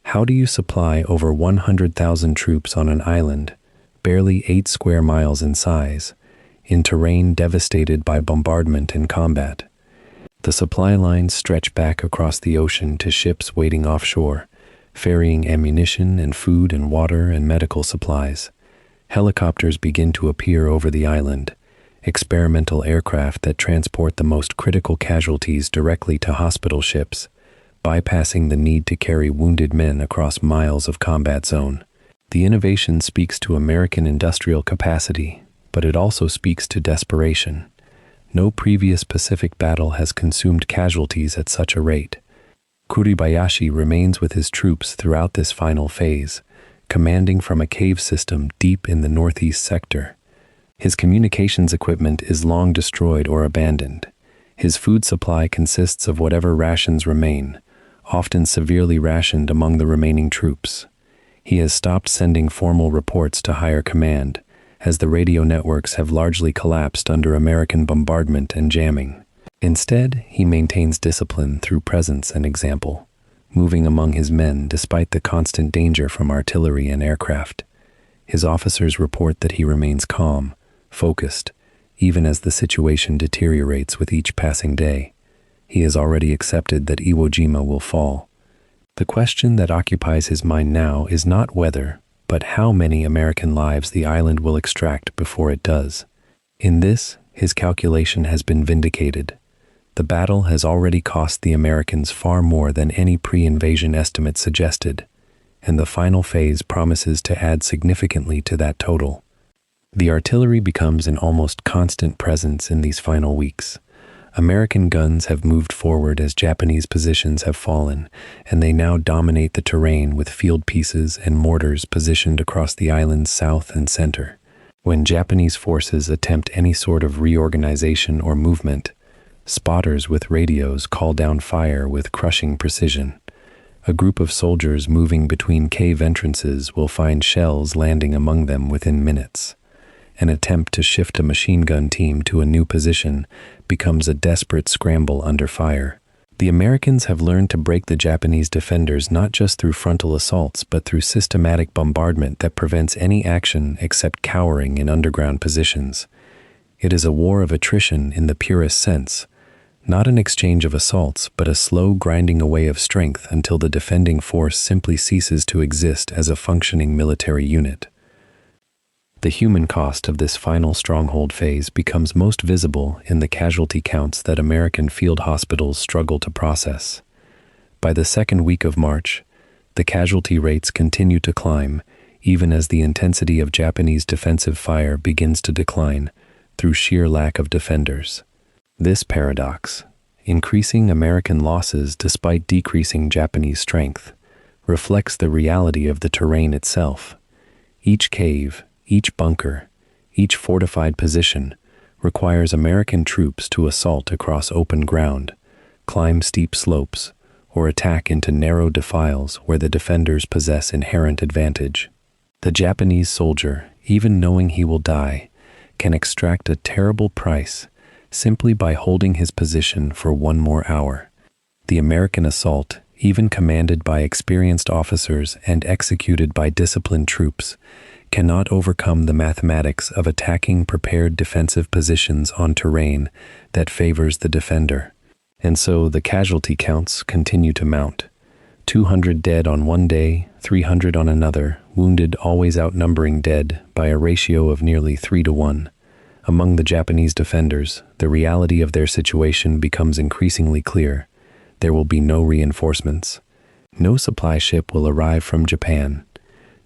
How do you supply over 100,000 troops on an island, barely 8 square miles in size, in terrain devastated by bombardment and combat? The supply lines stretch back across the ocean to ships waiting offshore, ferrying ammunition and food and water and medical supplies. Helicopters begin to appear over the island, experimental aircraft that transport the most critical casualties directly to hospital ships, bypassing the need to carry wounded men across miles of combat zone. The innovation speaks to American industrial capacity, but it also speaks to desperation. No previous Pacific battle has consumed casualties at such a rate. Kuribayashi remains with his troops throughout this final phase, commanding from a cave system deep in the northeast sector. His communications equipment is long destroyed or abandoned. His food supply consists of whatever rations remain, often severely rationed among the remaining troops. He has stopped sending formal reports to higher command, as the radio networks have largely collapsed under American bombardment and jamming. Instead, he maintains discipline through presence and example, moving among his men despite the constant danger from artillery and aircraft. His officers report that he remains calm, focused, even as the situation deteriorates with each passing day. He has already accepted that Iwo Jima will fall. The question that occupies his mind now is not whether, but how many American lives the island will extract before it does. In this, his calculation has been vindicated. The battle has already cost the Americans far more than any pre-invasion estimate suggested, and the final phase promises to add significantly to that total. The artillery becomes an almost constant presence in these final weeks. American guns have moved forward as Japanese positions have fallen, and they now dominate the terrain with field pieces and mortars positioned across the island's south and center. When Japanese forces attempt any sort of reorganization or movement, spotters with radios call down fire with crushing precision. A group of soldiers moving between cave entrances will find shells landing among them within minutes. An attempt to shift a machine gun team to a new position becomes a desperate scramble under fire. The Americans have learned to break the Japanese defenders not just through frontal assaults but through systematic bombardment that prevents any action except cowering in underground positions. It is a war of attrition in the purest sense, not an exchange of assaults but a slow grinding away of strength until the defending force simply ceases to exist as a functioning military unit. The human cost of this final stronghold phase becomes most visible in the casualty counts that American field hospitals struggle to process. By the second week of March, the casualty rates continue to climb, even as the intensity of Japanese defensive fire begins to decline through sheer lack of defenders. This paradox, increasing American losses despite decreasing Japanese strength, reflects the reality of the terrain itself. Each cave, each bunker, each fortified position requires American troops to assault across open ground, climb steep slopes, or attack into narrow defiles where the defenders possess inherent advantage. The Japanese soldier, even knowing he will die, can extract a terrible price simply by holding his position for one more hour. The American assault, even commanded by experienced officers and executed by disciplined troops, cannot overcome the mathematics of attacking prepared defensive positions on terrain that favors the defender. And so the casualty counts continue to mount. 200 dead on one day, 300 on another, wounded always outnumbering dead by a ratio of nearly 3-to-1. Among the Japanese defenders, the reality of their situation becomes increasingly clear. There will be no reinforcements. No supply ship will arrive from Japan.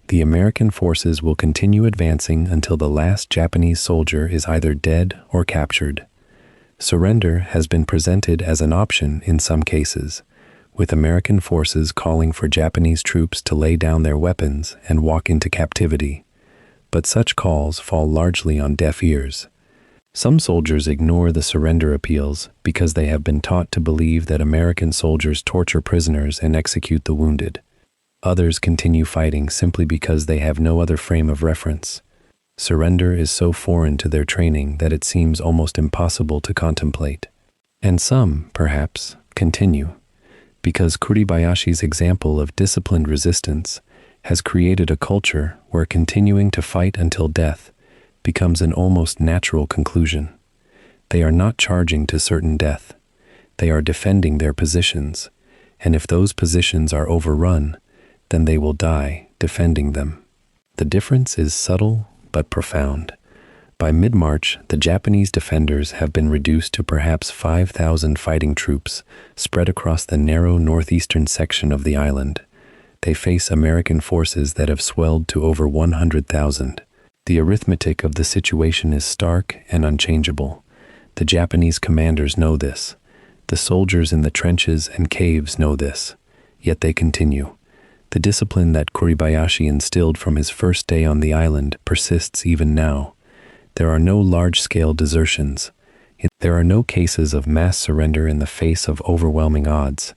The American forces will continue advancing until the last Japanese soldier is either dead or captured. Surrender has been presented as an option in some cases, with American forces calling for Japanese troops to lay down their weapons and walk into captivity. But such calls fall largely on deaf ears. Some soldiers ignore the surrender appeals because they have been taught to believe that American soldiers torture prisoners and execute the wounded. Others continue fighting simply because they have no other frame of reference. Surrender is so foreign to their training that it seems almost impossible to contemplate. And some, perhaps, continue, because Kuribayashi's example of disciplined resistance has created a culture where continuing to fight until death becomes an almost natural conclusion. They are not charging to certain death. They are defending their positions, and if those positions are overrun, then they will die defending them. The difference is subtle but profound. By mid-March, the Japanese defenders have been reduced to perhaps 5,000 fighting troops spread across the narrow northeastern section of the island. They face American forces that have swelled to over 100,000. The arithmetic of the situation is stark and unchangeable. The Japanese commanders know this. The soldiers in the trenches and caves know this. Yet they continue. The discipline that Kuribayashi instilled from his first day on the island persists even now. There are no large-scale desertions. There are no cases of mass surrender in the face of overwhelming odds.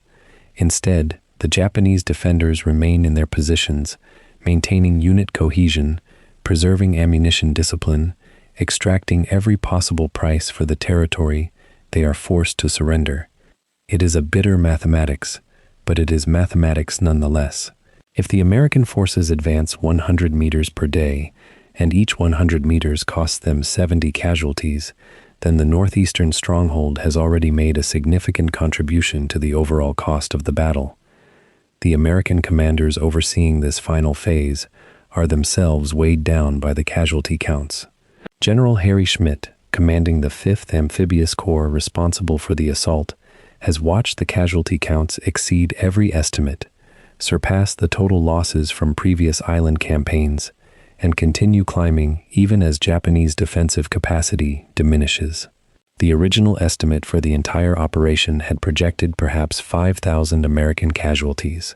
Instead, the Japanese defenders remain in their positions, maintaining unit cohesion, preserving ammunition discipline, extracting every possible price for the territory they are forced to surrender. It is a bitter mathematics, but it is mathematics nonetheless. If the American forces advance 100 meters per day, and each 100 meters costs them 70 casualties, then the northeastern stronghold has already made a significant contribution to the overall cost of the battle. The American commanders overseeing this final phase are themselves weighed down by the casualty counts. General Harry Schmidt, commanding the 5th Amphibious Corps responsible for the assault, has watched the casualty counts exceed every estimate, surpass the total losses from previous island campaigns, and continue climbing even as Japanese defensive capacity diminishes. The original estimate for the entire operation had projected perhaps 5,000 American casualties.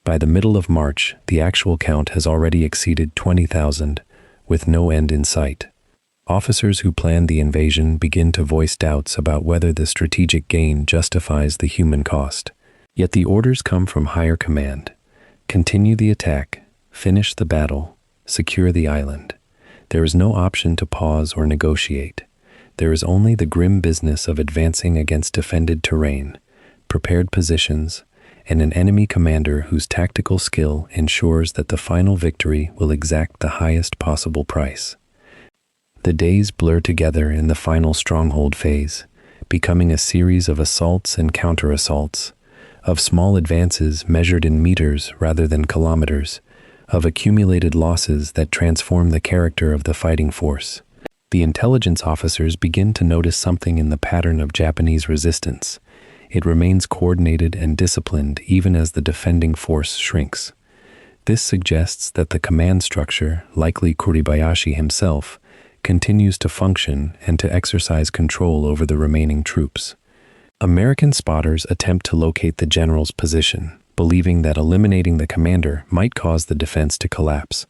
By the middle of March, the actual count has already exceeded 20,000, with no end in sight. Officers who planned the invasion begin to voice doubts about whether the strategic gain justifies the human cost. Yet the orders come from higher command. Continue the attack, finish the battle, secure the island. There is no option to pause or negotiate. There is only the grim business of advancing against defended terrain, prepared positions, and an enemy commander whose tactical skill ensures that the final victory will exact the highest possible price. The days blur together in the final stronghold phase, becoming a series of assaults and counter-assaults, of small advances measured in meters rather than kilometers, of accumulated losses that transform the character of the fighting force. The intelligence officers begin to notice something in the pattern of Japanese resistance. It remains coordinated and disciplined even as the defending force shrinks. This suggests that the command structure, likely Kuribayashi himself, continues to function and to exercise control over the remaining troops. American spotters attempt to locate the general's position, believing that eliminating the commander might cause the defense to collapse.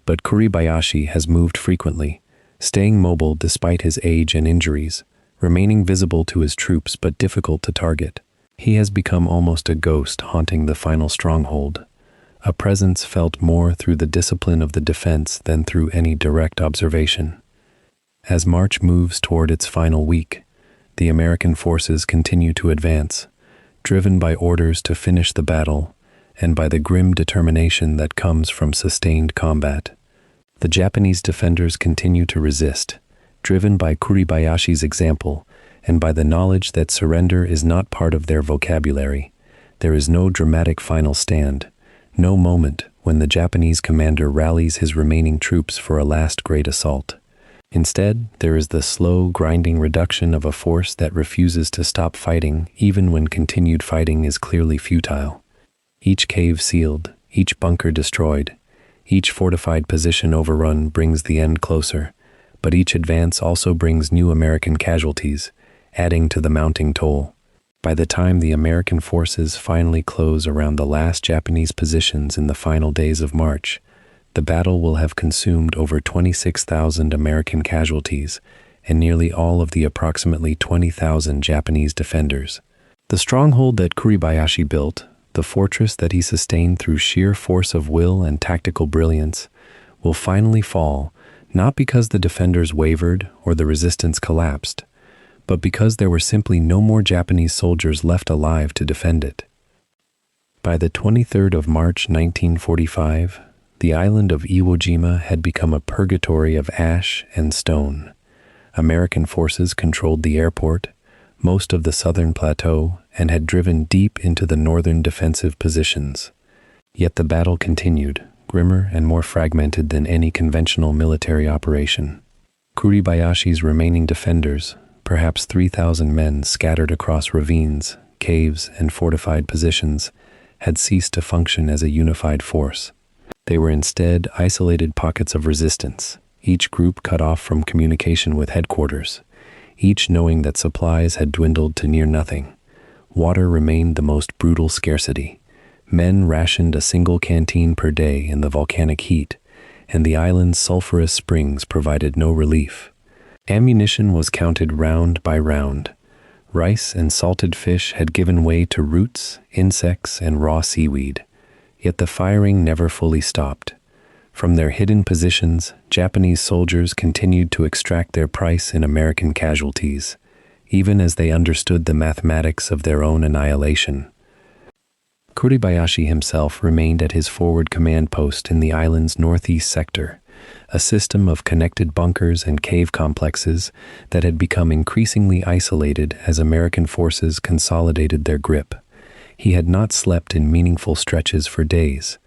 But Kuribayashi has moved frequently, staying mobile despite his age and injuries, remaining visible to his troops but difficult to target. He has become almost a ghost haunting the final stronghold, a presence felt more through the discipline of the defense than through any direct observation. As March moves toward its final week, the American forces continue to advance, driven by orders to finish the battle and by the grim determination that comes from sustained combat. The Japanese defenders continue to resist, driven by Kuribayashi's example and by the knowledge that surrender is not part of their vocabulary. There is no dramatic final stand, no moment when the Japanese commander rallies his remaining troops for a last great assault. Instead, there is the slow, grinding reduction of a force that refuses to stop fighting even when continued fighting is clearly futile. Each cave sealed, each bunker destroyed, each fortified position overrun brings the end closer, but each advance also brings new American casualties, adding to the mounting toll. By the time the American forces finally close around the last Japanese positions in the final days of March, the battle will have consumed over 26,000 American casualties and nearly all of the approximately 20,000 Japanese defenders. The stronghold that Kuribayashi built, the fortress that he sustained through sheer force of will and tactical brilliance, will finally fall, not because the defenders wavered or the resistance collapsed, but because there were simply no more Japanese soldiers left alive to defend it. By the 23rd of March 1945, the island of Iwo Jima had become a purgatory of ash and stone. American forces controlled the airport, most of the southern plateau, and had driven deep into the northern defensive positions. Yet the battle continued, grimmer and more fragmented than any conventional military operation. Kuribayashi's remaining defenders, perhaps 3,000 men scattered across ravines, caves, and fortified positions, had ceased to function as a unified force. They were instead isolated pockets of resistance, each group cut off from communication with headquarters, each knowing that supplies had dwindled to near nothing. Water remained the most brutal scarcity. Men rationed a single canteen per day in the volcanic heat, and the island's sulfurous springs provided no relief. Ammunition was counted round by round. Rice and salted fish had given way to roots, insects, and raw seaweed. Yet the firing never fully stopped. From their hidden positions, Japanese soldiers continued to extract their price in American casualties, even as they understood the mathematics of their own annihilation. Kuribayashi himself remained at his forward command post in the island's northeast sector, a system of connected bunkers and cave complexes that had become increasingly isolated as American forces consolidated their grip. He had not slept in meaningful stretches for days.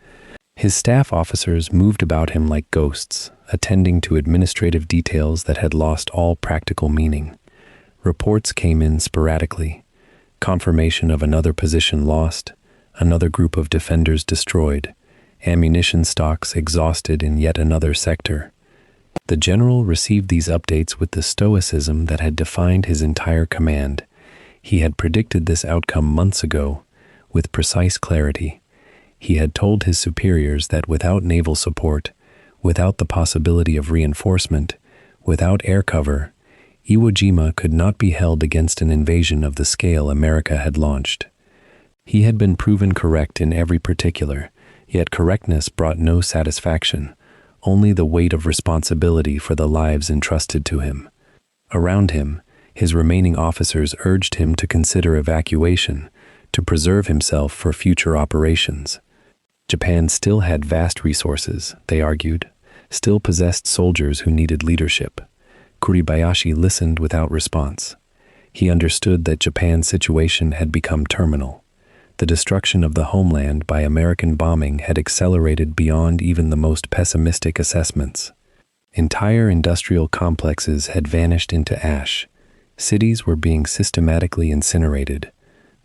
His staff officers moved about him like ghosts, attending to administrative details that had lost all practical meaning. Reports came in sporadically. Confirmation of another position lost, another group of defenders destroyed, ammunition stocks exhausted in yet another sector. The general received these updates with the stoicism that had defined his entire command. He had predicted this outcome months ago, with precise clarity. He had told his superiors that without naval support, without the possibility of reinforcement, without air cover, Iwo Jima could not be held against an invasion of the scale America had launched. He had been proven correct in every particular, yet correctness brought no satisfaction, only the weight of responsibility for the lives entrusted to him. Around him, his remaining officers urged him to consider evacuation, to preserve himself for future operations. Japan still had vast resources, they argued, still possessed soldiers who needed leadership. Kuribayashi listened without response. He understood that Japan's situation had become terminal. The destruction of the homeland by American bombing had accelerated beyond even the most pessimistic assessments. Entire industrial complexes had vanished into ash. Cities were being systematically incinerated.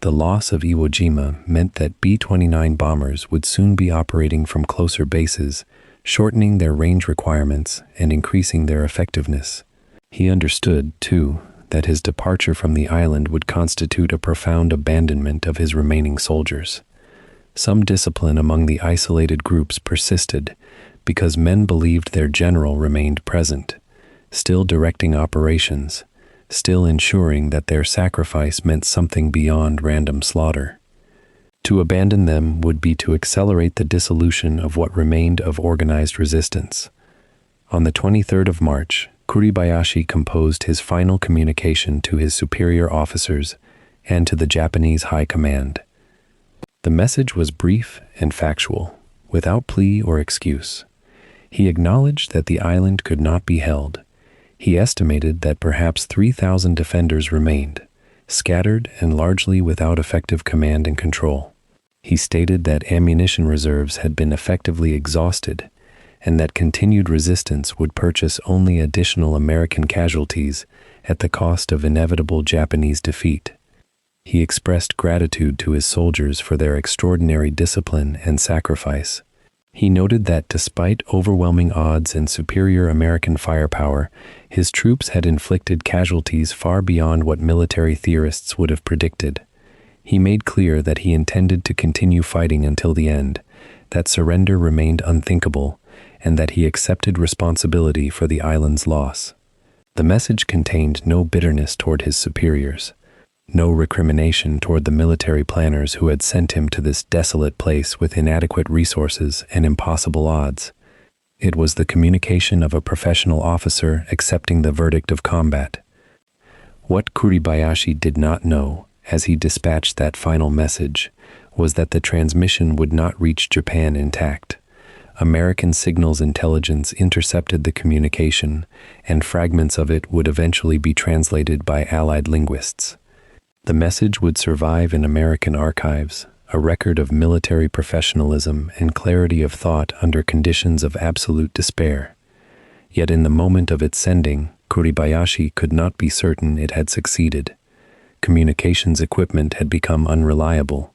The loss of Iwo Jima meant that B-29 bombers would soon be operating from closer bases, shortening their range requirements and increasing their effectiveness. He understood, too, that his departure from the island would constitute a profound abandonment of his remaining soldiers. Some discipline among the isolated groups persisted because men believed their general remained present, still directing operations, still ensuring that their sacrifice meant something beyond random slaughter. To abandon them would be to accelerate the dissolution of what remained of organized resistance. On the 23rd of March, Kuribayashi composed his final communication to his superior officers and to the Japanese High Command. The message was brief and factual, without plea or excuse. He acknowledged that the island could not be held. He estimated that perhaps 3,000 defenders remained, scattered and largely without effective command and control. He stated that ammunition reserves had been effectively exhausted and that continued resistance would purchase only additional American casualties at the cost of inevitable Japanese defeat. He expressed gratitude to his soldiers for their extraordinary discipline and sacrifice. He noted that despite overwhelming odds and superior American firepower, his troops had inflicted casualties far beyond what military theorists would have predicted. He made clear that he intended to continue fighting until the end, that surrender remained unthinkable, and that he accepted responsibility for the island's loss. The message contained no bitterness toward his superiors, no recrimination toward the military planners who had sent him to this desolate place with inadequate resources and impossible odds. It was the communication of a professional officer accepting the verdict of combat. What Kuribayashi did not know, as he dispatched that final message, was that the transmission would not reach Japan intact. American signals intelligence intercepted the communication, and fragments of it would eventually be translated by Allied linguists. The message would survive in American archives, a record of military professionalism and clarity of thought under conditions of absolute despair. Yet in the moment of its sending, Kuribayashi could not be certain it had succeeded. Communications equipment had become unreliable.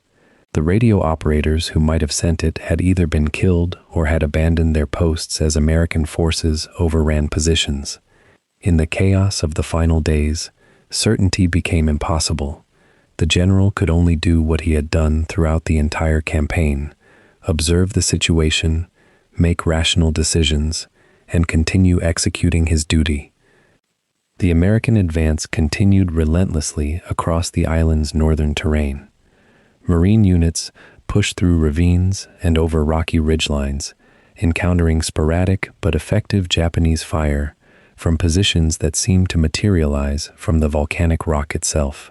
The radio operators who might have sent it had either been killed or had abandoned their posts as American forces overran positions. In the chaos of the final days, certainty became impossible. The general could only do what he had done throughout the entire campaign: observe the situation, make rational decisions, and continue executing his duty. The American advance continued relentlessly across the island's northern terrain. Marine units pushed through ravines and over rocky ridgelines, encountering sporadic but effective Japanese fire from positions that seemed to materialize from the volcanic rock itself.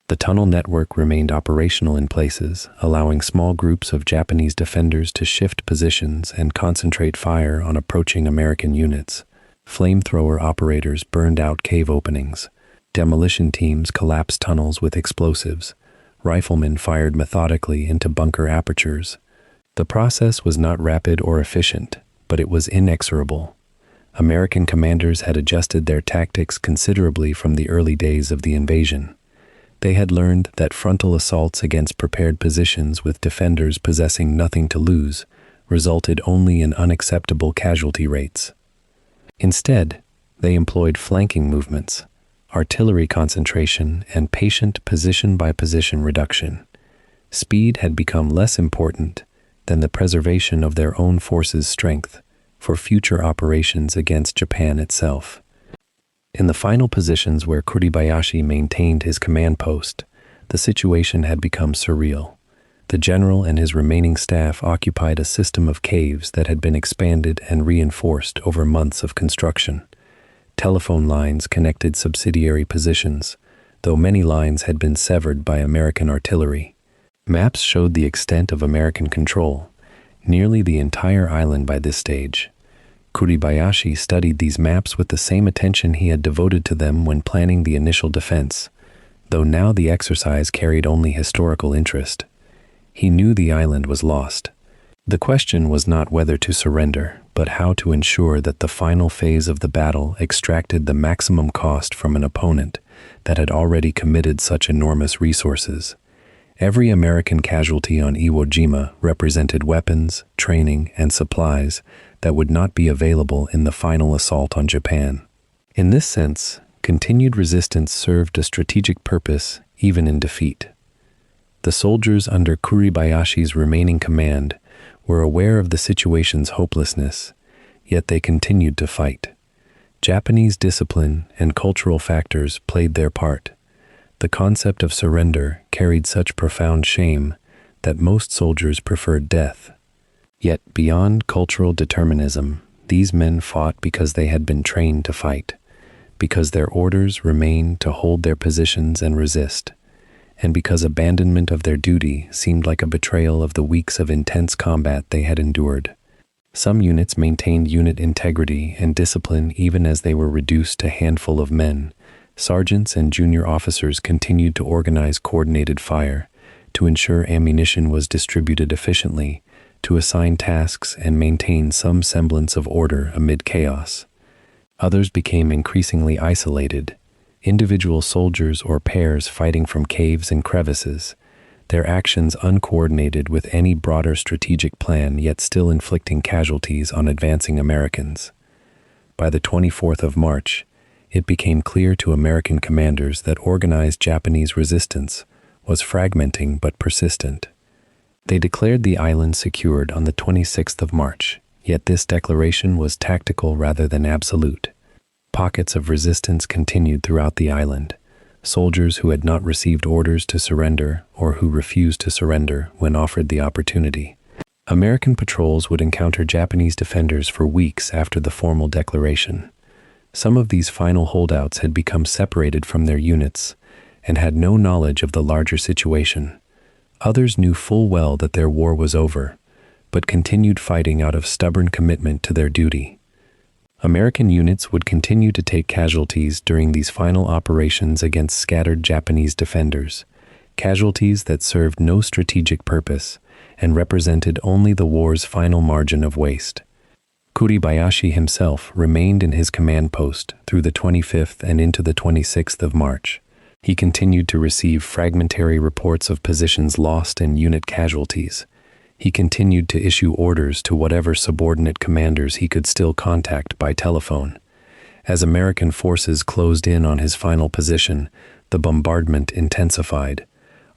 The tunnel network remained operational in places, allowing small groups of Japanese defenders to shift positions and concentrate fire on approaching American units. Flamethrower operators burned out cave openings. Demolition teams collapsed tunnels with explosives. Riflemen fired methodically into bunker apertures. The process was not rapid or efficient, but it was inexorable. American commanders had adjusted their tactics considerably from the early days of the invasion. They had learned that frontal assaults against prepared positions with defenders possessing nothing to lose resulted only in unacceptable casualty rates. Instead, they employed flanking movements, artillery concentration, and patient position-by-position reduction. Speed had become less important than the preservation of their own forces' strength for future operations against Japan itself. In the final positions where Kuribayashi maintained his command post, the situation had become surreal. The general and his remaining staff occupied a system of caves that had been expanded and reinforced over months of construction. Telephone lines connected subsidiary positions, though many lines had been severed by American artillery. Maps showed the extent of American control, nearly the entire island by this stage. Kuribayashi studied these maps with the same attention he had devoted to them when planning the initial defense, though now the exercise carried only historical interest. He knew the island was lost. The question was not whether to surrender, but how to ensure that the final phase of the battle extracted the maximum cost from an opponent that had already committed such enormous resources. Every American casualty on Iwo Jima represented weapons, training, and supplies that would not be available in the final assault on Japan. In this sense, continued resistance served a strategic purpose even in defeat. The soldiers under Kuribayashi's remaining command were aware of the situation's hopelessness, yet they continued to fight. Japanese discipline and cultural factors played their part. The concept of surrender carried such profound shame that most soldiers preferred death. Yet beyond cultural determinism, these men fought because they had been trained to fight, because their orders remained to hold their positions and resist, and because abandonment of their duty seemed like a betrayal of the weeks of intense combat they had endured. Some units maintained unit integrity and discipline even as they were reduced to a handful of men. Sergeants and junior officers continued to organize coordinated fire, to ensure ammunition was distributed efficiently, to assign tasks and maintain some semblance of order amid chaos. Others became increasingly isolated, individual soldiers or pairs fighting from caves and crevices, their actions uncoordinated with any broader strategic plan yet still inflicting casualties on advancing Americans. By the 24th of March, it became clear to American commanders that organized Japanese resistance was fragmenting but persistent. They declared the island secured on the 26th of March, yet this declaration was tactical rather than absolute. Pockets of resistance continued throughout the island. Soldiers who had not received orders to surrender or who refused to surrender when offered the opportunity. American patrols would encounter Japanese defenders for weeks after the formal declaration. Some of these final holdouts had become separated from their units and had no knowledge of the larger situation. Others knew full well that their war was over, but continued fighting out of stubborn commitment to their duty. American units would continue to take casualties during these final operations against scattered Japanese defenders, casualties that served no strategic purpose and represented only the war's final margin of waste. Kuribayashi himself remained in his command post through the 25th and into the 26th of March. He continued to receive fragmentary reports of positions lost and unit casualties. He continued to issue orders to whatever subordinate commanders he could still contact by telephone. As American forces closed in on his final position, the bombardment intensified.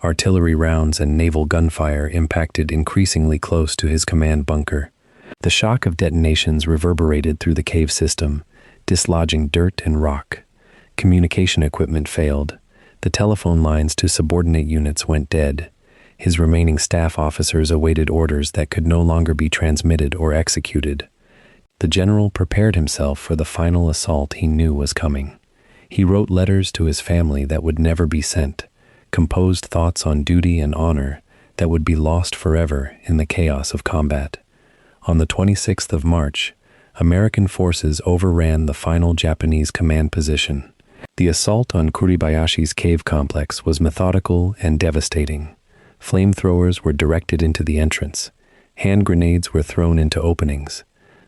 Artillery rounds and naval gunfire impacted increasingly close to his command bunker. The shock of detonations reverberated through the cave system, dislodging dirt and rock. Communication equipment failed. The telephone lines to subordinate units went dead. His remaining staff officers awaited orders that could no longer be transmitted or executed. The general prepared himself for the final assault he knew was coming. He wrote letters to his family that would never be sent, composed thoughts on duty and honor that would be lost forever in the chaos of combat. On the 26th of March, American forces overran the final Japanese command position. The assault on Kuribayashi's cave complex was methodical and devastating. Flamethrowers were directed into the entrance. Hand grenades were thrown into openings.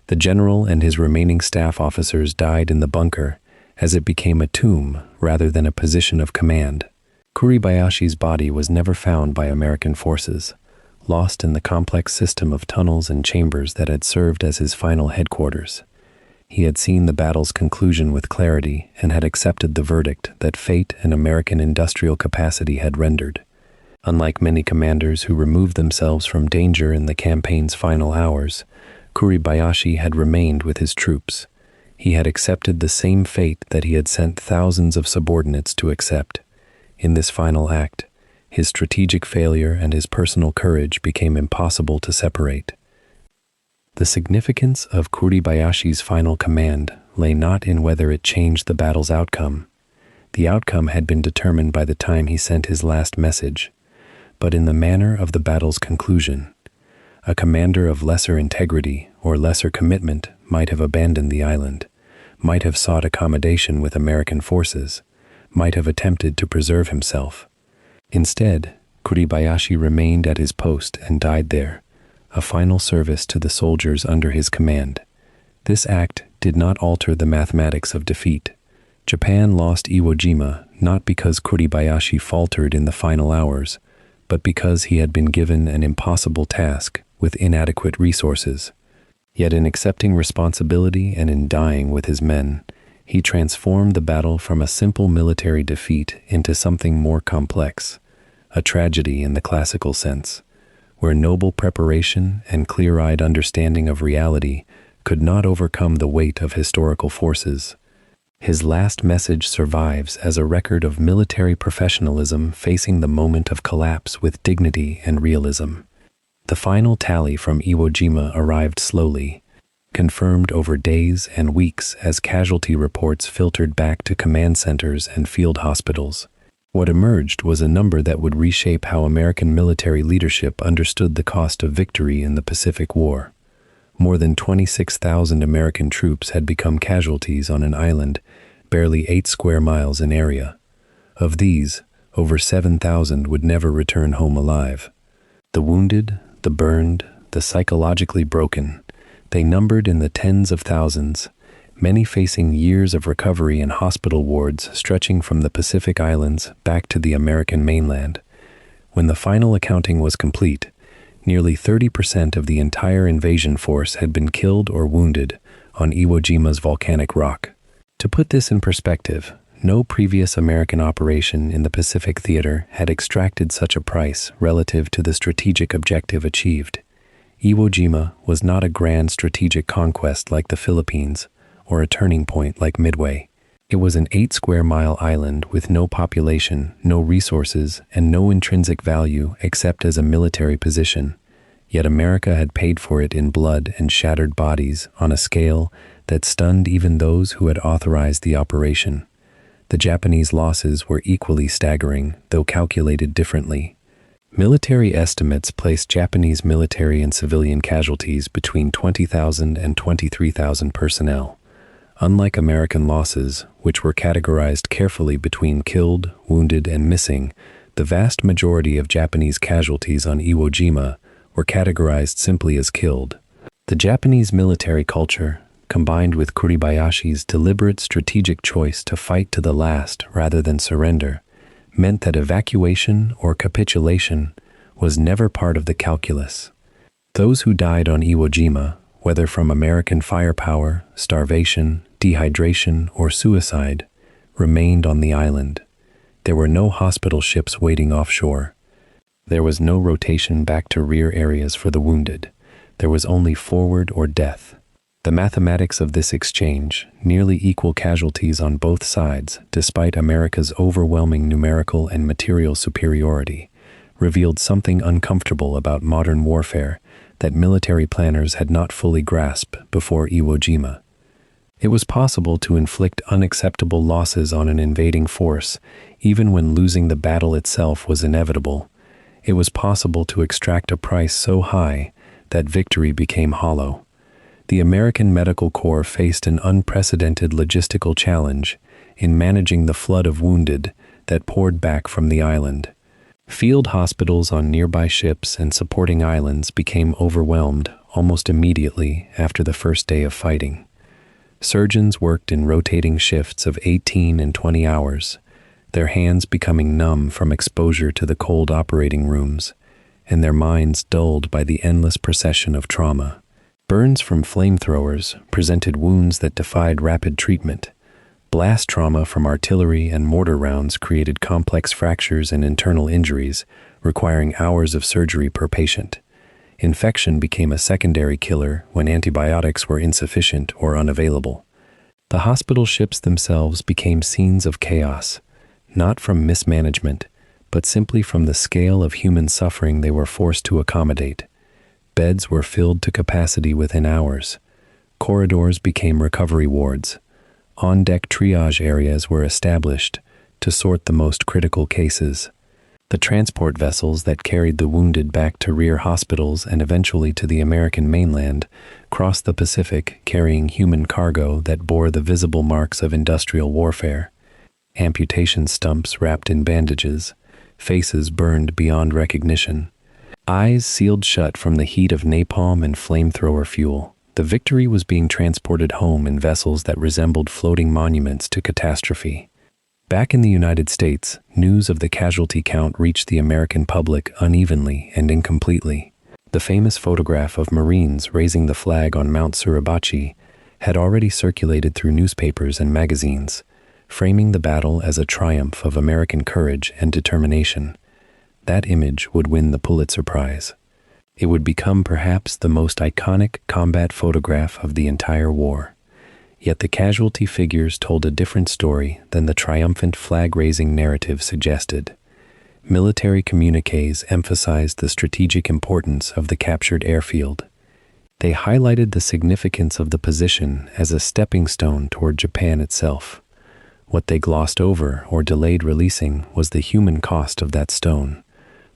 The general and his remaining staff officers died in the bunker, as it became a tomb rather than a position of command. Kuribayashi's body was never found by American forces, lost in the complex system of tunnels and chambers that had served as his final headquarters. He had seen the battle's conclusion with clarity and had accepted the verdict that fate and American industrial capacity had rendered. Unlike many commanders who removed themselves from danger in the campaign's final hours, Kuribayashi had remained with his troops. He had accepted the same fate that he had sent thousands of subordinates to accept. In this final act, his strategic failure and his personal courage became impossible to separate. The significance of Kuribayashi's final command lay not in whether it changed the battle's outcome. The outcome had been determined by the time he sent his last message, but in the manner of the battle's conclusion. A commander of lesser integrity or lesser commitment might have abandoned the island, might have sought accommodation with American forces, might have attempted to preserve himself. Instead, Kuribayashi remained at his post and died there, a final service to the soldiers under his command. This act did not alter the mathematics of defeat. Japan lost Iwo Jima not because Kuribayashi faltered in the final hours, but because he had been given an impossible task with inadequate resources. Yet in accepting responsibility and in dying with his men, he transformed the battle from a simple military defeat into something more complex, a tragedy in the classical sense, where noble preparation and clear-eyed understanding of reality could not overcome the weight of historical forces. His last message survives as a record of military professionalism facing the moment of collapse with dignity and realism. The final tally from Iwo Jima arrived slowly, confirmed over days and weeks as casualty reports filtered back to command centers and field hospitals. What emerged was a number that would reshape how American military leadership understood the cost of victory in the Pacific War. More than 26,000 American troops had become casualties on an island barely 8 square miles in area. Of these, over 7,000 would never return home alive. The wounded, the burned, the psychologically broken, they numbered in the tens of thousands, many facing years of recovery in hospital wards stretching from the Pacific Islands back to the American mainland. When the final accounting was complete, nearly 30% of the entire invasion force had been killed or wounded on Iwo Jima's volcanic rock. To put this in perspective, no previous American operation in the Pacific theater had extracted such a price relative to the strategic objective achieved. Iwo Jima was not a grand strategic conquest like the Philippines, or a turning point like Midway. It was an 8-square-mile island with no population, no resources, and no intrinsic value except as a military position. Yet America had paid for it in blood and shattered bodies on a scale that stunned even those who had authorized the operation. The Japanese losses were equally staggering, though calculated differently. Military estimates placed Japanese military and civilian casualties between 20,000 and 23,000 personnel. Unlike American losses, which were categorized carefully between killed, wounded, and missing, the vast majority of Japanese casualties on Iwo Jima were categorized simply as killed. The Japanese military culture, combined with Kuribayashi's deliberate strategic choice to fight to the last rather than surrender, meant that evacuation or capitulation was never part of the calculus. Those who died on Iwo Jima, whether from American firepower, starvation, dehydration, or suicide, remained on the island. There were no hospital ships waiting offshore. There was no rotation back to rear areas for the wounded. There was only forward or death. The mathematics of this exchange, nearly equal casualties on both sides despite America's overwhelming numerical and material superiority, revealed something uncomfortable about modern warfare that military planners had not fully grasped before Iwo Jima. It was possible to inflict unacceptable losses on an invading force, even when losing the battle itself was inevitable. It was possible to extract a price so high that victory became hollow. The American Medical Corps faced an unprecedented logistical challenge in managing the flood of wounded that poured back from the island. Field hospitals on nearby ships and supporting islands became overwhelmed almost immediately after the first day of fighting. Surgeons worked in rotating shifts of 18 and 20 hours, their hands becoming numb from exposure to the cold operating rooms, and their minds dulled by the endless procession of trauma. Burns from flamethrowers presented wounds that defied rapid treatment. Blast trauma from artillery and mortar rounds created complex fractures and internal injuries, requiring hours of surgery per patient. Infection became a secondary killer when antibiotics were insufficient or unavailable. The hospital ships themselves became scenes of chaos, not from mismanagement, but simply from the scale of human suffering they were forced to accommodate. Beds were filled to capacity within hours. Corridors became recovery wards. On-deck triage areas were established to sort the most critical cases. The transport vessels that carried the wounded back to rear hospitals and eventually to the American mainland crossed the Pacific carrying human cargo that bore the visible marks of industrial warfare. Amputation stumps wrapped in bandages, faces burned beyond recognition, eyes sealed shut from the heat of napalm and flamethrower fuel. The victory was being transported home in vessels that resembled floating monuments to catastrophe. Back in the United States, news of the casualty count reached the American public unevenly and incompletely. The famous photograph of Marines raising the flag on Mount Suribachi had already circulated through newspapers and magazines, framing the battle as a triumph of American courage and determination. That image would win the Pulitzer Prize. It would become perhaps the most iconic combat photograph of the entire war. Yet the casualty figures told a different story than the triumphant flag-raising narrative suggested. Military communiques emphasized the strategic importance of the captured airfield. They highlighted the significance of the position as a stepping stone toward Japan itself. What they glossed over or delayed releasing was the human cost of that stone.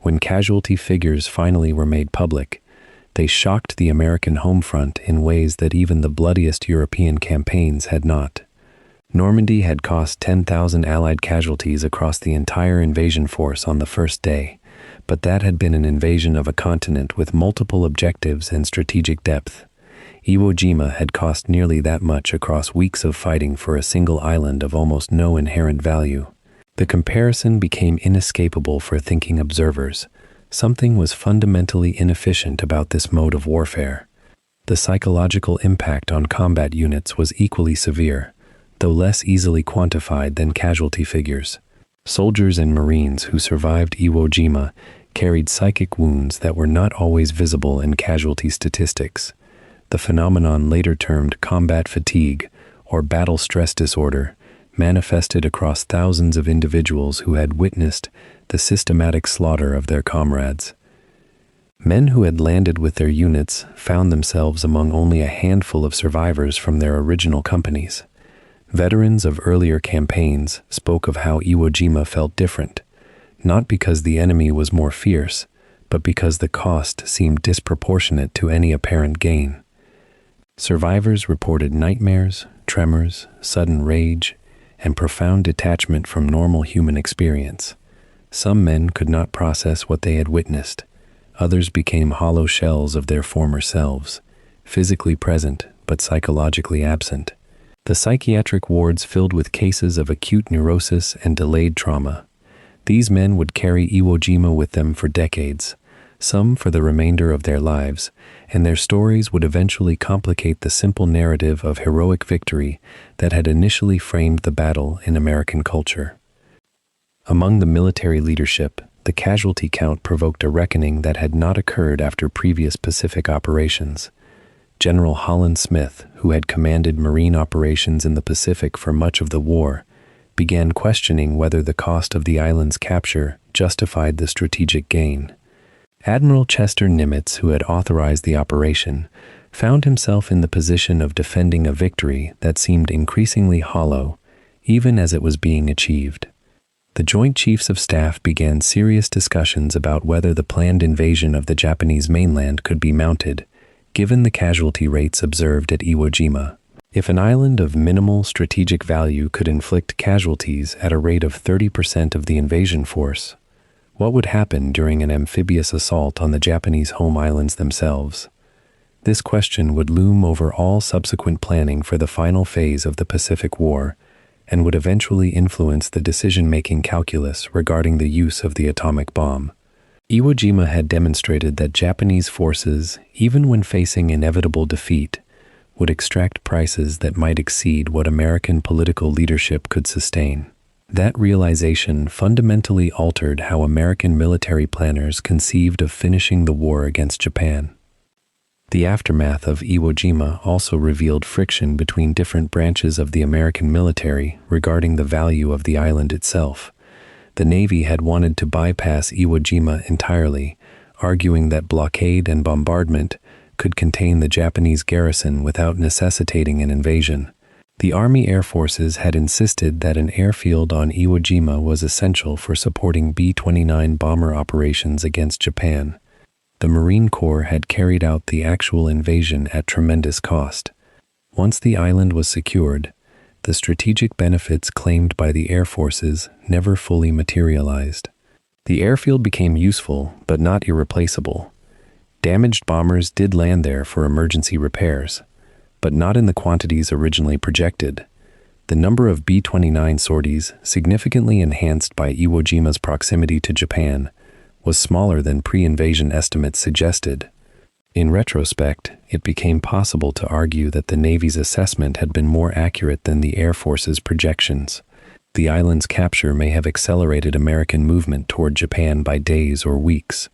When casualty figures finally were made public, they shocked the American home front in ways that even the bloodiest European campaigns had not. Normandy had cost 10,000 Allied casualties across the entire invasion force on the first day, but that had been an invasion of a continent with multiple objectives and strategic depth. Iwo Jima had cost nearly that much across weeks of fighting for a single island of almost no inherent value. The comparison became inescapable for thinking observers. Something was fundamentally inefficient about this mode of warfare. The psychological impact on combat units was equally severe, though less easily quantified than casualty figures. Soldiers and Marines who survived Iwo Jima carried psychic wounds that were not always visible in casualty statistics. The phenomenon later termed combat fatigue or battle stress disorder manifested across thousands of individuals who had witnessed the systematic slaughter of their comrades. Men who had landed with their units found themselves among only a handful of survivors from their original companies. Veterans of earlier campaigns spoke of how Iwo Jima felt different, not because the enemy was more fierce, but because the cost seemed disproportionate to any apparent gain. Survivors reported nightmares, tremors, sudden rage, and profound detachment from normal human experience. Some men could not process what they had witnessed. Others became hollow shells of their former selves, physically present but psychologically absent. The psychiatric wards filled with cases of acute neurosis and delayed trauma. These men would carry Iwo Jima with them for decades, some for the remainder of their lives, and their stories would eventually complicate the simple narrative of heroic victory that had initially framed the battle in American culture. Among the military leadership, the casualty count provoked a reckoning that had not occurred after previous Pacific operations. General Holland Smith, who had commanded Marine operations in the Pacific for much of the war, began questioning whether the cost of the island's capture justified the strategic gain. Admiral Chester Nimitz, who had authorized the operation, found himself in the position of defending a victory that seemed increasingly hollow, even as it was being achieved. The Joint Chiefs of Staff began serious discussions about whether the planned invasion of the Japanese mainland could be mounted, given the casualty rates observed at Iwo Jima. If an island of minimal strategic value could inflict casualties at a rate of 30% of the invasion force, What would happen during an amphibious assault on the Japanese home islands themselves? This question would loom over all subsequent planning for the final phase of the Pacific War and would eventually influence the decision-making calculus regarding the use of the atomic bomb. Iwo Jima had demonstrated that Japanese forces, even when facing inevitable defeat, would extract prices that might exceed what American political leadership could sustain. That realization fundamentally altered how American military planners conceived of finishing the war against Japan. The aftermath of Iwo Jima also revealed friction between different branches of the American military regarding the value of the island itself. The Navy had wanted to bypass Iwo Jima entirely, arguing that blockade and bombardment could contain the Japanese garrison without necessitating an invasion. The Army Air Forces had insisted that an airfield on Iwo Jima was essential for supporting B-29 bomber operations against Japan. The Marine Corps had carried out the actual invasion at tremendous cost. Once the island was secured, the strategic benefits claimed by the Air Forces never fully materialized. The airfield became useful, but not irreplaceable. Damaged bombers did land there for emergency repairs, but not in the quantities originally projected. The number of B-29 sorties, significantly enhanced by Iwo Jima's proximity to Japan, was smaller than pre-invasion estimates suggested. In retrospect, it became possible to argue that the Navy's assessment had been more accurate than the Air Force's projections. The island's capture may have accelerated American movement toward Japan by days or weeks,